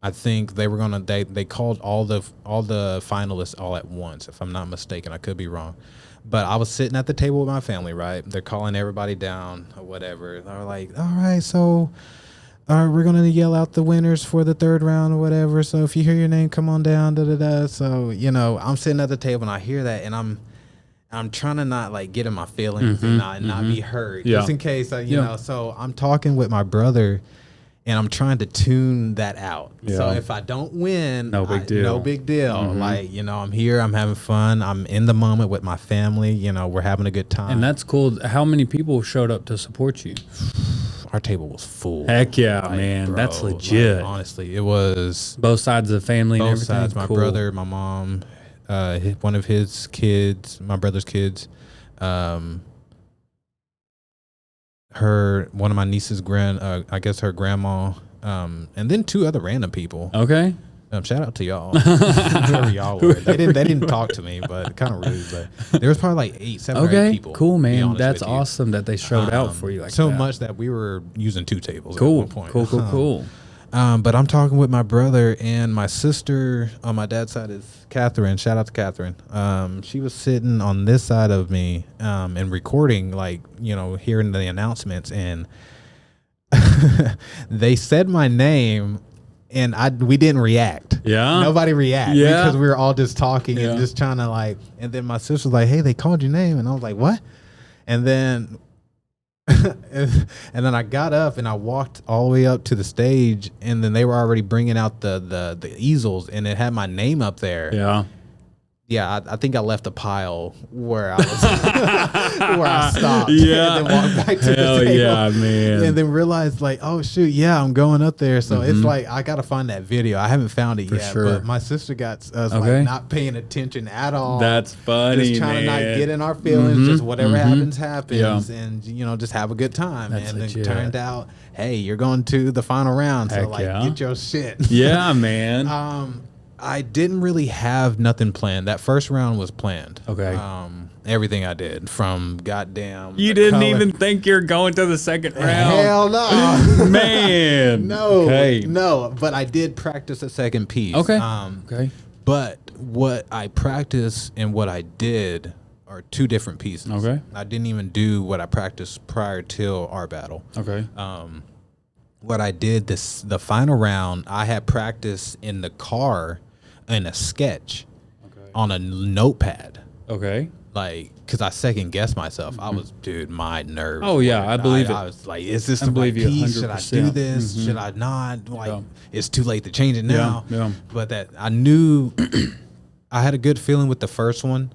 I think they were they called all the finalists all at once, if I'm not mistaken. I could be wrong. But I was sitting at the table with my family, right? They're calling everybody down or whatever. They were like, all right, so we're going to yell out the winners for the third round or whatever. So if you hear your name, come on down, da-da-da. So, I'm sitting at the table and I hear that, and I'm trying to not like get in my feelings and not be hurt, just in case, so I'm talking with my brother and I'm trying to tune that out. Yeah. So if I don't win, no big deal. Like, I'm here, I'm having fun, I'm in the moment with my family, we're having a good time. And that's cool. How many people showed up to support you? Our table was full. Heck yeah, man. Bro, that's legit. Honestly, it was both sides of the family and everything. Both sides. My brother, my mom, one of his kids, my brother's kids, one of my niece's I guess her grandma, and then two other random people. Okay. Shout out to y'all, whoever y'all were. They didn't talk to me, but kind of rude. But there was probably like 7 or 8 people. Cool, man. That's awesome that they showed out for you like so that. much that we were using 2 tables cool. at one point. Cool. But I'm talking with my brother, and my sister on my dad's side is Catherine. Shout out to Catherine. She was sitting on this side of me and recording, hearing the announcements, and they said my name, and we didn't react. Yeah. Nobody reacted because we were all just talking and just trying to and then my sister was like, hey, they called your name. And I was like, what? And then and then I got up and I walked all the way up to the stage, and then they were already bringing out the easels, and it had my name up there. Yeah. Yeah, I think I left a pile where I was where I stopped. Yeah. And then walked back to the table. Yeah, man. And then realized oh shoot, yeah, I'm going up there. So it's I gotta find that video. I haven't found it yet. sure. But my sister got us not paying attention at all. That's funny. Just trying to not get in our feelings. Just whatever happens, and just have a good time. That's and legit. then turned out, hey, you're going to the final round. Heck so yeah. get your shit. Yeah, man. I didn't really have nothing planned. That first round was planned. Okay. Everything I did from goddamn. You didn't even think you're going to the second round. Hell no, man. No, Okay. no. But I did practice a second piece. Okay. Okay. But what I practiced and what I did are 2 different pieces. Okay. I didn't even do what I practiced prior till our battle. Okay. what I did the final round, I had practice in the car in a sketch on a notepad. Okay. Like, because I second guessed myself. I was, dude, my nerves. Oh, yeah, I believe it. I was like, is this I the right believe you piece? Should I do 100%. this? Should I not? Like, Yeah. it's too late to change it now. Yeah. But that I knew I had a good feeling with the first one.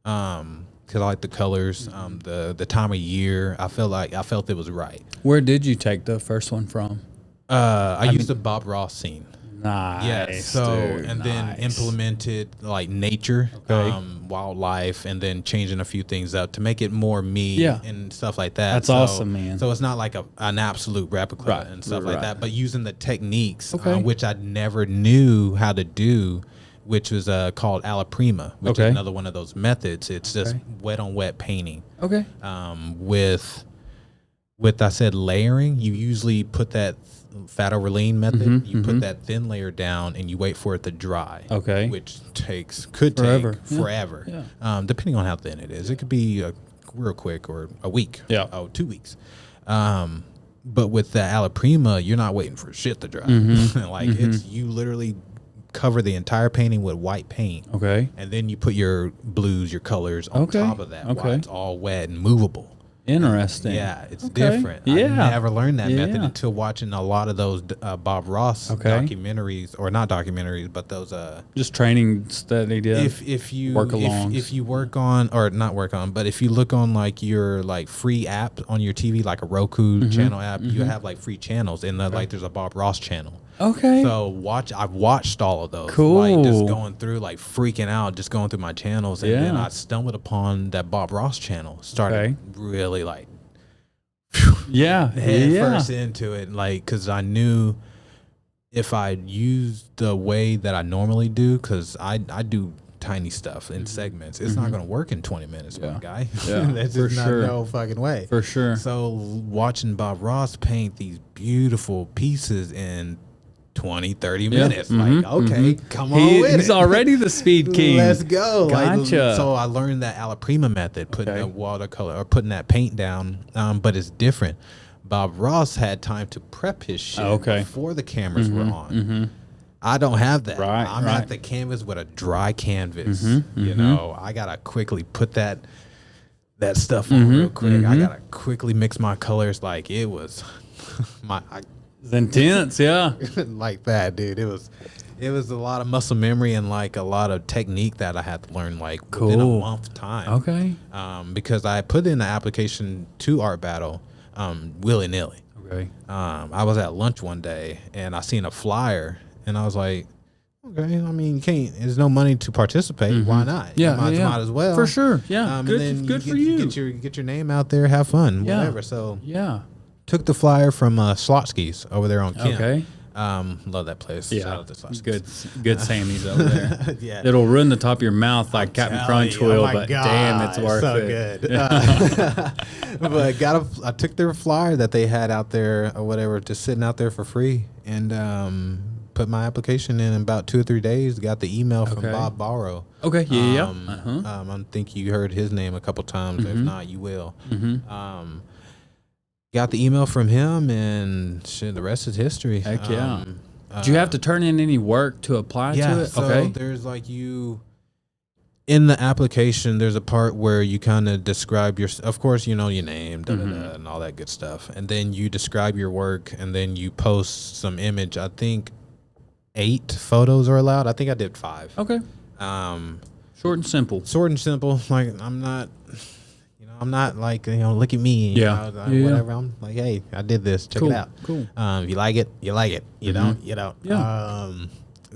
Because I like the colors, the time of year. I felt it was right. Where did you take the first one from? I used the Bob Ross scene. Nice. Yeah. So dude, and then nice. implemented like nature, Okay. wildlife, and then changing a few things up to make it more me Yeah. and stuff like that. That's So- awesome, man. So it's not like an absolute replica Right, and stuff right. like that, but using the techniques, Okay. which I never knew how to do, which was called alla prima, which Okay. is another one of those methods. It's just Okay. wet on wet painting. Okay. With I said layering, you usually put that fat over lean method. You put that thin layer down and you wait for it to dry. Okay. Which could Forever. take Yeah. forever. Yeah. Depending on how thin it is. It could be real quick or a week. Yeah. 2 weeks. But with the alla prima, you're not waiting for shit to dry. Like it's you literally cover the entire painting with white paint. Okay. And then you put your blues, your colors on Okay. top of that while Okay. it's all wet and movable. Interesting. Yeah, it's Okay. different. Yeah. I never learned that method Yeah. until watching a lot of those Bob Ross Okay. documentaries, or not documentaries, but those Just training study. Yeah. if you Work-alongs. if you work on, or not work on, but if you look on like your like free app on your TV, like a Roku channel app, you have like free channels, and like there's a Bob Ross channel. Okay. So I've watched all of those. Cool. Like just going through, like freaking out, just going through my channels, and then Yeah. I stumbled upon that Bob Ross channel. Started Okay. really like yeah. head Yeah. first into it, like, because I knew if I used the way that I normally do, because I do tiny stuff in segments, it's not going to work in 20 minutes, my guy. Yeah, That's for just not sure. no fucking way. For sure. So watching Bob Ross paint these beautiful pieces in 20, 30 minutes, like, okay, come on with He's it. already the speed king. Let's go. Gotcha. So I learned that alla prima method, putting Okay. that watercolor or putting that paint down, but it's different. Bob Ross had time to prep his shit Okay. before the cameras were on. I don't have that. Right, I'm right. at the canvas with a dry canvas. You know, I gotta quickly put that stuff on real quick. I gotta quickly mix my colors. Like it was It's intense. Yeah. like that, dude. It was a lot of muscle memory and like a lot of technique that I had to learn like within a Cool. month time. Okay. Because I put in the application to Art Battle willy nilly. Okay. I was at lunch one day and I seen a flyer and I was like, okay, I mean, you can't. There's no money to participate. Why not? Yeah, might yeah. as well For sure. Yeah. And Good- then good for get you. Get your name out there, have fun, Yeah. whatever. So Yeah. took the flyer from Slotsky's over there on Kent. Okay. Love that place. Shout Yeah. out to Slotsky's. Good Sammy's over there. Yeah. It'll ruin the top of your mouth like Captain Telling Crunch you, will, oh my but God, damn, it's worth so it. good. But I took their flyer that they had out there or whatever, just sitting out there for free, and put my application in about 2 or 3 days. Got the email from Okay. Bob Barrow. Okay. Yeah. Uh-huh. I think you heard his name a couple times. If not, you will. Got the email from him, and shit, the rest is history. Heck yeah. Do you have to turn in any work to apply Yeah, to it? so Okay. there's like in the application, there's a part where you kind of describe of course, you know, your name, and all that good stuff. And then you describe your work, and then you post some image. I think 8 photos are allowed. I think I did 5. Okay. Short and simple. Short and simple. Like, I'm not like, look at me. Yeah. Yeah. Whatever. I'm like, hey, I did this. Check Cool. it out. Cool. If you like it, you like it. You don't, you don't. Yeah.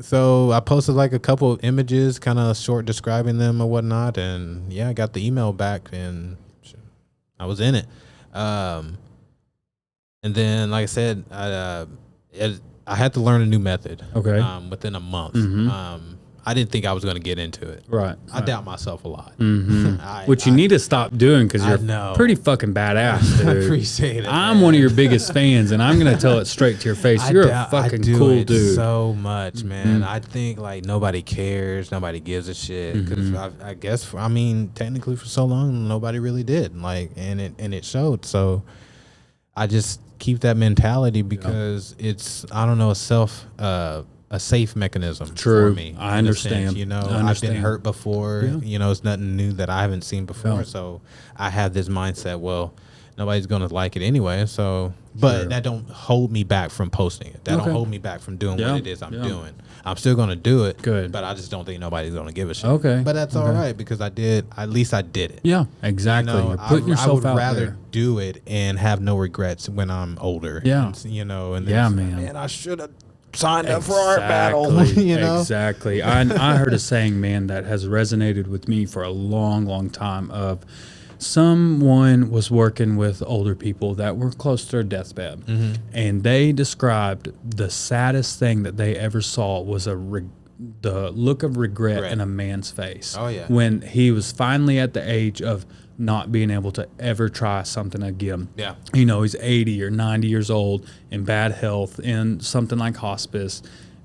So I posted like a couple of images, kind of short describing them or whatnot, and yeah, I got the email back, and I was in it. And then, like I said, I had to learn a new method. Okay. Within a month. I didn't think I was going to get into it. Right. I doubt myself a lot. Which you need to stop doing because you're know. pretty fucking badass, dude. I appreciate it. I'm man. one of your biggest fans, and I'm gonna tell it straight to your face. You're a fucking I do cool it dude. so much, man. I think like nobody cares, nobody gives a shit. Because I guess, I mean, technically for so long, nobody really did. Like, and it showed. So I just keep that mentality because it's, I don't know, a safe mechanism True. for me. I in a sense, understand. you know, I I've been understand. hurt before. Yeah. You know, it's nothing new that I haven't seen before. Yeah. So I have this mindset, well, nobody's going to like it anyway. So, but Sure. that don't hold me back from posting it. That Okay. don't hold me back from doing Yeah. what it is I'm Yeah. doing. I'm still going to do it. Good. But I just don't think nobody's going to give a shit. Okay. But that's all right because at least I did it. Yeah, exactly. You know, You're putting yourself I out would rather there. do it and have no regrets when I'm older. Yeah. And, you know, and Yeah, then, man. Man, I should have signed up for art battle. You know, Exactly. I heard a saying, man, that has resonated with me for a long, long time. Of someone was working with older people that were close to their deathbed, and they described the saddest thing that they ever saw was the look of regret in a man's face. Oh, yeah. When he was finally at the age of not being able to ever try something again. Yeah. You know, he's 80 or 90 years old in bad health in something like hospice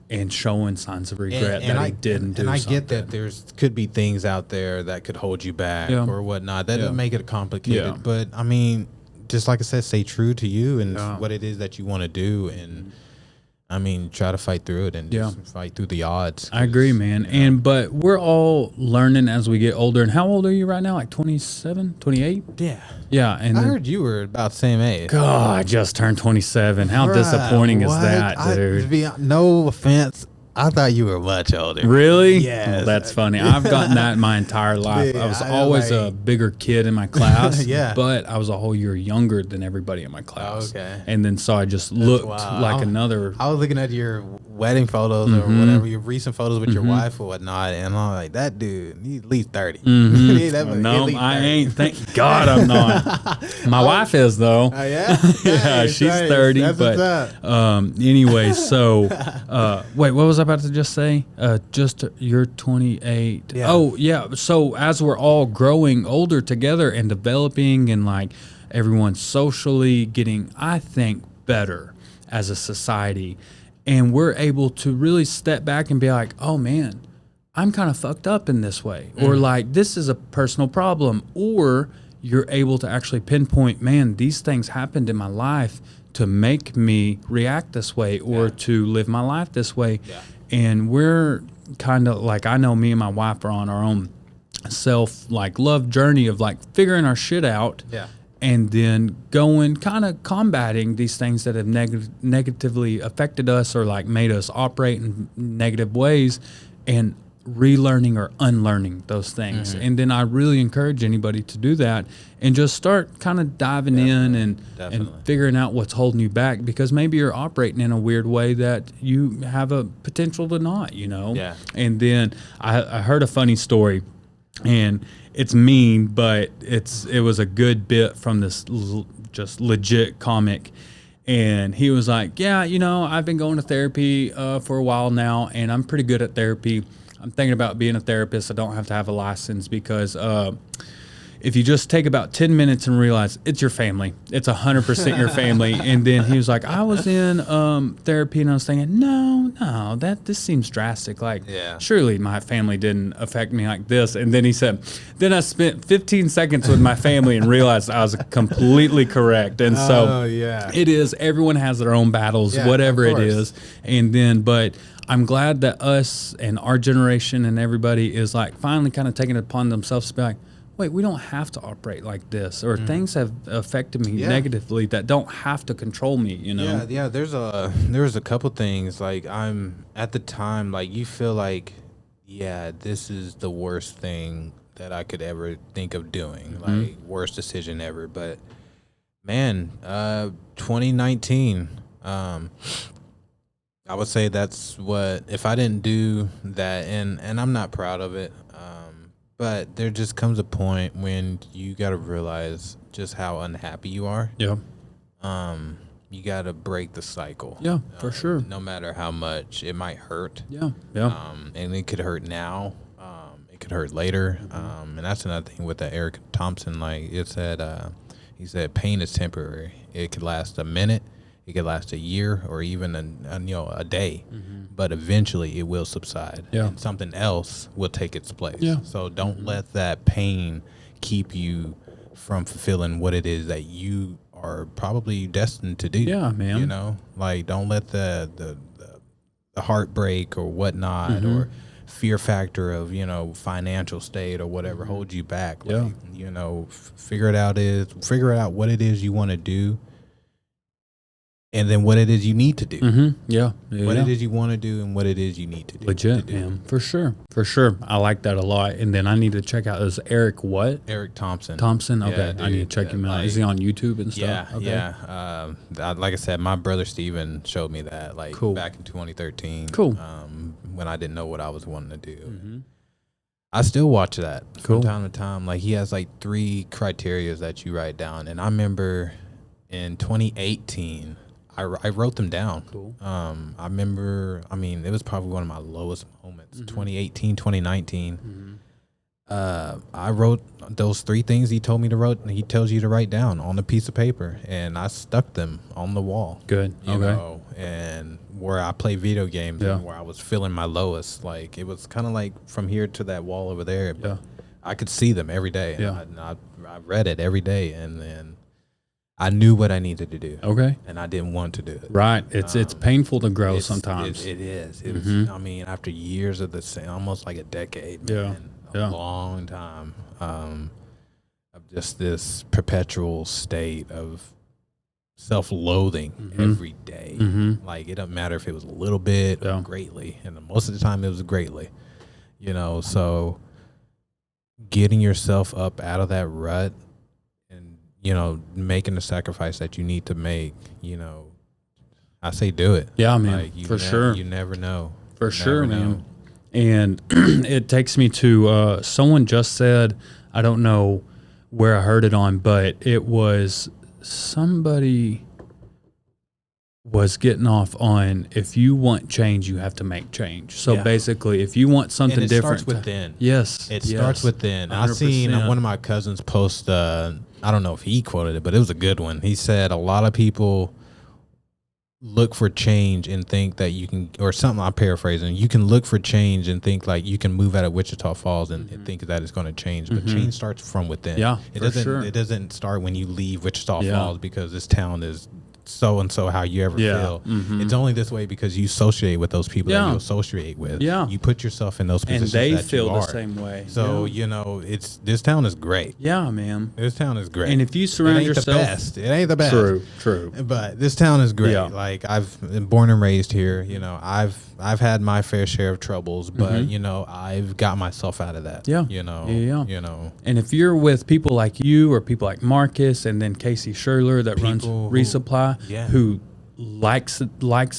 and showing signs of regret that he didn't do And I something. get that there's could be things out there that could hold you back Yeah. or whatnot. That Yeah. doesn't make it complicated. Yeah. But I mean, just like I said, stay true to you and Yeah. what it is that you want to do. And I mean, try to fight through it and just fight through the odds. I agree, man. But we're all learning as we get older. And how old are you right now? Like 27, 28? Yeah. Yeah. And I then- heard you were about the same age. God, I just turned 27. How Bruh, disappointing is what? that, dude? No offense. I thought you were much older. Really? Yes. That's funny. I've gotten that my entire life. Yeah, I was I always like- a bigger kid in my class. Yeah. But I was a whole year younger than everybody in my class. Okay. And then so I just looked wild. like another. I was looking at your wedding photos or whatever, your recent photos with your wife or whatnot, and I'm like, that dude, he's at least 30. That was at No, least I 30. ain't. Thank God I'm not. My wife is though. Oh, yeah? Yeah, Nice, she's nice. 30. That's But what's up. anyway, so wait, what was I about to just say? Just you're 28. Yeah. Oh yeah. So as we're all growing older together and developing, and like everyone's socially getting, I think, better as a society, and we're able to really step back and be like, oh man, I'm kind of fucked up in this way, or like this is a personal problem, or you're able to actually pinpoint, man, these things happened in my life to make me react this way or to live my life this way. Yeah. And we're kind of like, I know me and my wife are on our own love journey of like figuring our shit out. Yeah. And then going kind of combating these things that have negatively affected us or like made us operate in negative ways, and relearning or unlearning those things. And then I really encourage anybody to do that and just start kind of diving in and figuring out what's holding you back, because maybe you're operating in a weird way that you have a potential to not, you know? Yeah. And then I heard a funny story, and it's mean, but it was a good bit from this just legit comic. And he was like, yeah, you know, I've been going to therapy for a while now, and I'm pretty good at therapy. I'm thinking about being a therapist. I don't have to have a license because if you just take about 10 minutes and realize it's your family, it's 100% your family. And then he was like, I was in therapy, and I was thinking, no, this seems drastic. Like, surely my family didn't affect me like this. And then he said, then I spent 15 seconds with my family and realized I was completely correct. And so it is, everyone has their own battles, whatever it is. And then, but I'm glad that us and our generation and everybody is like finally kind of taking it upon themselves to be like, wait, we don't have to operate like this, or things have affected me negatively that don't have to control me, you know? Yeah. There's a couple things, like I'm at the time, like you feel like, yeah, this is the worst thing that I could ever think of doing, like worst decision ever. But man, 2019, I would say that's what, if I didn't do that, and I'm not proud of it, but there just comes a point when you got to realize just how unhappy you are. Yeah. You got to break the cycle. Yeah, for sure. No matter how much it might hurt. Yeah. And it could hurt now. It could hurt later. And that's another thing with that Eric Thompson. Like it said, he said, pain is temporary. It could last a minute. It could last a year, or even a day, but eventually it will subside. Yeah. And something else will take its place. Yeah. So don't let that pain keep you from fulfilling what it is that you are probably destined to do. Yeah, man. You know, like don't let the heartbreak or whatnot or fear factor of, you know, financial state or whatever hold you back. Like, Yeah. you know, figure out what it is you want to do. And then what it is you need to do. Yeah. What it is you want to do and what it is you need to do. Legit, man. For sure. I like that a lot. And then I need to check out, is Eric what? Eric Thompson. Okay. Yeah, I need to check him out. like, Is he on YouTube and stuff? Yeah, yeah. Like I said, my brother Steven showed me that like back in 2013. Cool. When I didn't know what I was wanting to do. I still watch that from time to time. Like he has like 3 criteria that you write down. And I remember in 2018, I wrote them down. Cool. I remember, I mean, it was probably one of my lowest moments, 2018, 2019. I wrote those 3 things he told me to write, and he tells you to write down on a piece of paper, and I stuck them on the wall. Good. You know, and where I play video games and where I was feeling my lowest, like it was kind of like from here to that wall over there. But I could see them every day. And I read it every day, and then I knew what I needed to do. Okay. And I didn't want to do it. Right. It's painful to grow sometimes. It is. It was, I mean, after years of the same, almost like a decade, man, a long time, of just this perpetual state of self-loathing every day. Like, it doesn't matter if it was a little bit or greatly. And most of the time it was greatly, you know, so getting yourself up out of that rut, you know, making the sacrifice that you need to make, you know, I say do it. Yeah, man, like, for sure. You never know. For sure, man. And it takes me to someone just said, I don't know where I heard it on, but it was somebody was getting off on, if you want change, you have to make change. So basically, if you want something different, starts within. Yes, it starts within. 100%. I seen one of my cousins post. I don't know if he quoted it, but it was a good one. He said a lot of people look for change and think that you can, or something. I'm paraphrasing. You can look for change and think like you can move out of Wichita Falls and think that it's going to change, but change starts from within. Yeah, it doesn't. Sure. It doesn't start when you leave Wichita Falls because this town is so and so how you ever feel. It's only this way because you associate with those people that you associate with. Yeah, you put yourself in those positions, and they that feel you the are. same way. So you know, this town is great. Yeah, man, this town is great. And if you surround yourself, it ain't the best. True. But this town is great. Yeah. Like I've been born and raised here. You know, I've had my fair share of troubles, but you know, I've got myself out of that. Yeah, you know, you know. And if you're with people like you or people like Marcus and then Casey Scherler that runs Resupply, who likes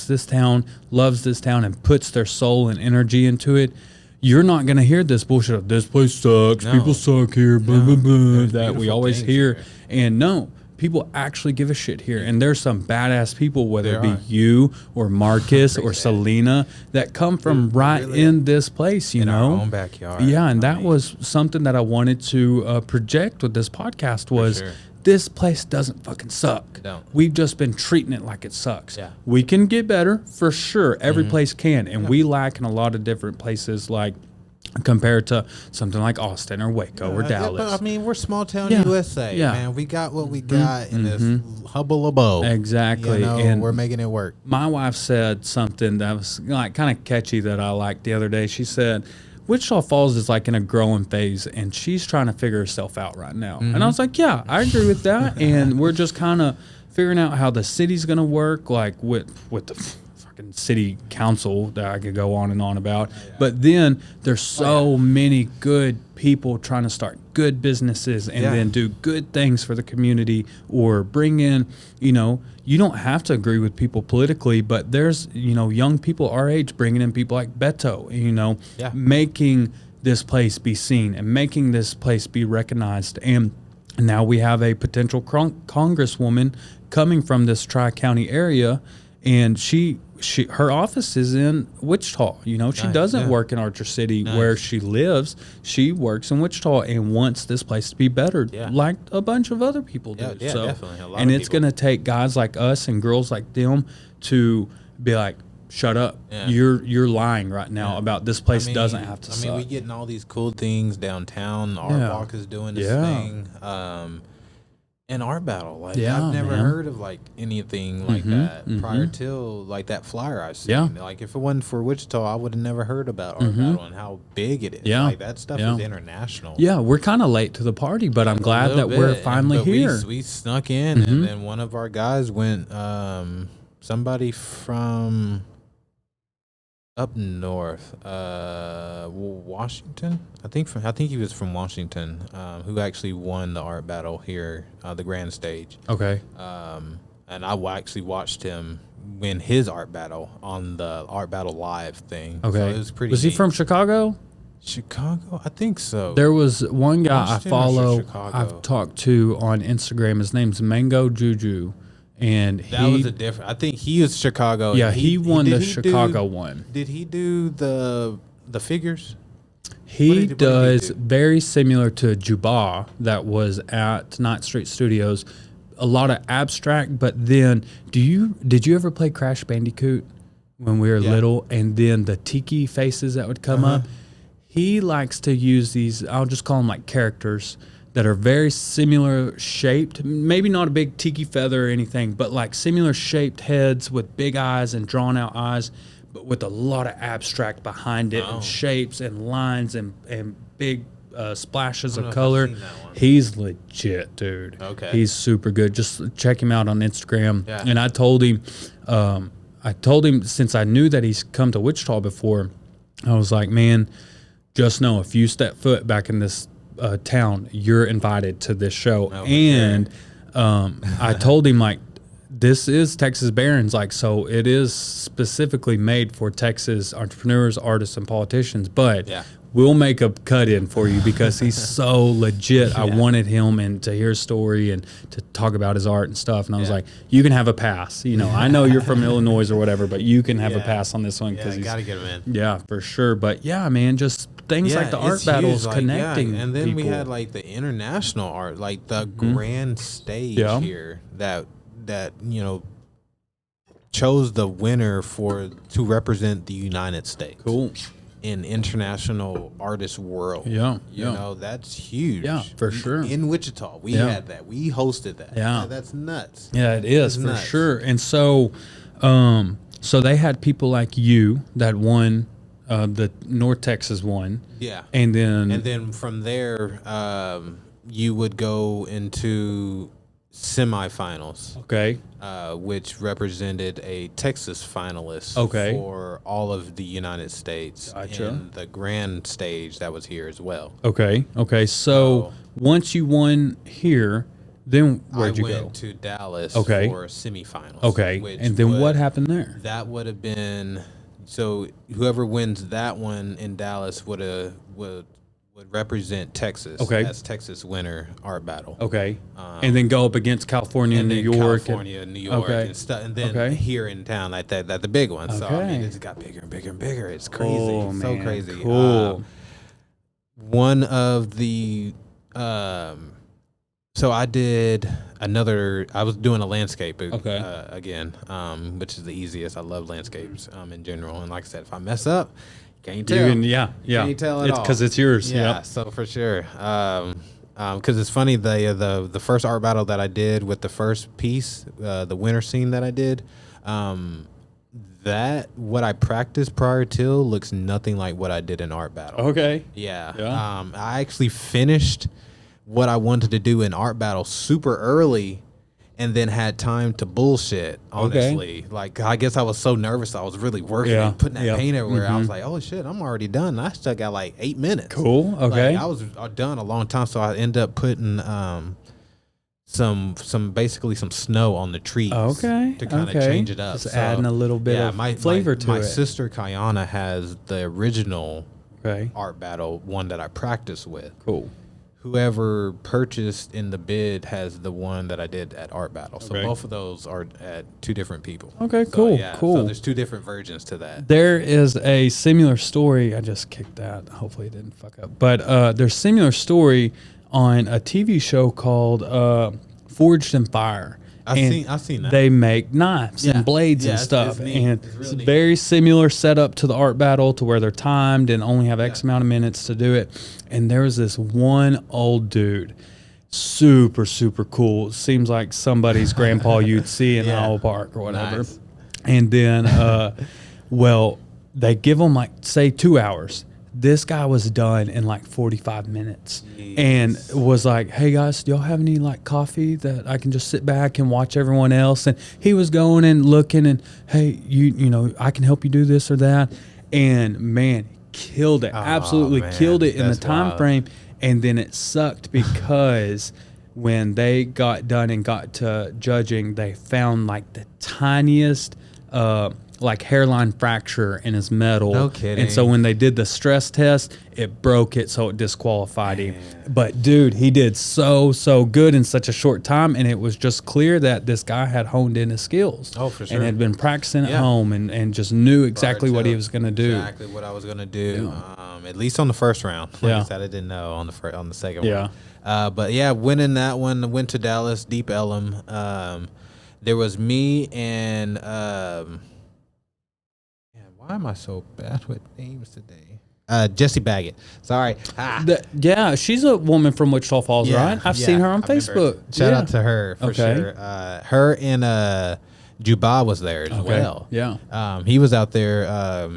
this town, loves this town, and puts their soul and energy into it, you're not going to hear this bullshit of this place sucks, people suck here, blah, blah, blah, that we always hear. And no, people actually give a shit here. And there's some badass people, whether it be you or Marcus or Selena, that come from in this place, you know? Our own backyard. Yeah, and that was something that I wanted to project with this podcast was, this place doesn't fucking suck. We've just been treating it like it sucks. Yeah. We can get better, for sure. Every place can. And we lack in a lot of different places, like compared to something like Austin or Waco or Dallas. But, I mean, we're small town USA, man. We got what we got in this hubble-a-bow. Exactly. You know, and we're making it work. My wife said something that was like kind of catchy that I liked the other day. She said, Wichita Falls is like in a growing phase, and she's trying to figure herself out right now. And I was like, yeah, I agree with that. And we're just kind of figuring out how the city's going to work, like with the fucking city council that I could go on and on about. But then there's so many good people trying to start good businesses and then do good things for the community or bring in, you know, you don't have to agree with people politically, but there's, you know, young people our age bringing in people like Beto, you know, making this place be seen and making this place be recognized. And now we have a potential congresswoman coming from this Tri-County area, and her office is in Wichita. You know, she doesn't work in Archer City where she lives. She works in Wichita and wants this place to be better, like a bunch of other people do. Yeah, so, definitely. A lot and of it's people. going to take guys like us and girls like them to be like, shut up. You're lying right now about this place doesn't have to suck. I mean, we getting all these cool things downtown. Our walk is doing this thing. an art battle. Like Yeah, I've never man. heard of like anything like that prior till like that flyer I seen. Yeah. Like if it wasn't for Wichita, I would have never heard about art battle and how big it is. Yeah. Like that stuff Yeah. is international. Yeah, we're kind of late to the party, but I'm glad that little we're bit, finally but here. We snuck in, and then one of our guys went. Somebody from up north, Washington. I think he was from Washington. Who actually won the art battle here, the grand stage. Okay. And I actually watched him win his art battle on the art battle live thing. Okay. So it was pretty. Was he neat. from Chicago? Chicago? I think so. There was one guy I Washington or follow. Chicago? I've talked to on Instagram. His name's Mango Juju, and That was a different. I think he is Chicago. yeah, and he won did the he Chicago do, one. Did he do the figures? He What did he does do? very similar to Juba that was at Ninth Street Studios. A lot of abstract, but then did you ever play Crash Bandicoot when we were little? And then the tiki faces that would come up. He likes to use these. I'll just call them like characters that are very similar shaped. Maybe not a big tiki feather or anything, but like similar shaped heads with big eyes and drawn out eyes, but with a lot of abstract behind it and shapes and lines and big splashes of color. He's legit, dude. Okay. He's super good. Just check him out on Instagram. Yeah. And I told him since I knew that he's come to Wichita before, I was like, man, just know if you step foot back in this town, you're invited to this show. And I told him, like, this is Texas Barons, like, so it is specifically made for Texas entrepreneurs, artists, and politicians, but we'll make a cut in for you because he's so legit. I wanted him and to hear his story and to talk about his art and stuff. And I was like, you can have a pass. You know, I know you're from Illinois or whatever, but you can have a pass on this one because you gotta get him in. Yeah, for sure. But yeah, man, just things like the art it's battles huge, like, connecting. and then we people. had like the international art, like the grand stage here that chose the winner to represent the United States. Cool. In international artist world. Yeah. You know, that's huge. Yeah, for sure. In Wichita, we had that. We hosted that. Yeah. That's nuts. Yeah, it is It's for nuts. sure. And so, so they had people like you that won the North Texas one. Yeah. And then from there, you would go into semifinals. Okay. Which represented a Texas finalist for all of the United States in the grand stage that was here as well. Okay. So once you won here, then where'd you I go? went to Dallas for semifinals. Okay. And then what happened there? That would have been whoever wins that one in Dallas would represent Texas. Okay. As Texas winner art battle. Okay. And then go up against California and New York. California, New York, and stuff, and then here in town like that the big one. So I mean, it's got bigger and bigger and bigger. It's crazy, Cool, so man. crazy. Cool. One of the, so I did another. I was doing a landscape again, which is the easiest. I love landscapes in general, and like I said, if I mess up, can't tell. Can't tell at all. It's because it's yours. Yeah, Yep. so for sure. Because it's funny, the first art battle that I did with the first piece, the winter scene that I did, that what I practiced prior to looks nothing like what I did in art battle. Okay. Yeah. Yeah. I actually finished what I wanted to do in art battle super early, and then had time to bullshit, honestly. Like, I guess I was so nervous. I was really working and putting that paint everywhere. I was like, oh, shit, I'm already done. I still got like 8 minutes. Cool. Okay. Like, I was done a long time, so I ended up putting basically some snow on the trees. To kind of change it up. Just adding a little bit of flavor to it. My sister, Kayana, has the original art battle, one that I practiced with. Cool. Whoever purchased in the bid has the one that I did at art battle. So both of those are at two different people. Okay, so, cool, yeah, cool. So there's two different versions to that. There is a similar story. I just kicked that. Hopefully it didn't fuck up. But there's similar story on a TV show called Forged in Fire. I've seen that. They make knives and blades and stuff. And it's very similar setup to the art battle, to where they're timed and only have X amount of minutes to do it. And there was this one old dude. super, super cool. Seems like somebody's grandpa you'd see in Owl Park or whatever. Nice. And then, well, they give them like, say, 2 hours. This guy was done in like 45 minutes. Jeez. And was like, hey guys, do y'all have any like coffee that I can just sit back and watch everyone else? And he was going and looking and, hey, you know, I can help you do this or that. And man, killed it. Absolutely killed it in the time frame. And then it sucked because when they got done and got to judging, they found like the tiniest like hairline fracture in his metal. No kidding. And so when they did the stress test, it broke it, so it disqualified him. But dude, he did so good in such a short time, and it was just clear that this guy had honed in his skills. Oh, for sure. And had been practicing at home and just knew exactly what he was going to do. Exactly what I was going to do. At least on the first round. Like I said, I didn't know on the second one. But yeah, winning that one, went to Dallas, Deep Ellum. There was me and why am I so bad with names today? Jessie Baggett. Sorry. She's a woman from Wichita Falls, right? I've seen her on Facebook. Shout out to her for sure. Her and Juba was there as well. Yeah. He was out there.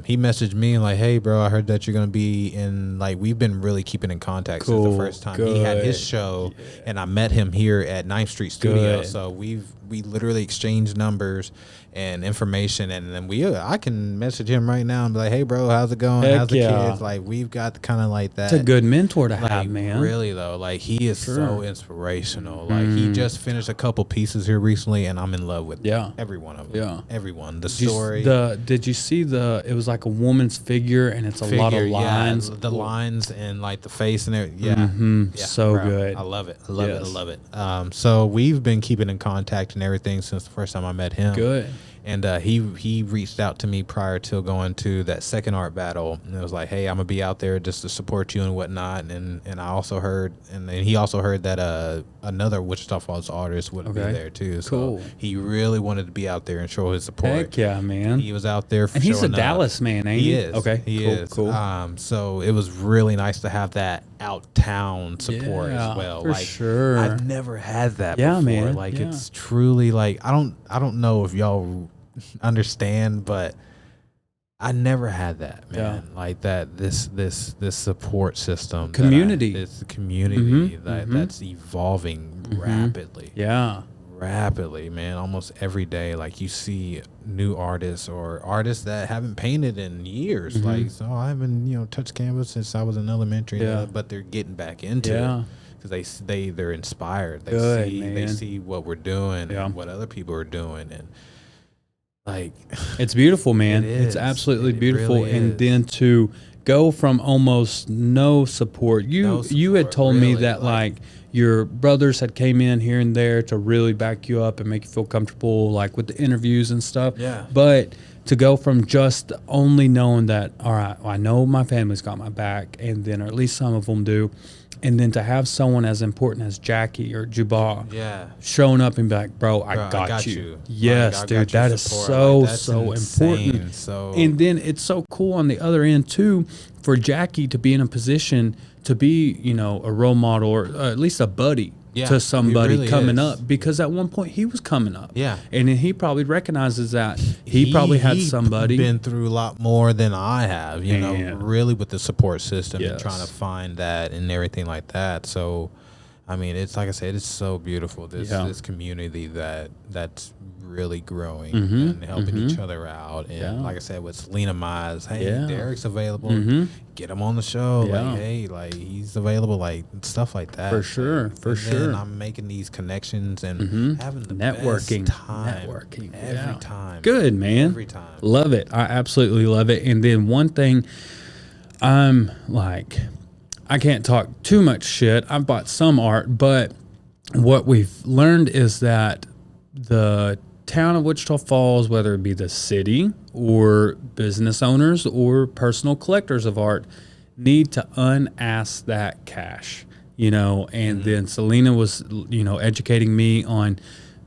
He messaged me and like, hey, bro, I heard that you're going to be in, like, we've been really keeping in contact since the first time he had his show. And I met him here at 9th Street Studio. So we literally exchanged numbers and information, and then I can message him right now and be like, hey, bro, how's it going? How's the kids? Like, we've got kind of like that. It's a good mentor to have, man. Really, though. Like, he is so inspirational. Like, he just finished a couple pieces here recently, and I'm in love with every one of them. Yeah. Everyone. The story. Did you see it was like a woman's figure, and it's a lot of lines. Yeah, the lines and, like, the face and everything. Yeah. So bro, good. I love it. I love it. So we've been keeping in contact and everything since the first time I met him. Good. And he reached out to me prior to going to that second art battle, and it was like, hey, I'm gonna be out there just to support you and whatnot. And I also heard, and then he also heard that another Wichita Falls artist would be there too. So he really wanted to be out there and show his support. Heck yeah, man. He was out there for and he's a up. Dallas man, ain't he? He is. Okay, he is. Cool. So it was really nice to have that out town support as well. For sure. I've never had that Yeah, before. man. Like it's truly like I don't know if y'all understand, but I never had that, man. Like that this support system, community. This community that's evolving rapidly, man. Almost every day, like you see new artists or artists that haven't painted in years. Like, so I haven't touched canvas since I was in elementary, but they're getting back into it because they're inspired. They see what we're doing and what other people are doing, and like it's beautiful, man. It's absolutely beautiful. Really and then to go from almost no support. You had told me that like your brothers had came in here and there to really back you up and make you feel comfortable, like with the interviews and stuff. Yeah. But to go from just only knowing that, all right, I know my family's got my back, and then or at least some of them do, and then to have someone as important as Jackie or Juba showing up and be like, bro, I got you. Yes, like, dude, that is so important. And then it's so cool on the other end too for Jackie to be in a position to be, a role model or at least a buddy to somebody really coming up, because at one point he was coming up. Yeah. And then he probably recognizes that he probably had somebody been through a lot more than I have, really with the support system and trying to find that and everything like that. So, I mean, it's like I said, it's so beautiful. This community that's really growing and helping each other out. And like I said, with Selena Mize, hey, Derrick's available. Get him on the show. Like, hey, like he's available, like stuff like that. For sure. And I'm making these connections and having the networking best time. Every time. Good, man. Every time. Love it. I absolutely love it. And then one thing, I'm like, I can't talk too much shit. I've bought some art, but what we've learned is that the town of Wichita Falls, whether it be the city or business owners or personal collectors of art, need to unask that cash, and then Selena was, educating me on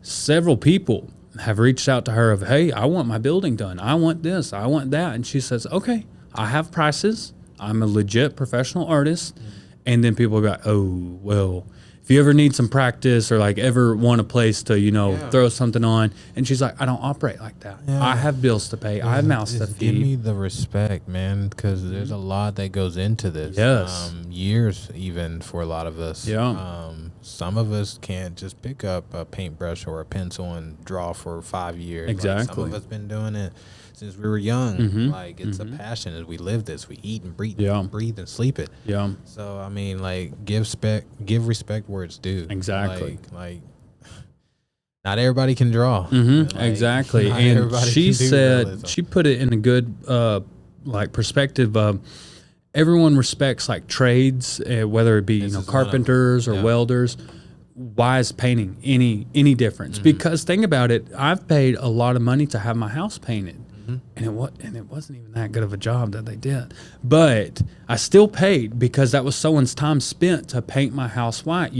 several people have reached out to her of, hey, I want my building done. I want this, I want that. And she says, okay, I have prices. I'm a legit professional artist. And then people go, oh, well, if you ever need some practice or like ever want a place to, throw something on. And she's like, I don't operate like that. Yeah. I have bills to pay. I have mouths to Give me feed. the respect, man, because there's a lot that goes into this. Yes. Years even for a lot of us. Yeah. Some of us can't just pick up a paintbrush or a pencil and draw for 5 years. Exactly. Like, some of us been doing it since we were young. Like, it's a passion. As we live this, we eat and breathe, and sleep it. Yeah. So I mean, like, give respect where it's due. Exactly. Like not everybody can draw. Like, exactly. And she said realism. she put it in a good perspective. Everyone respects like trades, whether it be carpenters or welders. Why is painting any difference? Because think about it, I've paid a lot of money to have my house painted, and it wasn't even that good of a job that they did, but I still paid because that was someone's time spent to paint my house white.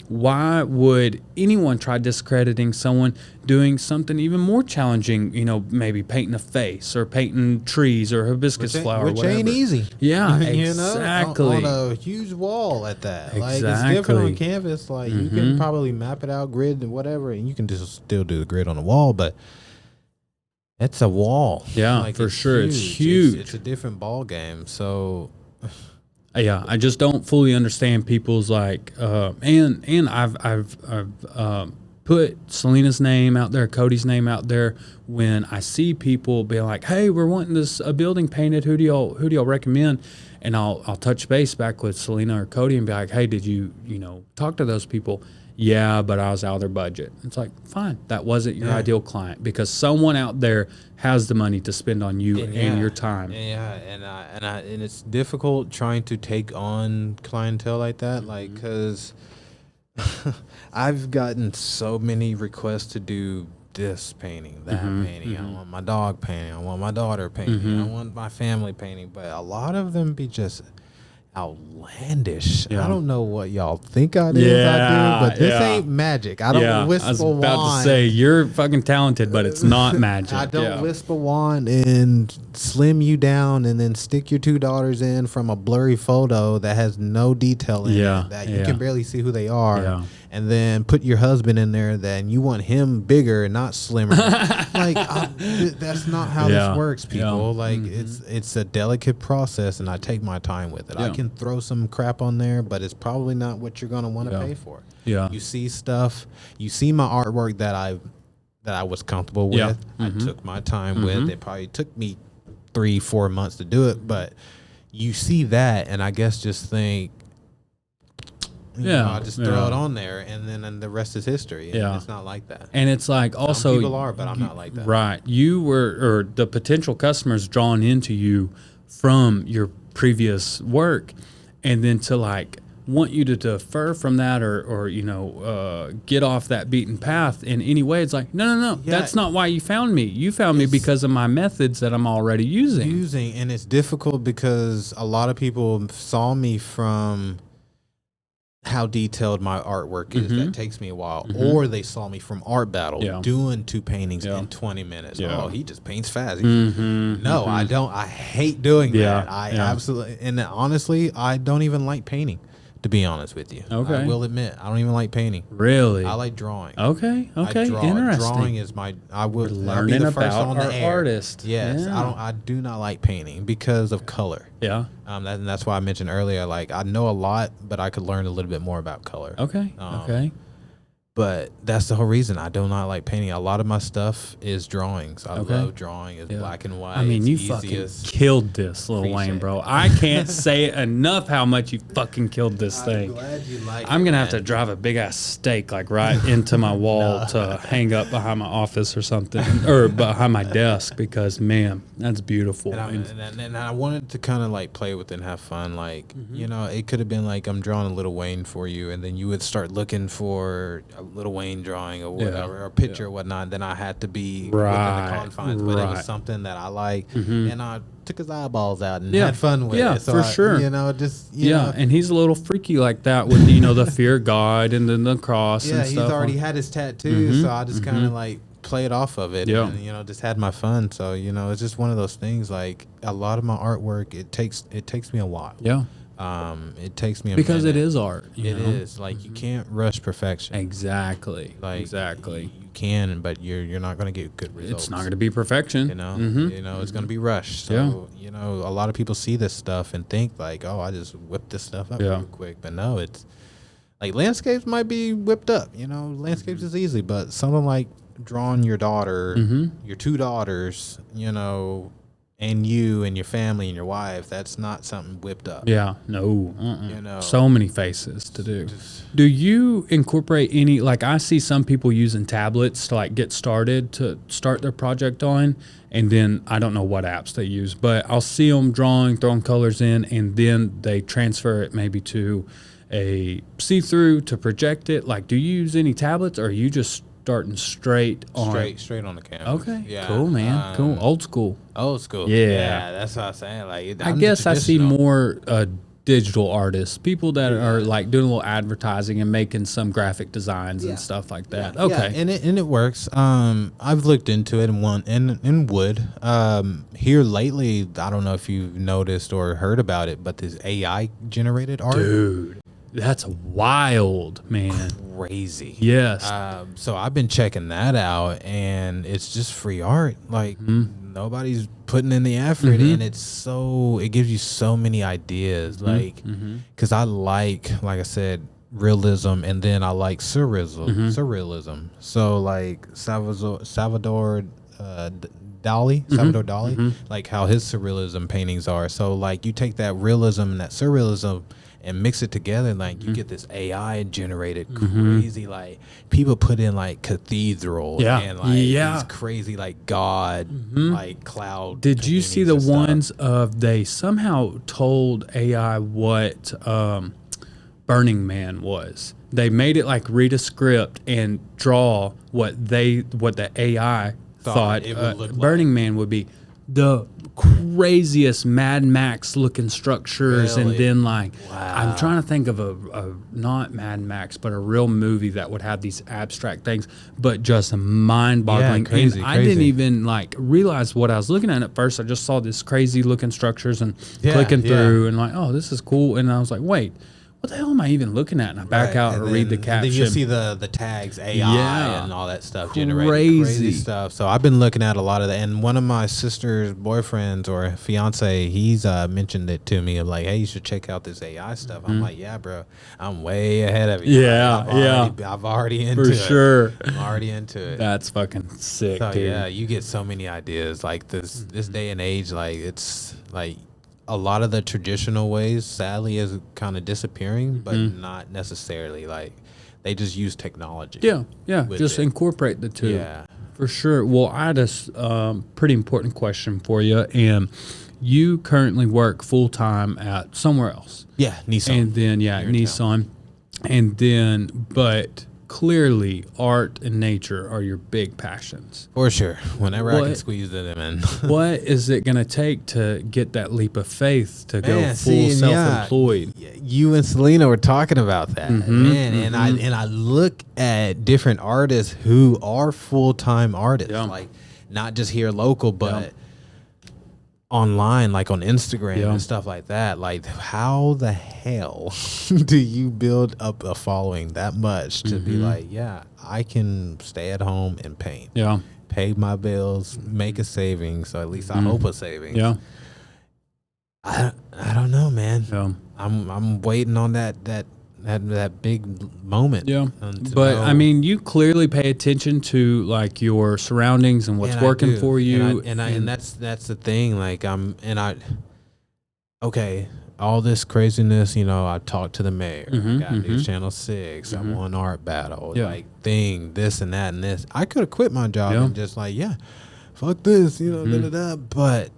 Why would anyone try discrediting someone doing something even more challenging? Maybe painting a face or painting trees or hibiscus flower, which whatever. ain't easy. Yeah, exactly. On a huge wall at that. Like, it's Exactly. different on canvas. Like, you can probably map it out, grid and whatever, and you can just still do the grid on the wall, but it's a wall. Yeah, like, for sure. It's huge. It's a different ball game. So yeah, I just don't fully understand people's like, and I've put Selena's name out there, Cody's name out there when I see people being like, hey, we're wanting a building painted. Who do y'all recommend? And I'll touch base back with Selena or Cody and be like, hey, did you talk to those people? Yeah, but I was out of their budget. It's like, fine, that wasn't your ideal client because someone out there has the money to spend on you and your time. Yeah, and it's difficult trying to take on clientele like that, like, because I've gotten so many requests to do this painting, that painting. I want my dog painting. I want my daughter painting. I want my family painting. But a lot of them be just outlandish. I don't know what y'all think I do, but this ain't magic. I don't wisp a wand. I was about to say, you're fucking talented, but it's not magic. I don't wisp a wand and slim you down and then stick your 2 daughters in from a blurry photo that has no detail in it, that you can barely see who they are, and then put your husband in there, then you want him bigger and not slimmer. Like, that's not how this works, people. Like, it's a delicate process, and I take my time with it. I can throw some crap on there, but it's probably not what you're going to want to pay for. You see stuff, you see my artwork that I was comfortable with. I took my time with. It probably took me 3-4 months to do it, but you see that, and I guess just think, I just throw it on there, and then the rest is history. And it's not like that. And it's like, also, some people are, but I'm not like that. Right. You were, or the potential customers drawn into you from your previous work, and then to like want you to defer from that or get off that beaten path in any way. It's like, no. That's not why you found me. You found me because of my methods that I'm already using. And it's difficult because a lot of people saw me from how detailed my artwork is. That takes me a while. Or they saw me from Art Battle doing 2 paintings in 20 minutes. Oh, he just paints fast. No, I don't. I hate doing that. I absolutely, and honestly, I don't even like painting, to be honest with you. Okay. I will admit, I don't even like painting. Really? I like drawing. Okay. Interesting. Interesting. Drawing is I'll be Learning the first about on the our air. artist. Yes. Yeah. I do not like painting because of color. Yeah. And that's why I mentioned earlier, like, I know a lot, but I could learn a little bit more about color. Okay. Okay. But that's the whole reason I do not like painting. A lot of my stuff is drawings. I love drawing. It's black and white. I mean, it's you easiest. fucking killed this, Lil Wayne, bro. I can't say it enough how much you fucking killed this thing. I'm glad you like it. I'm going to have to drive a big ass stake like right into my wall to hang up behind my office or something, or behind my desk, because, man, that's beautiful. And I wanted to kind of like play with it and have fun. Like, it could have been like, I'm drawing a Lil Wayne for you, and then you would start looking for a Lil Wayne drawing or whatever, or a picture or whatnot. And then I had to be within the confines, but it was something that I like, and I took his eyeballs out and had fun with it. So for sure. And he's a little freaky like that with the fear of God and then the cross and stuff. Yeah, he's already had his tattoo, so I just kind of like played off of it and just had my fun. So it's just one of those things. Like, a lot of my artwork, it takes me a while. It takes me a because it minute. is art. It is like you can't rush perfection. Exactly. Like exactly. you can, but you're not going to get good results. It's not going to be perfection. You know, it's going to be rushed. So you know, a lot of people see this stuff and think like, oh, I just whipped this stuff up real quick. But no, it's like landscapes might be whipped up. You know, landscapes is easy, but something like drawing your daughter, your 2 daughters, you know, and you and your family and your wife, that's not something whipped up. Yeah, no. You know, so many faces to do. Do you incorporate any, like I see some people using tablets to like get started to start their project on, and then I don't know what apps they use, but I'll see them drawing, throwing colors in, and then they transfer it maybe to a see-through to project it. Like, do you use any tablets, or are you just starting straight on? Straight on the canvas. Okay, yeah. cool, man, cool. Old school. Yeah, that's what I'm saying. Like, I guess I see more digital artists, people that are like doing a little advertising and making some graphic designs and stuff like that. Okay, and it works. I've looked into it and would. Here lately, I don't know if you've noticed or heard about it, but this AI generated art, dude, that's wild, man. Crazy. Yes. So I've been checking that out, and it's just free art. Like nobody's putting in the effort, and it gives you so many ideas. Like, because I like I said, realism, and then I like surrealism. So like Salvador Dali, like how his surrealism paintings are. So like you take that realism and that surrealism and mix it together, like you get this AI generated crazy, like people put in like cathedral and like these crazy like God like cloud. Did you see the ones of they somehow told AI what Burning Man was? They made it like read a script and draw what the AI thought it would look Burning Man would be. The craziest Mad Max looking structures, and then like I'm trying to think of a not Mad Max, but a real movie that would have these abstract things, but just mind-boggling. Crazy. I didn't even like realize what I was looking at first. I just saw this crazy looking structures and clicking through, and like, oh, this is cool. And I was like, wait, what the hell am I even looking at? And I back out and read the caption. Then you see the tags AI and all that stuff, crazy stuff. So I've been looking at a lot of that. And one of my sister's boyfriends or fiance, he's mentioned it to me of like, hey, you should check out this AI stuff. I'm like, yeah, bro, I'm way ahead of you. I've already into it. For sure. I'm already into it. That's fucking sick, so, dude. Yeah, you get so many ideas. Like this day and age, like it's like a lot of the traditional ways, sadly, is kind of disappearing, but not necessarily. Like they just use technology. Yeah. Just incorporate the two. Yeah, for sure. Well, I had a pretty important question for you, and you currently work full time at somewhere else. Yeah, Nissan. And then Nissan, and then but clearly art and nature are your big passions. For sure. Whenever I can squeeze them in. What is it going to take to get that leap of faith to go full self-employed? You and Selena were talking about that, man, and I look at different artists who are full-time artists, like not just here local, but online, like on Instagram and stuff like that. Like, how the hell do you build up a following that much to be like, yeah, I can stay at home and paint, pay my bills, make a savings, so at least I hope a savings. I don't know, man. I'm waiting on that big moment. But I mean, you clearly pay attention to like your surroundings and what's working for you. And that's the thing. Like all this craziness, you know, I talked to the mayor, I got News Channel 6, I won art battle, like this and that and this. I could have quit my job and just like, fuck this, you know, but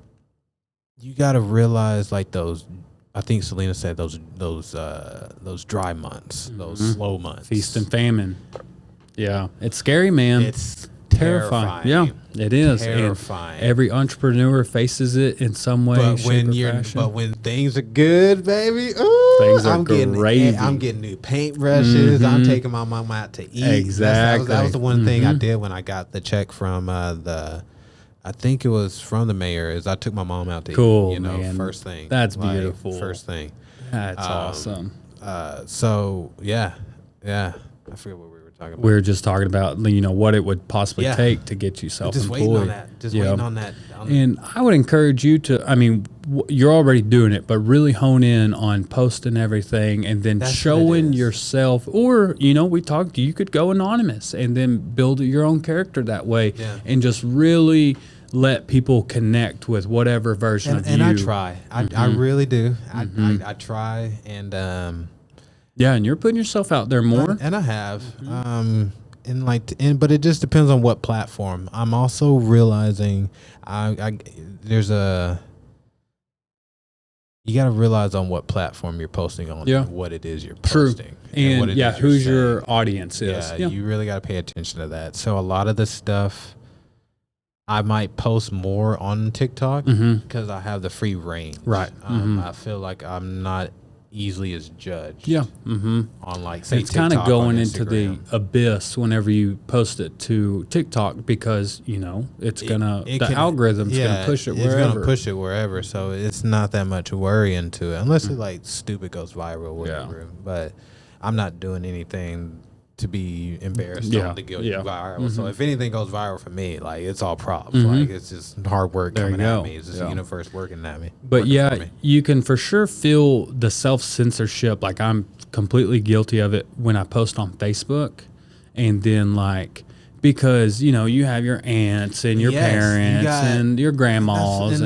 you got to realize like those, I think Selena said those dry months, those slow months. Feast and famine. Yeah. It's scary, man. It's terrifying. Yeah, it is. Terrifying. And every entrepreneur faces it in some way, but when things are good, baby, ooh, things are gravy. I'm getting new paintbrushes. I'm taking my mom out to eat. Exactly. That was the one thing I did when I got the check from I think it was from the mayor, is I took my mom out to eat, you know, man. first thing. That's beautiful. First thing. That's awesome. So yeah. I forget what we were talking about. We were just talking about, what it would possibly Yeah. take to get you self-employed. Just waiting on that. Waiting on that. And I would encourage you to, you're already doing it, but really hone in on posting everything and then That's what showing it is. yourself. Or, we talked, you could go anonymous and then build your own character that way and just really let people connect with whatever version of you. And I try. I really do. I try and yeah, and you're putting yourself out there more. and I have but it just depends on what platform. I'm also realizing you got to realize on what platform you're posting on and what it is you're posting. And what it is who's saying. your audience is. Yeah, you really got to pay attention to that. So a lot of the stuff I might post more on TikTok because I have the free range. Right. I feel like I'm not easily as judged. Yeah. On like say It's kind of TikTok going on into the Instagram. abyss whenever you post it to TikTok because it's gonna algorithm's gonna push it wherever. It's gonna push it wherever, so it's not that much worry into it unless it like stupid goes viral, whatever. But I'm not doing anything to be embarrassed on to go viral. So if anything goes viral for me, like it's all props. Like it's just hard work There you coming at go. me. It's just the universe working at me. But working for me. you can for sure feel the self-censorship. Like I'm completely guilty of it when I post on Facebook, and then because you have your aunts and your parents and your grandmas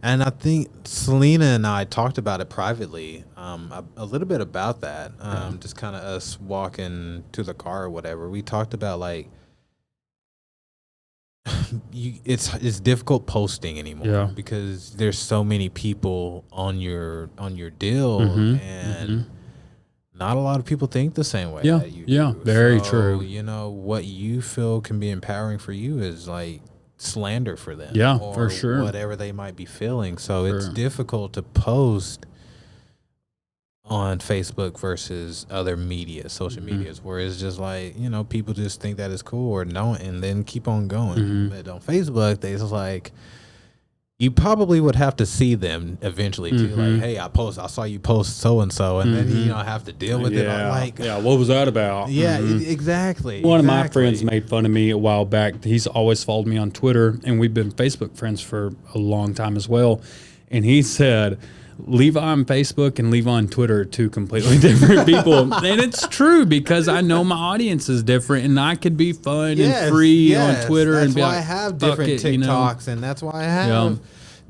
and I think Selena and I talked about it privately a little bit about that. Just kind of us walking to the car or whatever. We talked about it's difficult posting anymore because there's so many people on your deal and not a lot of people think the same way that you do. Very true. What you feel can be empowering for you is like slander for them. Yeah, or for sure. Whatever they might be feeling. So it's difficult to post on Facebook versus other social medias where it's just like, people just think that is cool or don't and then keep on going. But on Facebook, they just like, you probably would have to see them eventually too. Like, hey, I saw you post so and so, and then have to deal with it. Like, what was that about? Yeah, exactly. One of my friends made fun of me a while back. He's always followed me on Twitter, and we've been Facebook friends for a long time as well. And he said, Levi on Facebook and Levi on Twitter are two completely different people. And it's true because I know my audience is different and I could be fun and free on Twitter. That's and be why like, I have fuck different it, TikToks and that's why I have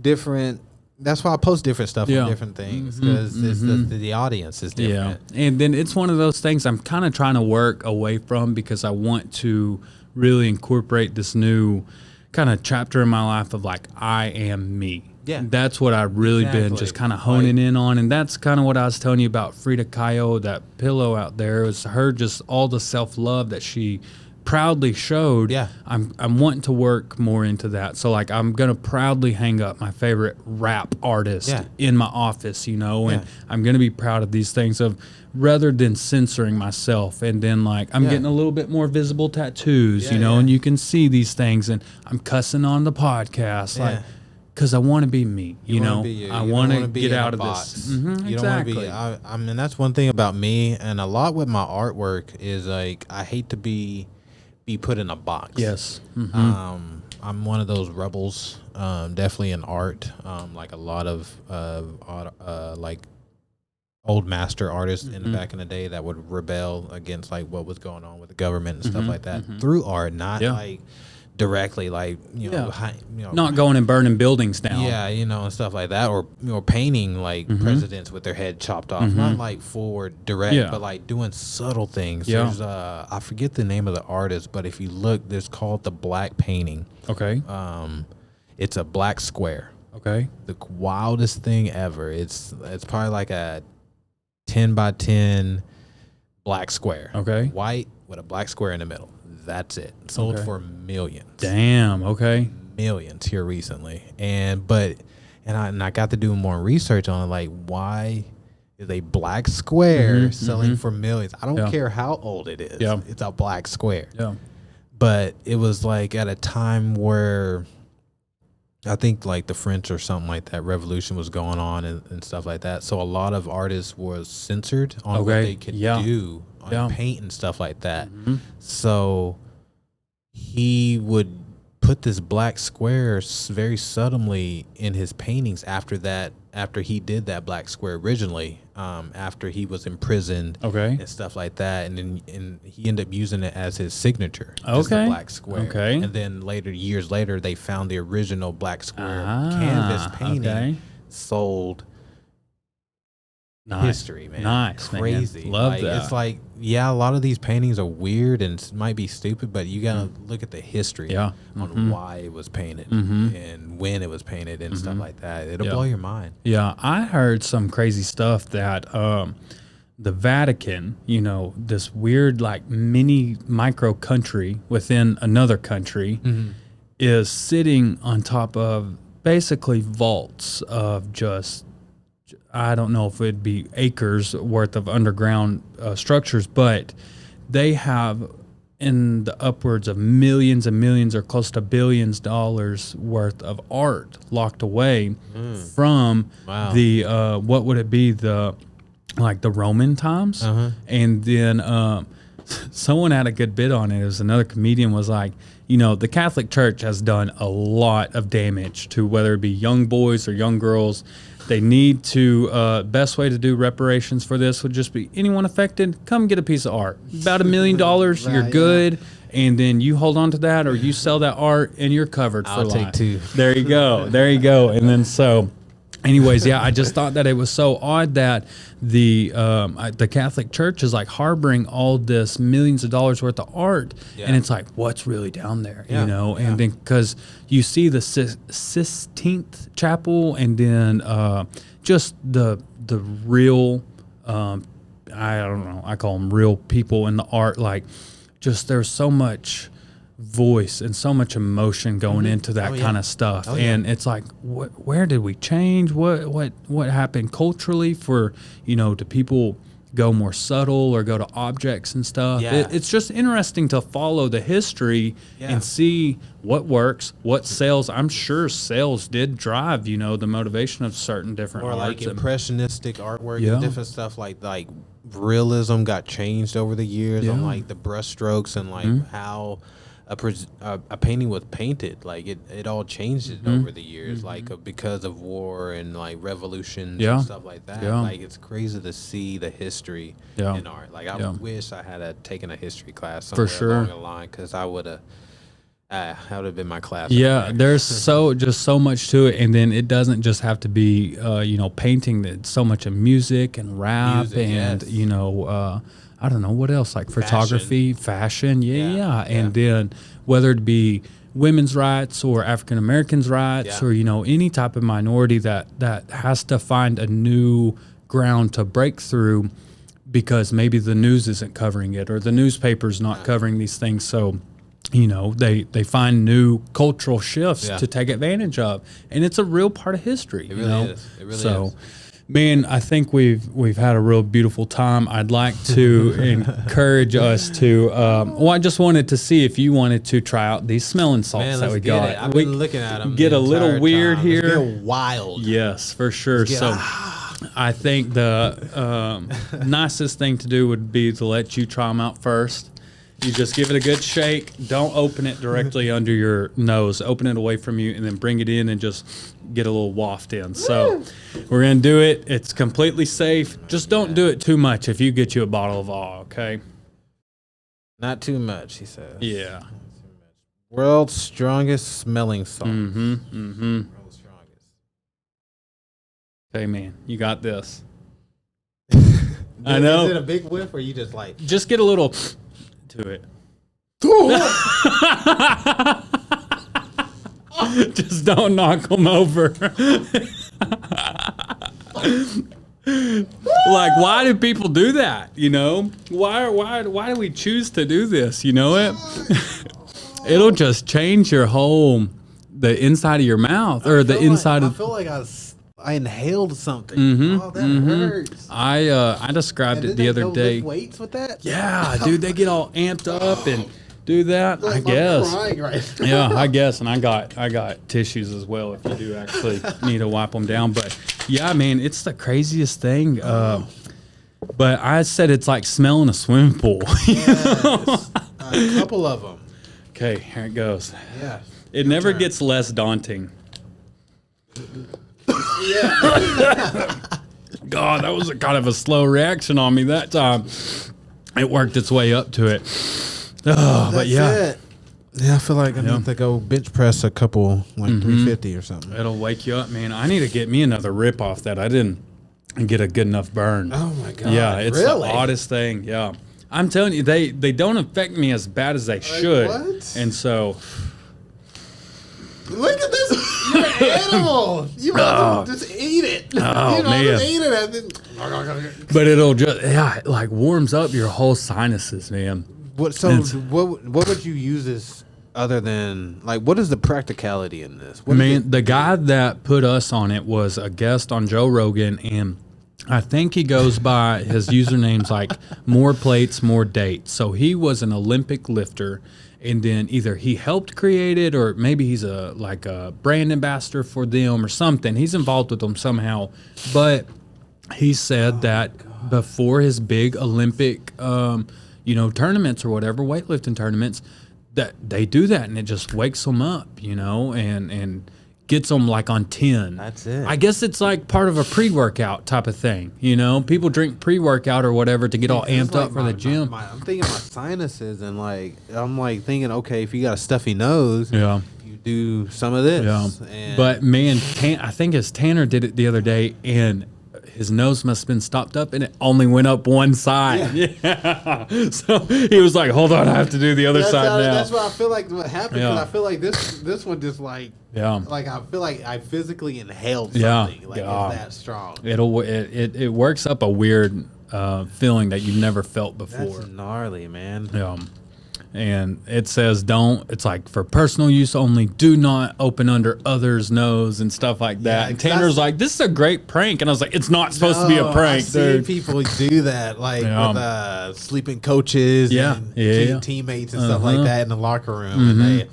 different. That's why I post different stuff on different things because the audience is different. Yeah. And then it's one of those things I'm kind of trying to work away from because I want to really incorporate this new kind of chapter in my life of like, I am me. Yeah. That's what I've really been just kind of honing in on. And that's kind of what I was telling you about Frida Kahlo, that pillow out there. It was her just all the self-love that she proudly showed. Yeah. I'm wanting to work more into that. So like I'm going to proudly hang up my favorite rap artist in my office, and I'm going to be proud of these things of rather than censoring myself. And then like I'm getting a little bit more visible tattoos, and you can see these things and I'm cussing on the podcast. Like, because I want to be me, I want to get out of this. You don't want to be. I mean, that's one thing about me, and a lot with my artwork is like I hate to be put in a box. Yes. I'm one of those rebels, definitely in art. Like a lot of like old master artists in the back in the day that would rebel against like what was going on with the government and stuff like that through art, not like directly, like not going and burning buildings down. Yeah, and stuff like that, or painting like presidents with their head chopped off, not like forward direct, but like doing subtle things. There's I forget the name of the artist, but if you look, there's called the black painting. Okay. It's a black square. Okay. The wildest thing ever. It's probably like a 10 by 10 black square. Okay. White with a black square in the middle. That's it. Sold for millions. Damn. Okay. Millions here recently. And I got to do more research on it. Like, why is a black square selling for millions? I don't care how old it is. Yeah. It's a black square. Yeah. But it was like at a time where I think like the French or something like that revolution was going on and stuff like that. So a lot of artists was censored on what they could do on paint and stuff like that. So he would put this black square very subtly in his paintings after he did that black square originally, after he was imprisoned and stuff like that, and he ended up using it as his signature, just the black square. And then years later, they found the original black square canvas painting sold. History, man. Nice, crazy. Man. Love that. It's like, a lot of these paintings are weird and might be stupid, but you gotta look at the history on why it was painted and when it was painted and stuff like that. It'll blow your mind. Yeah, I heard some crazy stuff that the Vatican, this weird like micro country within another country, is sitting on top of basically vaults of just, I don't know if it'd be acres worth of underground structures, but they have in the upwards of millions and millions or close to billions dollars worth of art locked away from the, what would it be? The Roman times. And then someone had a good bit on it. It was another comedian was like, the Catholic Church has done a lot of damage to whether it be young boys or young girls. They need to, best way to do reparations for this would just be anyone affected, come get a piece of art. About $1 million, you're good. And then you hold on to that or you sell that art and you're covered for life. I'll take 2. There you go. And then anyways, I just thought that it was so odd that the Catholic Church is like harboring all this millions of dollars worth of art, and it's like, what's really down there, And then because you see the Sistine Chapel, and then just the real, I don't know, I call them real people in the art, like just there's so much voice and so much emotion going into that kind of stuff, and it's like, where did we change? What happened culturally for do people go more subtle or go to objects and stuff? It's just interesting to follow the history and see what works, what sells. I'm sure sales did drive the motivation of certain different or like arts impressionistic artwork and different stuff like realism got changed over the years on like the brush strokes and like how a painting was painted. Like it all changed over the years, like because of war and like revolutions and stuff like that. Like it's crazy to see the history in art. Like I wish I had taken a history class somewhere along the line, because I would have. That would have been my class. There's just so much to it, and then it doesn't just have to be painting. There's so much of music and rap and I don't know what else, like photography, fashion, and then whether it be women's rights or African Americans' rights or any type of minority that has to find a new ground to break through, because maybe the news isn't covering it or the newspaper's not covering these things. So they find new cultural shifts to take advantage of, and it's a real part of history. It really is. It really is. Man, I think we've had a real beautiful time. I'd like to encourage us to. I just wanted to see if you wanted to try out these smelling salts that we got. I've been looking at them. Get a little weird time. here. It's wild. Yes, for sure. I think the nicest thing to do would be to let you try them out first. You just give it a good shake. Don't open it directly under your nose. Open it away from you and then bring it in and just get a little waft in. So we're going to do it. It's completely safe. Just don't do it too much if you get you a bottle of all, okay? Not too much, he says. Yeah. World's strongest smelling salt. World's strongest. Hey, man, you got this. I know. Is it a big whiff or you just like... Just get a little... to it. Just don't knock them over. Like, why do people do that? Why do we choose to do this? It'll just change your the inside of your mouth or the inside of. I feel like I inhaled something. Oh, that hurts. I described it the other day. Lift weights with that? Yeah, dude, they get all amped up and do that? I I'm guess. crying right now. Yeah, I guess. And I got tissues as well if you do actually need to wipe them down. But yeah, man, it's the craziest thing. But I said it's like smelling a swimming pool. Yes. A couple of them. Okay, here it goes. Yeah. It never gets less daunting. Yeah. God, that was a kind of a slow reaction on me that time. It worked its way up to it. Oh, but yeah. It. Yeah, I feel like I need to go bench press a couple, like 350 or something. It'll wake you up, man. I need to get me another rip off that. I didn't get a good enough burn. Oh my God. Yeah, it's really? the oddest thing. Yeah. I'm telling you, they don't affect me as bad as they should. What? And so Look at this. You're an animal. You might just eat it. Oh, man. man. Just eat it. And then, but it'll just it like warms up your whole sinuses, man. what would you use this other than, like, what is the practicality in this? What Man, the guy that put us on it was a guest on Joe Rogan, and I think he goes by his username's like more plates, more dates. So he was an Olympic lifter, and then either he helped create it or maybe he's a brand ambassador for them or something. He's involved with them somehow. But he said that before his big Olympic tournaments or whatever, weightlifting tournaments, that they do that and it just wakes them up, and gets them like on 10. That's it. I guess it's like part of a pre-workout type of thing, People drink pre-workout or whatever to get all amped up for the gym. I'm thinking my sinuses, and I'm thinking, okay, if you got a stuffy nose, Yeah. you do some of this. Yeah. And But man, I think his Tanner did it the other day, and his nose must have been stopped up, and it only went up one side. Yeah. So he was like, "Hold on, I have to do the other side now." That's what I feel like what happened. Yeah. Because I feel like this one just like I feel like I physically inhaled something. Yeah. Like Yeah. it's that strong. It works up a weird feeling that you've never felt before. That's gnarly, man. Yeah. And it says it's like for personal use only, do not open under others' nose and stuff like that. Yeah, and Tanner's like, this is a great prank. And I was like, it's not supposed to be a prank, I've seen dude. people do that, like with sleeping coaches and teammates and stuff like that in the locker room. And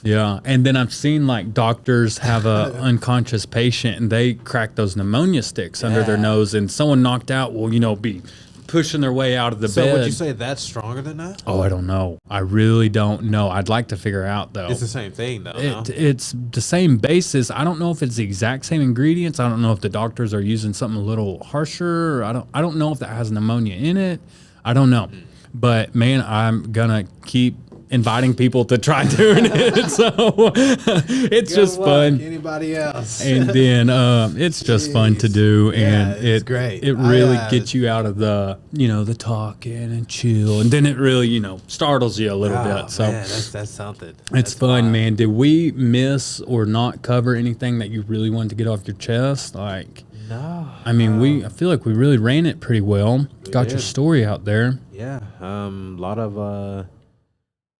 Yeah. And then I've seen like doctors have a unconscious patient and they crack those pneumonia sticks under their nose, and someone knocked out will, be pushing their way out of the bed. So would you say that's stronger than that? Oh, I don't know. I really don't know. I'd like to figure out though. It's the same thing though. No? It's the same basis. I don't know if it's the exact same ingredients. I don't know if the doctors are using something a little harsher. I don't know if that has pneumonia in it. I don't know. But man, I'm gonna keep inviting people to try doing it. So it's Good just luck, fun. Anybody else? And then it's just fun to do, and it's great. It really gets you out of the the talking and chill, and then it really startles you a little bit. So man, that's something. It's fun, man. Did we miss or not cover anything that you really wanted to get off your chest? Like, No. I mean, I feel like we really ran it pretty well. Got your story out there. Yeah.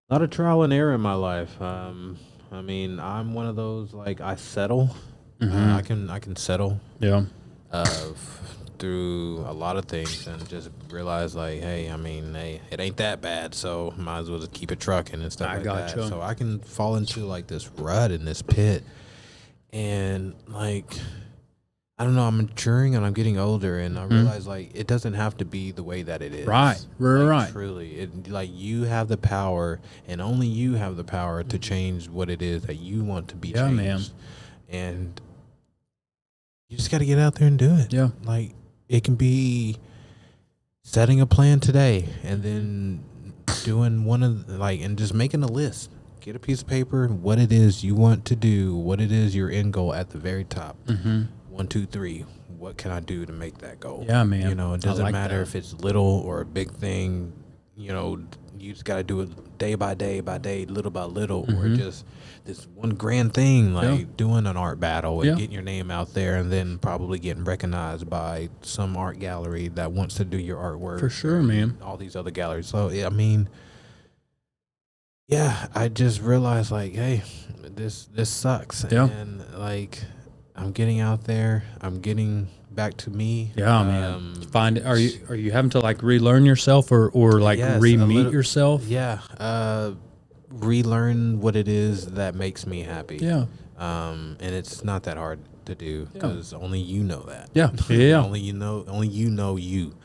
Lot of trial and error in my life. I mean, I'm one of those, like, I settle. I can settle Yeah. through a lot of things and just realize, like, hey, it ain't that bad, so might as well just keep it trucking and stuff like that. gotcha. So I can fall into, like, this rut in this pit. And, like, I don't know, I'm maturing and I'm getting older, and I realize, like, it doesn't have to be the way that it is. Right. Right. Truly. You have the power, and only you have the power to change what it is that you want to be changed. man. And you just got to get out there and do it. Yeah. Like, it can be setting a plan today and then doing and just making a list. Get a piece of paper, what it is you want to do, what it is your end goal at the very top. 1, 2, 3. What can I do to make that goal? Yeah, man. It doesn't like matter that. if it's little or a big thing. You just got to do it day by day, little by little, or just this one grand thing, like doing an art battle and getting your name out there, and then probably getting recognized by some art gallery that wants to do your artwork. For sure, man. All these other galleries. So, I just realized, like, hey, this sucks. Yeah. And, like, I'm getting out there. I'm getting back to me. Yeah, man. Are you having to like relearn yourself or like yes, re-meet yourself? Yeah. relearn what it is that makes me happy. Yeah. And it's not that hard to do because only you know that. Yeah. Yeah. Only you know you.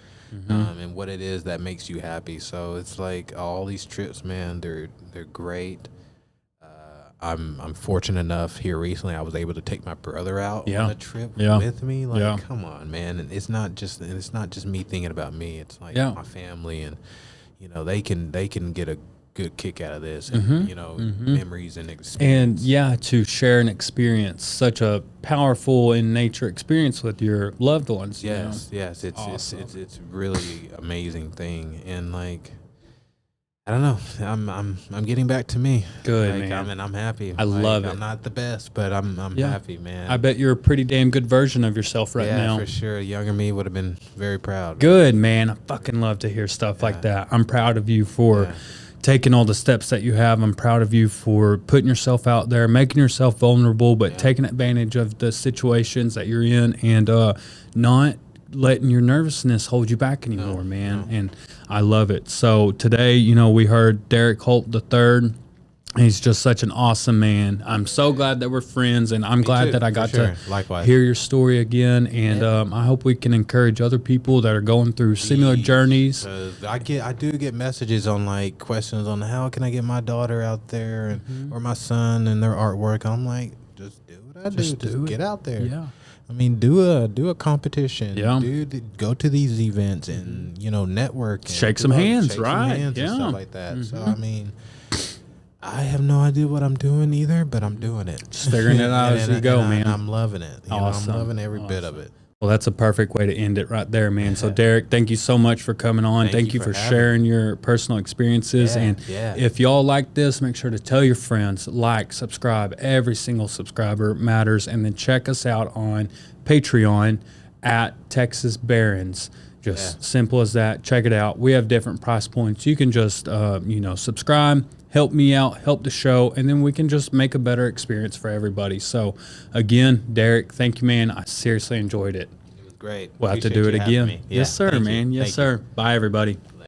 And what it is that makes you happy. So it's like all these trips, man, they're great. I'm fortunate enough here recently I was able to take my brother out on a trip with me. Like, come on, man. And it's not just me thinking about me. It's like my family, and you know, they can get a good kick out of this, and you know, memories and experience. And to share an experience, such a powerful in nature experience with your loved ones. Yes, it's awesome. it's really amazing thing. And like, I don't know. I'm getting back to me. Good, like, man. I'm happy. I love it. I'm not the best, but I'm happy, man. I bet you're a pretty damn good version of yourself right now. Yeah, for sure. Younger me would have been very proud. Good, man. I fucking love to hear stuff like that. I'm proud of you for taking all the steps that you have. I'm proud of you for putting yourself out there, making yourself vulnerable, but taking advantage of the situations that you're in, and not letting your nervousness hold you back anymore, man. And I love it. So today, you know, we heard Derrick Holt III. He's just such an awesome man. I'm so glad that we're friends, and I'm glad that I got to hear your story again. And I hope we can encourage other people that are going through similar journeys. I do get messages on like questions on how can I get my daughter out there and or my son and their artwork. I'm like, just do what I do. Just get out there. Yeah. I mean, do a competition. Yeah. Go to these events and, you know, network. And shake some hands, some right? hands and stuff like that. So, I mean, I have no idea what I'm doing either, but I'm doing it. Just figuring it out as you go, man. I'm loving it. You know, Awesome. I'm loving every bit of it. Well, that's a perfect way to end it right there, man. So, Derrick, thank you so much for coming on. Thank you for sharing your personal experiences. If y'all like this, make sure to tell your friends, like, subscribe. Every single subscriber matters. And then check us out on Patreon at Texas Barons. Just simple as that. Check it out. We have different price points. You can just, subscribe, help me out, help the show, and then we can just make a better experience for everybody. So, again, Derrick, thank you, man. I seriously enjoyed it. It was great. We'll have to do it again. Yeah, Yes, sir, man. Yes, Thank sir. Bye, everybody.